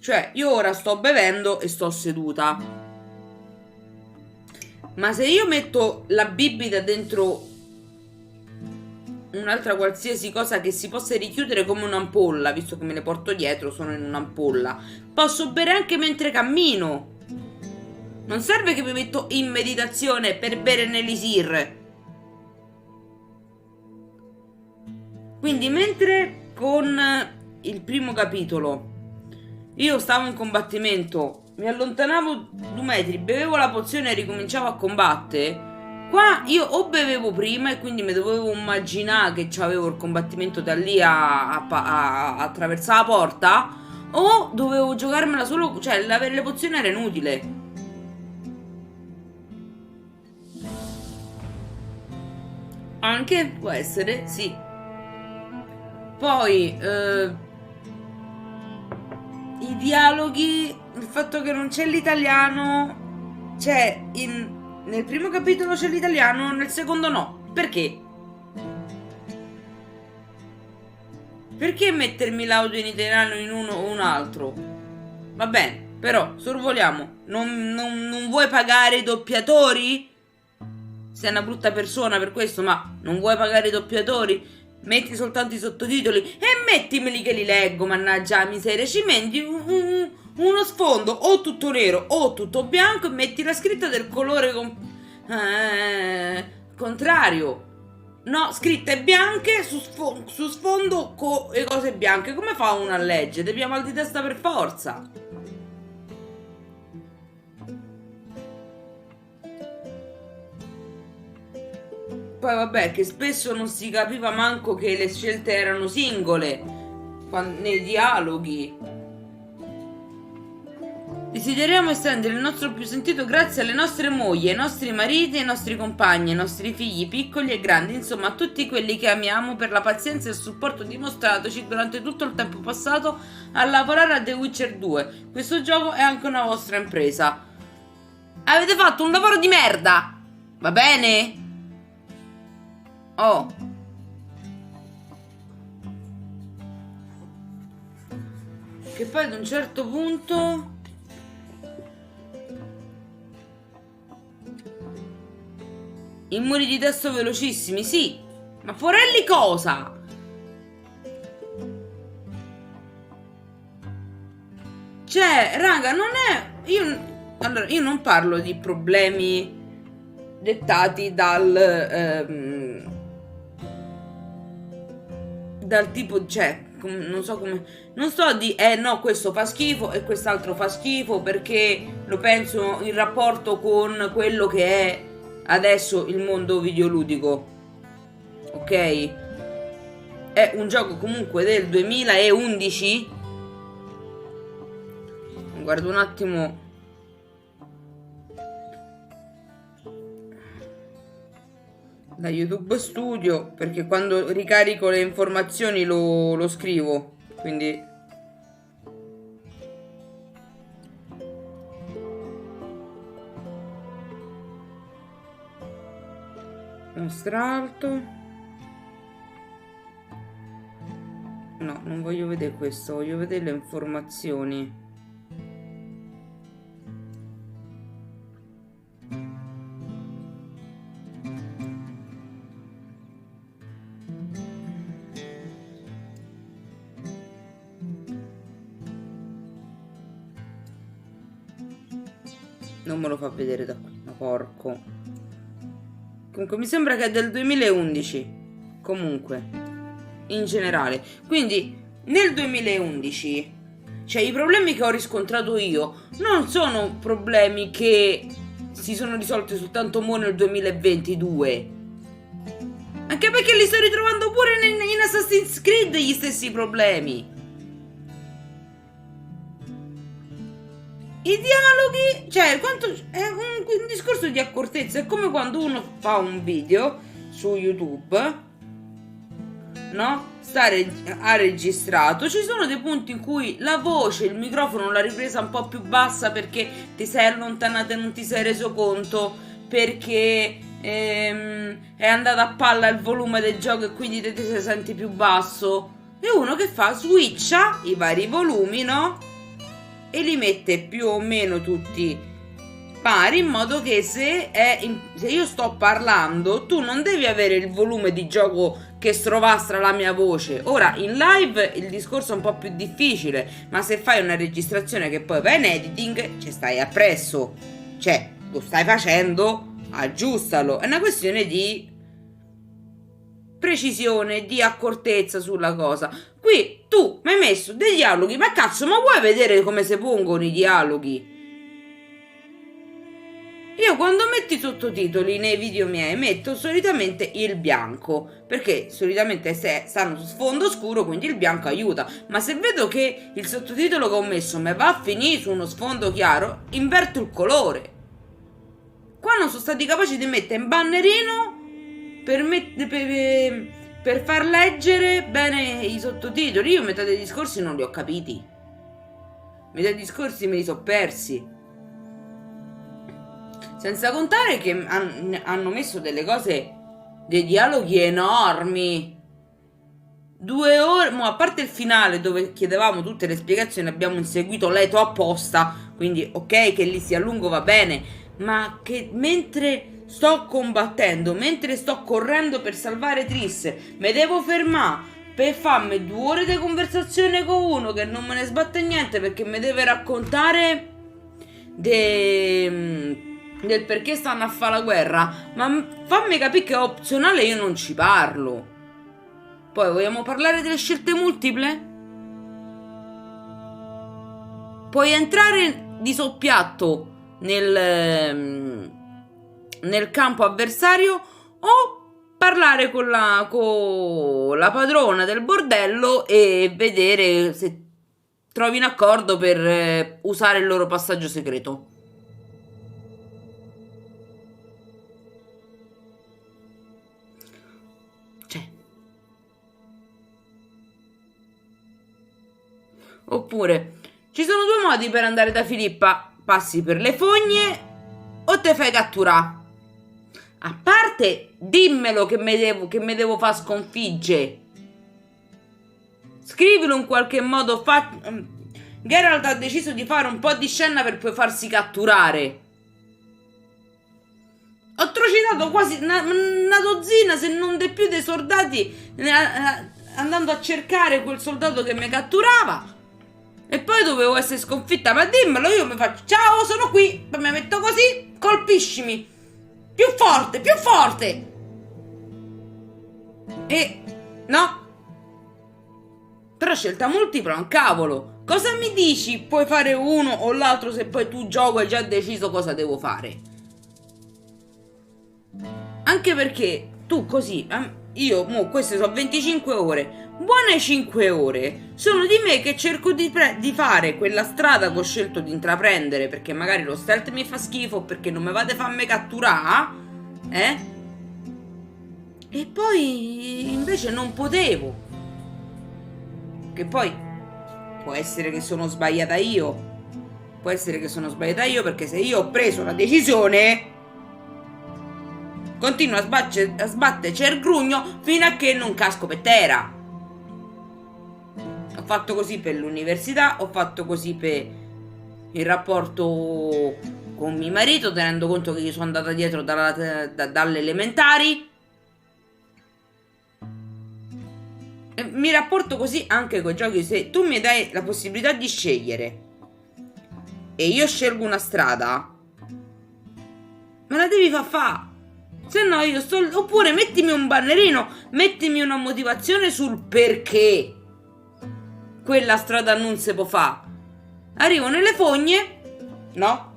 Speaker 1: Cioè, io ora sto bevendo e sto seduta. Ma se io metto la bibita dentro un'altra qualsiasi cosa che si possa richiudere come un'ampolla, visto che me le porto dietro, sono in un'ampolla, posso bere anche mentre cammino. Non serve che mi metto in meditazione per bere nell'elisir. Quindi mentre con il primo capitolo io stavo in combattimento, mi allontanavo 2 metri, bevevo la pozione e ricominciavo a combattere, qua io o bevevo prima e quindi mi dovevo immaginare che c'avevo il combattimento da lì a attraversare la porta, o dovevo giocarmela solo, cioè avere le pozioni era inutile. Anche può essere, sì. Poi i dialoghi, il fatto che non c'è l'italiano, c'è nel primo capitolo c'è l'italiano, nel secondo no. Perché? Perché mettermi l'audio in italiano in uno o un altro? Va bene, però sorvoliamo. Non vuoi pagare i doppiatori? Sei una brutta persona per questo, ma non vuoi pagare i doppiatori? Metti soltanto i sottotitoli e mettimeli che li leggo, mannaggia la miseria. Ci metti uno sfondo o tutto nero o tutto bianco e metti la scritta del colore contrario. No, scritte bianche su sfondo con le cose bianche. Come fa uno a leggere? Devi mal di testa per forza. Poi vabbè, che spesso non si capiva manco che le scelte erano singole nei dialoghi. Desideriamo estendere il nostro più sentito grazie alle nostre mogli, ai nostri mariti, ai nostri compagni, ai nostri figli piccoli e grandi, insomma a tutti quelli che amiamo, per la pazienza e il supporto dimostratoci durante tutto il tempo passato a lavorare a The Witcher 2. Questo gioco è anche una vostra impresa. Avete fatto un lavoro di merda, va bene? Oh. Che poi ad un certo punto i muri di testo velocissimi, sì. Ma porelli cosa? Cioè, raga, non è... Allora, io non parlo di problemi dettati dal tipo, cioè, non so come, non sto di no, questo fa schifo e quest'altro fa schifo perché lo penso in rapporto con quello che è adesso il mondo videoludico, ok? È un gioco comunque del 2011. Guardo un attimo. da YouTube Studio, perché quando ricarico le informazioni lo scrivo, quindi stralto. No, non voglio vedere questo, voglio vedere le informazioni. Non me lo fa vedere da qui, ma porco. Comunque mi sembra che è del 2011. Comunque, in generale. Quindi, nel 2011, cioè i problemi che ho riscontrato io non sono problemi che si sono risolti soltanto mo nel 2022. Anche perché li sto ritrovando pure in Assassin's Creed gli stessi problemi. I dialoghi, cioè, è un discorso di accortezza. È come quando uno fa un video su YouTube, no? Ha registrato. Ci sono dei punti in cui la voce, il microfono l'ha ripresa un po' più bassa perché ti sei allontanata e non ti sei reso conto, perché è andato a palla il volume del gioco e quindi te si senti più basso. E uno che fa? Switcha i vari volumi, no? E li mette più o meno tutti pari, in modo che se io sto parlando, tu non devi avere il volume di gioco che strovastra la mia voce. Ora in live il discorso è un po' più difficile, ma se fai una registrazione che poi va in editing, ci stai appresso, cioè lo stai facendo, aggiustalo. È una questione di precisione, di accortezza sulla cosa. Qui tu mi hai messo dei dialoghi, ma cazzo, ma vuoi vedere come si pongono i dialoghi? Io quando metto i sottotitoli nei video miei metto solitamente il bianco, perché solitamente stanno su sfondo scuro, quindi il bianco aiuta. Ma se vedo che il sottotitolo che ho messo mi va a finire su uno sfondo chiaro, inverto il colore. Qua non sono stati capaci di mettere un bannerino per far leggere bene i sottotitoli. Io metà dei discorsi non li ho capiti, metà dei discorsi me li sono persi. Senza contare che hanno messo delle cose, dei dialoghi enormi, 2 ore, a parte il finale dove chiedevamo tutte le spiegazioni, abbiamo inseguito l'eto apposta, quindi ok che lì sia lungo, va bene, ma che mentre sto combattendo, mentre sto correndo per salvare Triss, mi devo fermare per farmi 2 ore di conversazione con uno che non me ne sbatte niente perché mi deve raccontare del perché stanno a fare la guerra. Ma fammi capire che è opzionale, io non ci parlo. Poi vogliamo parlare delle scelte multiple? Puoi entrare di soppiatto nel campo avversario o parlare con la padrona del bordello e vedere se trovi un accordo per usare il loro passaggio segreto. Oppure ci sono 2 modi per andare da Filippa: passi per le fogne o te fai catturare. A parte, dimmelo che me devo far sconfiggere. Scrivilo in qualche modo. Geralt ha deciso di fare un po' di scena per poi farsi catturare. Ho trucidato quasi una dozzina, se non di più, dei soldati andando a cercare quel soldato che mi catturava. E poi dovevo essere sconfitta. Ma dimmelo, io mi faccio: ciao, sono qui. Poi mi metto così, colpiscimi. Più forte, più forte. E no. Però scelta multipla, un cavolo. Cosa mi dici? Puoi fare uno o l'altro se poi tu gioco hai già deciso cosa devo fare. Anche perché tu così, io queste sono 25 ore. Buone 5 ore sono di me che cerco di fare quella strada che ho scelto di intraprendere, perché magari lo stealth mi fa schifo, perché non mi vate a farmi catturare, E poi invece non potevo. Che poi può essere che sono sbagliata io. Può essere che sono sbagliata io, perché se io ho preso la decisione, continuo a sbatterci il grugno fino a che non casco per terra. Ho fatto così per l'università, ho fatto così per il rapporto con mio marito, tenendo conto che io sono andata dietro dalle elementari. E mi rapporto così anche con i giochi. Se tu mi dai la possibilità di scegliere e io scelgo una strada, me la devi fa'. Se no io sto... Oppure mettimi un bannerino, mettimi una motivazione sul perché quella strada non si può fare. Arrivo nelle fogne, no?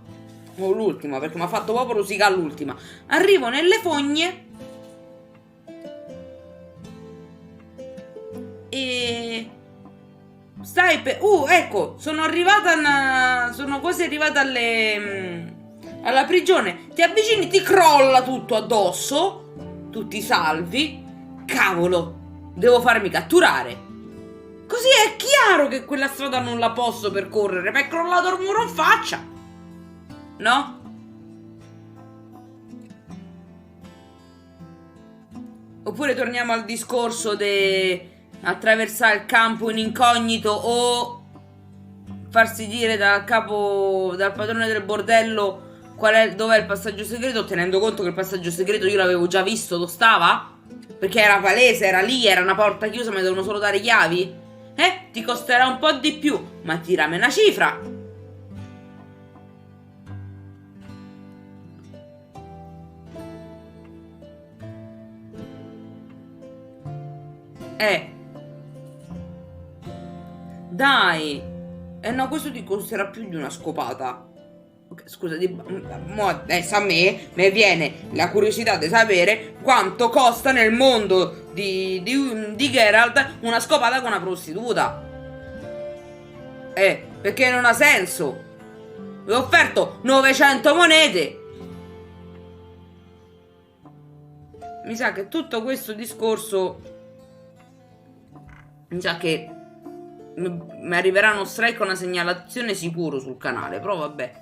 Speaker 1: O l'ultima, perché mi ha fatto proprio rosicare l'ultima. Arrivo nelle fogne e stai per... ecco, sono arrivata sono quasi arrivata alla prigione. Ti avvicini, ti crolla tutto addosso, tutti salvi. Cavolo, devo farmi catturare. Così è chiaro che quella strada non la posso percorrere. Mi è crollato il muro in faccia, no? Oppure torniamo al discorso di attraversare il campo in incognito o farsi dire dal padrone del bordello dov'è il passaggio segreto, tenendo conto che il passaggio segreto io l'avevo già visto dove stava, perché era palese, era lì, era una porta chiusa, mi devono solo dare chiavi. Ti costerà un po' di più, ma tirami una cifra. Dai. No, questo ti costerà più di una scopata. Okay, scusa, adesso a me viene la curiosità di sapere quanto costa nel mondo di Geralt una scopata con una prostituta. Perché non ha senso. Vi ho offerto 900 monete. Mi sa che tutto questo discorso, mi sa che mi arriverà uno strike o una segnalazione sicuro sul canale, però vabbè.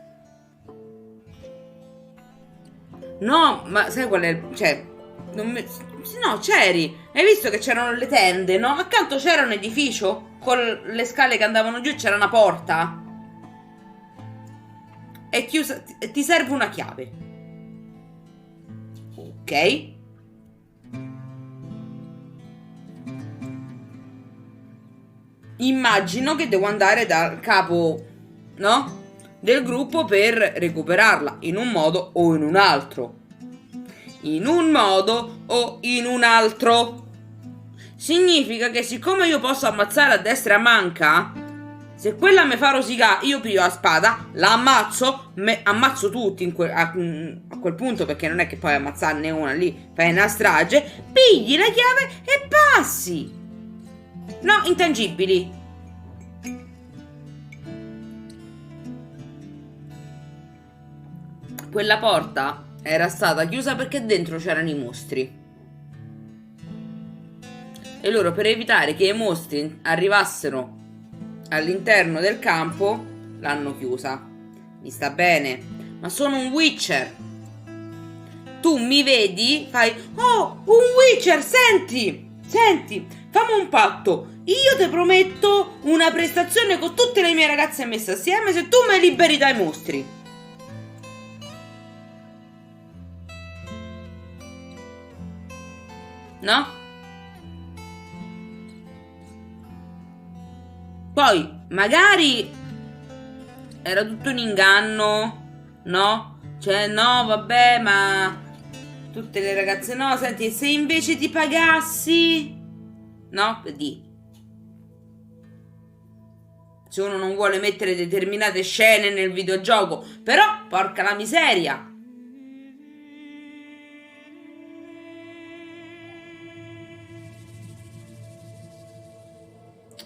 Speaker 1: No, ma sai qual è? Cioè, no, c'eri. Hai visto che c'erano le tende, no? Accanto c'era un edificio con le scale che andavano giù e c'era una porta. È chiusa. Ti serve una chiave. Ok. Immagino che devo andare dal capo, no? Del gruppo per recuperarla in un modo o in un altro. In un modo o in un altro. Significa che siccome io posso ammazzare a destra e a manca, se quella mi fa rosicare, io piglio la spada, la ammazzo, ammazzo tutti a quel punto, perché non è che puoi ammazzarne una lì, fai una strage, pigli la chiave e passi. No, intangibili. Quella porta era stata chiusa perché dentro c'erano i mostri. E loro, per evitare che i mostri arrivassero all'interno del campo, l'hanno chiusa. Mi sta bene, ma sono un Witcher. Tu mi vedi, fai: oh, un Witcher, senti, fammi un patto. Io ti prometto una prestazione con tutte le mie ragazze messe assieme se tu mi liberi dai mostri. No? Poi, magari era tutto un inganno, no? Cioè, no, vabbè, ma tutte le ragazze no. Senti, se invece ti pagassi, no? Vedi, se uno non vuole mettere determinate scene nel videogioco, però, porca la miseria.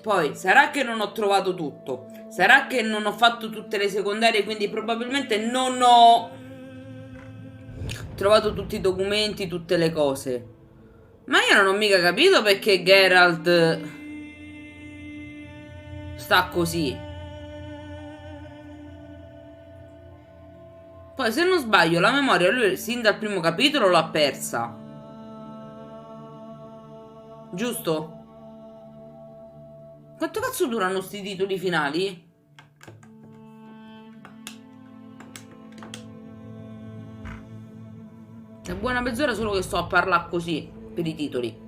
Speaker 1: Poi, sarà che non ho trovato tutto, sarà che non ho fatto tutte le secondarie, quindi probabilmente non ho trovato tutti i documenti, tutte le cose. Ma io non ho mica capito perché Geralt sta così. Poi se non sbaglio la memoria lui sin dal primo capitolo l'ha persa. Giusto? Quanto cazzo durano sti titoli finali? È buona mezz'ora solo che sto a parlare così per i titoli.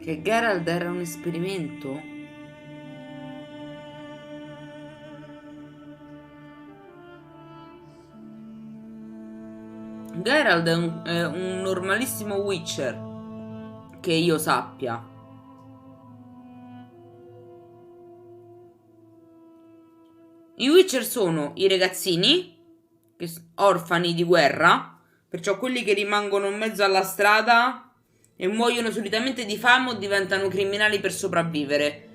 Speaker 1: Che Geralt era un esperimento? Geralt è un normalissimo Witcher, che io sappia. I Witcher sono i ragazzini, orfani di guerra, perciò quelli che rimangono in mezzo alla strada e muoiono solitamente di fame o diventano criminali per sopravvivere.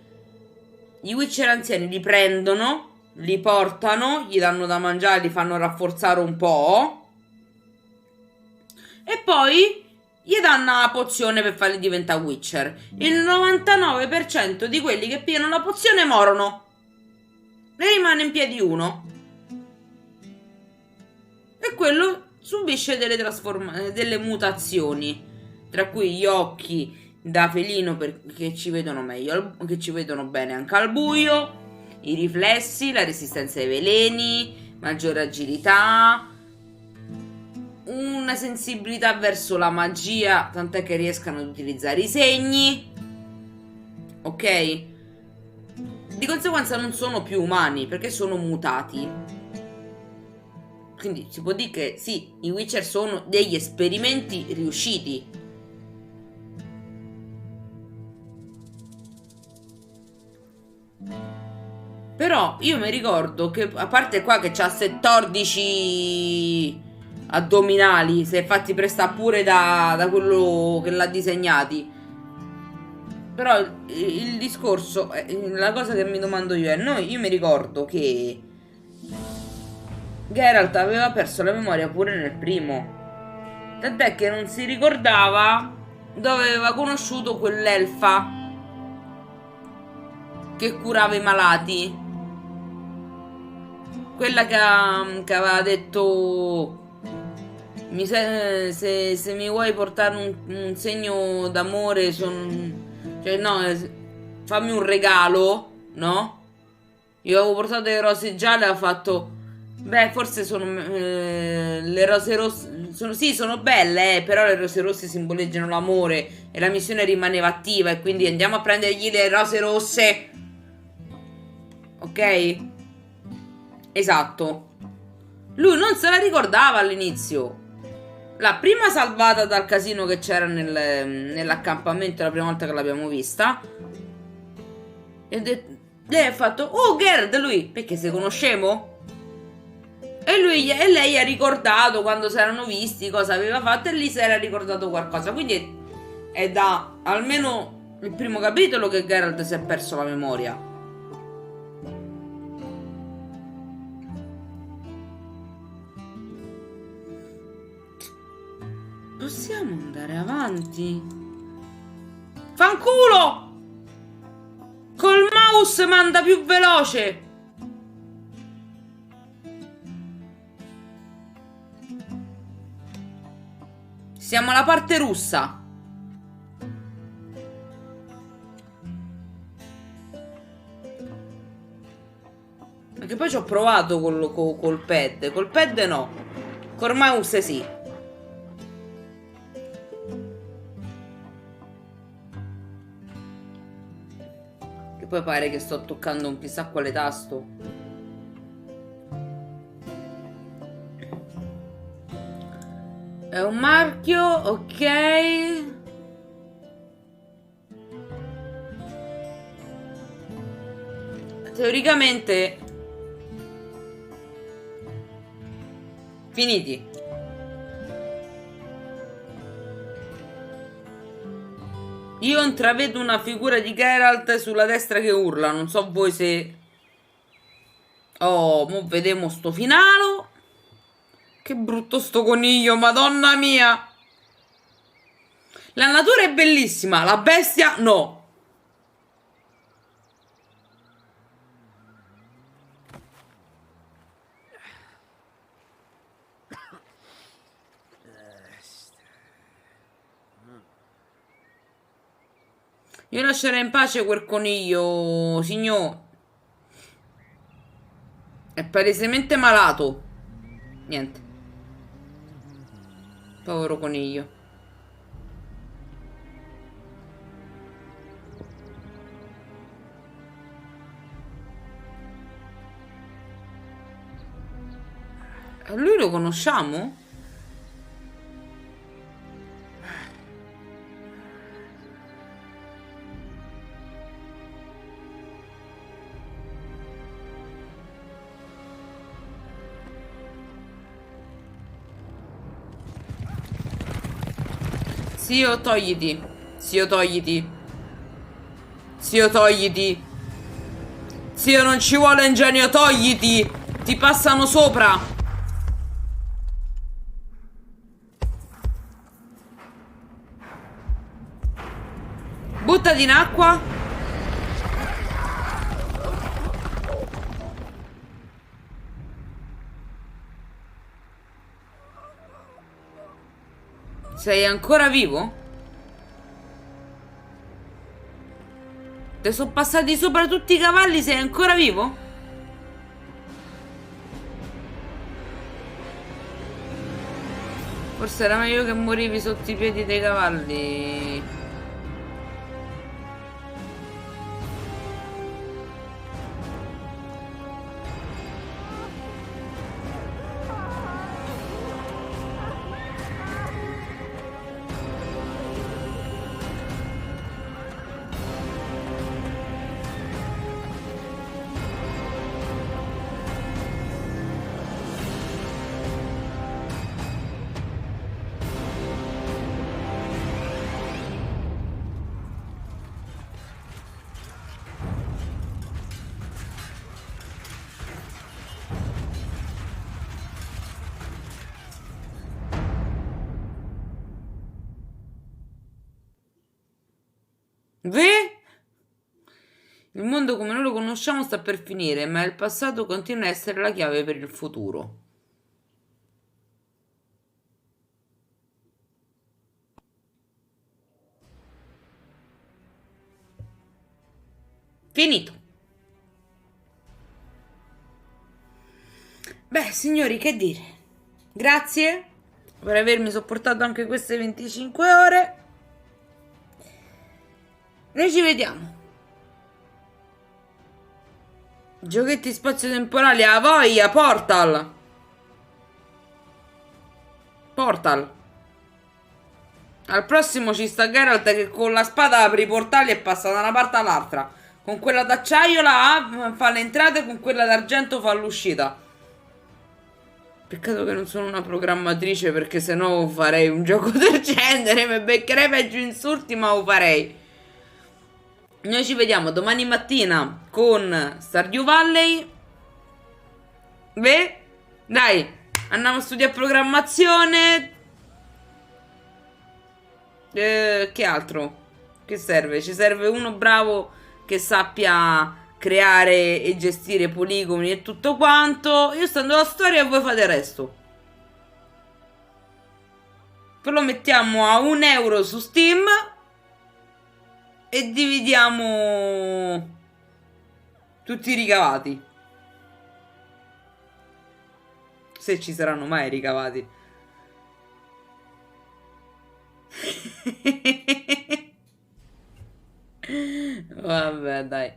Speaker 1: Gli Witcher anziani li prendono, li portano, gli danno da mangiare, li fanno rafforzare un po'. E poi gli danno la pozione per farli diventare Witcher. Il 99% di quelli che pigliano la pozione morono. Ne rimane in piedi uno. E quello subisce delle mutazioni. Tra cui gli occhi da felino che ci vedono meglio, che ci vedono bene anche al buio, i riflessi, la resistenza ai veleni, maggiore agilità, una sensibilità verso la magia, tant'è che riescano ad utilizzare i segni. Ok? Di conseguenza non sono più umani, perché sono mutati. Quindi si può dire che sì, i Witcher sono degli esperimenti riusciti. Però io mi ricordo che, a parte qua che c'ha 14 addominali, si è fatti prestare pure da quello che l'ha disegnati. Però il discorso, la cosa che mi domando io è, io mi ricordo che Geralt aveva perso la memoria pure nel primo. Tant'è che non si ricordava dove aveva conosciuto quell'elfa che curava i malati. Quella che aveva detto se mi vuoi portare un segno d'amore, cioè no, fammi un regalo, no? Io avevo portato le rose gialle e ha fatto, beh, forse sono le rose rosse, sono belle, però le rose rosse simboleggiano l'amore e la missione rimaneva attiva e quindi andiamo a prendergli le rose rosse. Ok? Esatto. Lui non se la ricordava all'inizio. La prima salvata dal casino che c'era nell'accampamento, la prima volta che l'abbiamo vista, e lei ha fatto, oh Gerd, lui, perché se conoscemo? E lei ha ricordato quando si erano visti, cosa aveva fatto, e lì si era ricordato qualcosa. Quindi è da almeno il primo capitolo che Geralt si è perso la memoria. Possiamo andare avanti? Fanculo! Col mouse manda più veloce! Siamo alla parte russa. Perché poi ci ho provato col pad. Col pad no. Col mouse sì. Poi pare che sto toccando un chissà quale tasto. È un marchio, ok. Teoricamente finiti. Io intravedo una figura di Geralt sulla destra che urla. Non so voi se... Oh, mo vediamo sto finale. Che brutto sto coniglio, madonna mia. La natura è bellissima, la bestia no. Io lascerei in pace quel coniglio, signor. È palesemente malato. Niente. Povero coniglio. Lui lo conosciamo? Zio, togliti. Zio, togliti. Zio, togliti. Zio, non ci vuole ingegno, togliti. Ti passano sopra. Buttati in acqua. Sei ancora vivo? Te sono passati sopra tutti i cavalli, sei ancora vivo? Forse era meglio che morivi sotto i piedi dei cavalli. Il mondo come noi lo conosciamo sta per finire, ma il passato continua a essere la chiave per il futuro. Finito. Beh, signori, che dire? Grazie per avermi sopportato anche queste 25 ore. Noi ci vediamo. Giochetti spazio-temporali a voglia, Portal. Portal. Al prossimo ci sta Geralt che con la spada apre i portali e passa da una parte all'altra. Con quella d'acciaio fa le entrate, con quella d'argento fa l'uscita. Peccato che non sono una programmatrice, perché sennò farei un gioco del genere. Mi beccherei peggio insulti, ma lo farei. Noi ci vediamo domani mattina con Stardew Valley. Beh, dai, andiamo a studiare programmazione. Che altro? Che serve? Ci serve uno bravo che sappia creare e gestire poligoni e tutto quanto. Io sto andando alla storia e voi fate il resto. Poi lo mettiamo a €1 su Steam e dividiamo tutti i ricavati, se ci saranno mai ricavati. Vabbè, dai,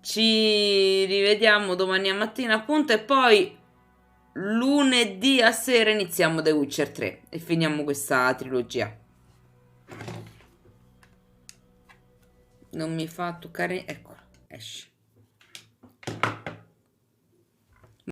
Speaker 1: ci rivediamo domani mattina appunto, e poi lunedì a sera iniziamo The Witcher 3 e finiamo questa trilogia. Non mi fa toccare, ecco, esce.